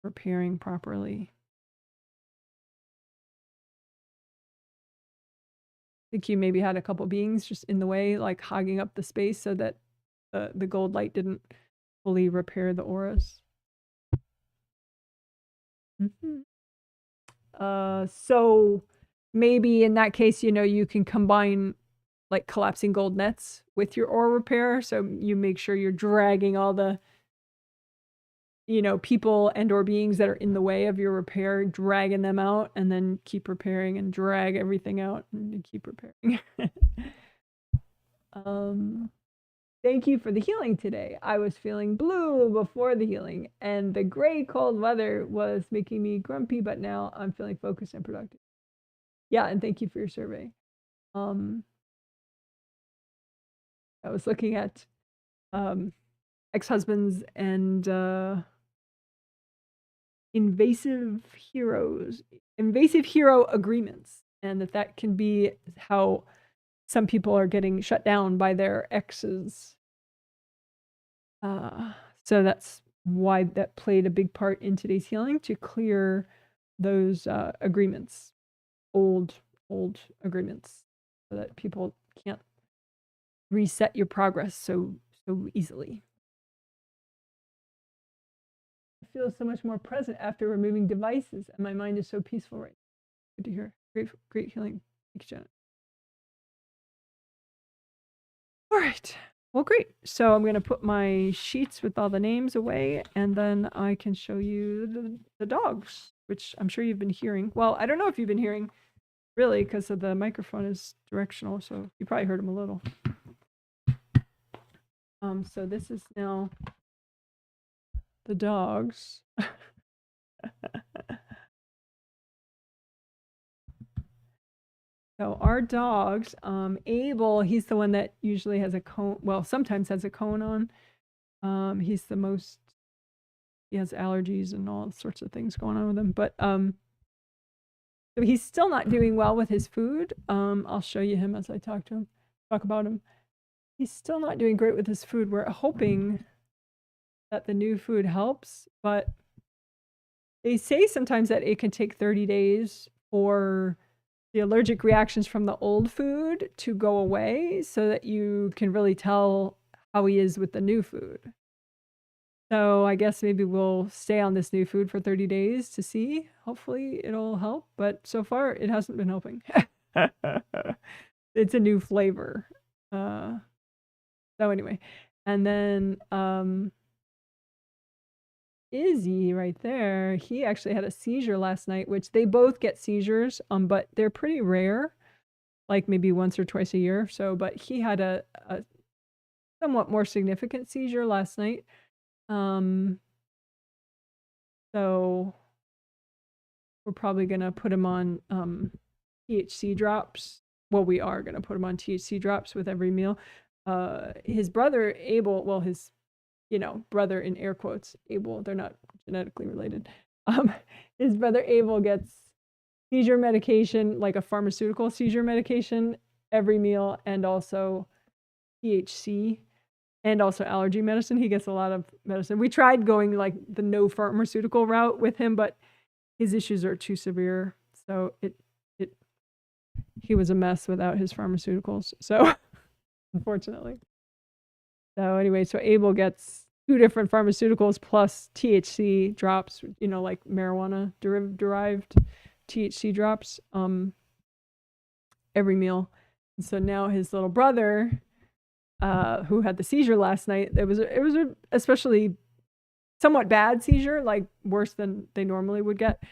repairing properly. I think you maybe had a couple beings just in the way, like hogging up the space so that the gold light didn't fully repair the auras. So maybe in that case, you know, you can combine like collapsing gold nets with your aura repair. So you make sure you're dragging all the, you know, people and or beings that are in the way of your repair, dragging them out, and then keep repairing and drag everything out and keep repairing. Thank you for the healing today. I was feeling blue before the healing, and the gray cold weather was making me grumpy, but now I'm feeling focused and productive. Yeah, and thank you for your survey. I was looking at ex-husbands and invasive hero agreements, and that can be how some people are getting shut down by their exes. So that's why that played a big part in today's healing, to clear those agreements, old agreements, so that people can't reset your progress so easily. I feel so much more present after removing devices, and my mind is so peaceful right now. Good to hear. Great healing. Thanks, Janet. All right. Well, great. So I'm going to put my sheets with all the names away, and then I can show you the dogs, which I'm sure you've been hearing. Well, I don't know if you've been hearing, really, because the microphone is directional, so you probably heard them a little. So this is now the dogs. So our dogs, Abel, he's the one that usually has a cone, well, sometimes has a cone on. He's the most, he has allergies and all sorts of things going on with him. But so he's still not doing well with his food. I'll show you him as I talk about him. He's still not doing great with his food. We're hoping that the new food helps, but they say sometimes that it can take 30 days for the allergic reactions from the old food to go away, so that you can really tell how he is with the new food. So I guess maybe we'll stay on this new food for 30 days to see. Hopefully it'll help, but so far it hasn't been helping. It's a new flavor. So anyway, and then Izzy right there, he actually had a seizure last night, which they both get seizures, but they're pretty rare, like maybe once or twice a year. So, but he had a somewhat more significant seizure last night. So we're probably gonna put him on THC drops. Well, we are gonna put him on THC drops with every meal. His brother Abel, well, his, you know, brother in air quotes, Abel, they're not genetically related. His brother Abel gets seizure medication, like a pharmaceutical seizure medication, every meal, and also THC, and also allergy medicine. He gets a lot of medicine. We tried going like the no pharmaceutical route with him, but his issues are too severe. So he was a mess without his pharmaceuticals. So unfortunately. So anyway, so Abel gets 2 different pharmaceuticals plus THC drops, you know, like marijuana derived THC drops, every meal. And so now his little brother, who had the seizure last night, it was a especially somewhat bad seizure, like worse than they normally would get.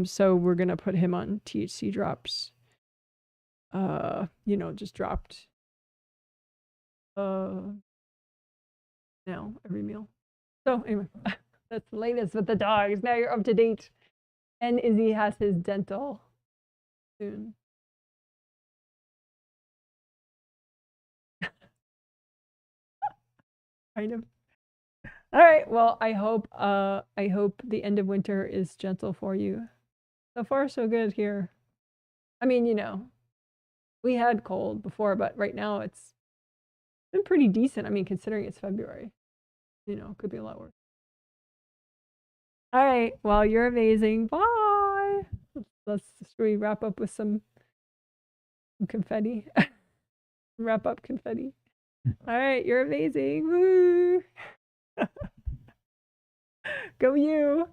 So we're gonna put him on THC drops. You know, just dropped now every meal. So anyway, that's the latest with the dogs. Now you're up to date. And Izzy has his dental soon. Kind of. All right. Well, I hope the end of winter is gentle for you. So far, so good here. I mean, you know, we had cold before, but right now it's been pretty decent. I mean, considering it's February, you know, could be a lot worse. All right. Well, you're amazing. Bye. Should we wrap up with some confetti? Wrap up confetti. All right. You're amazing. Woo. Go you.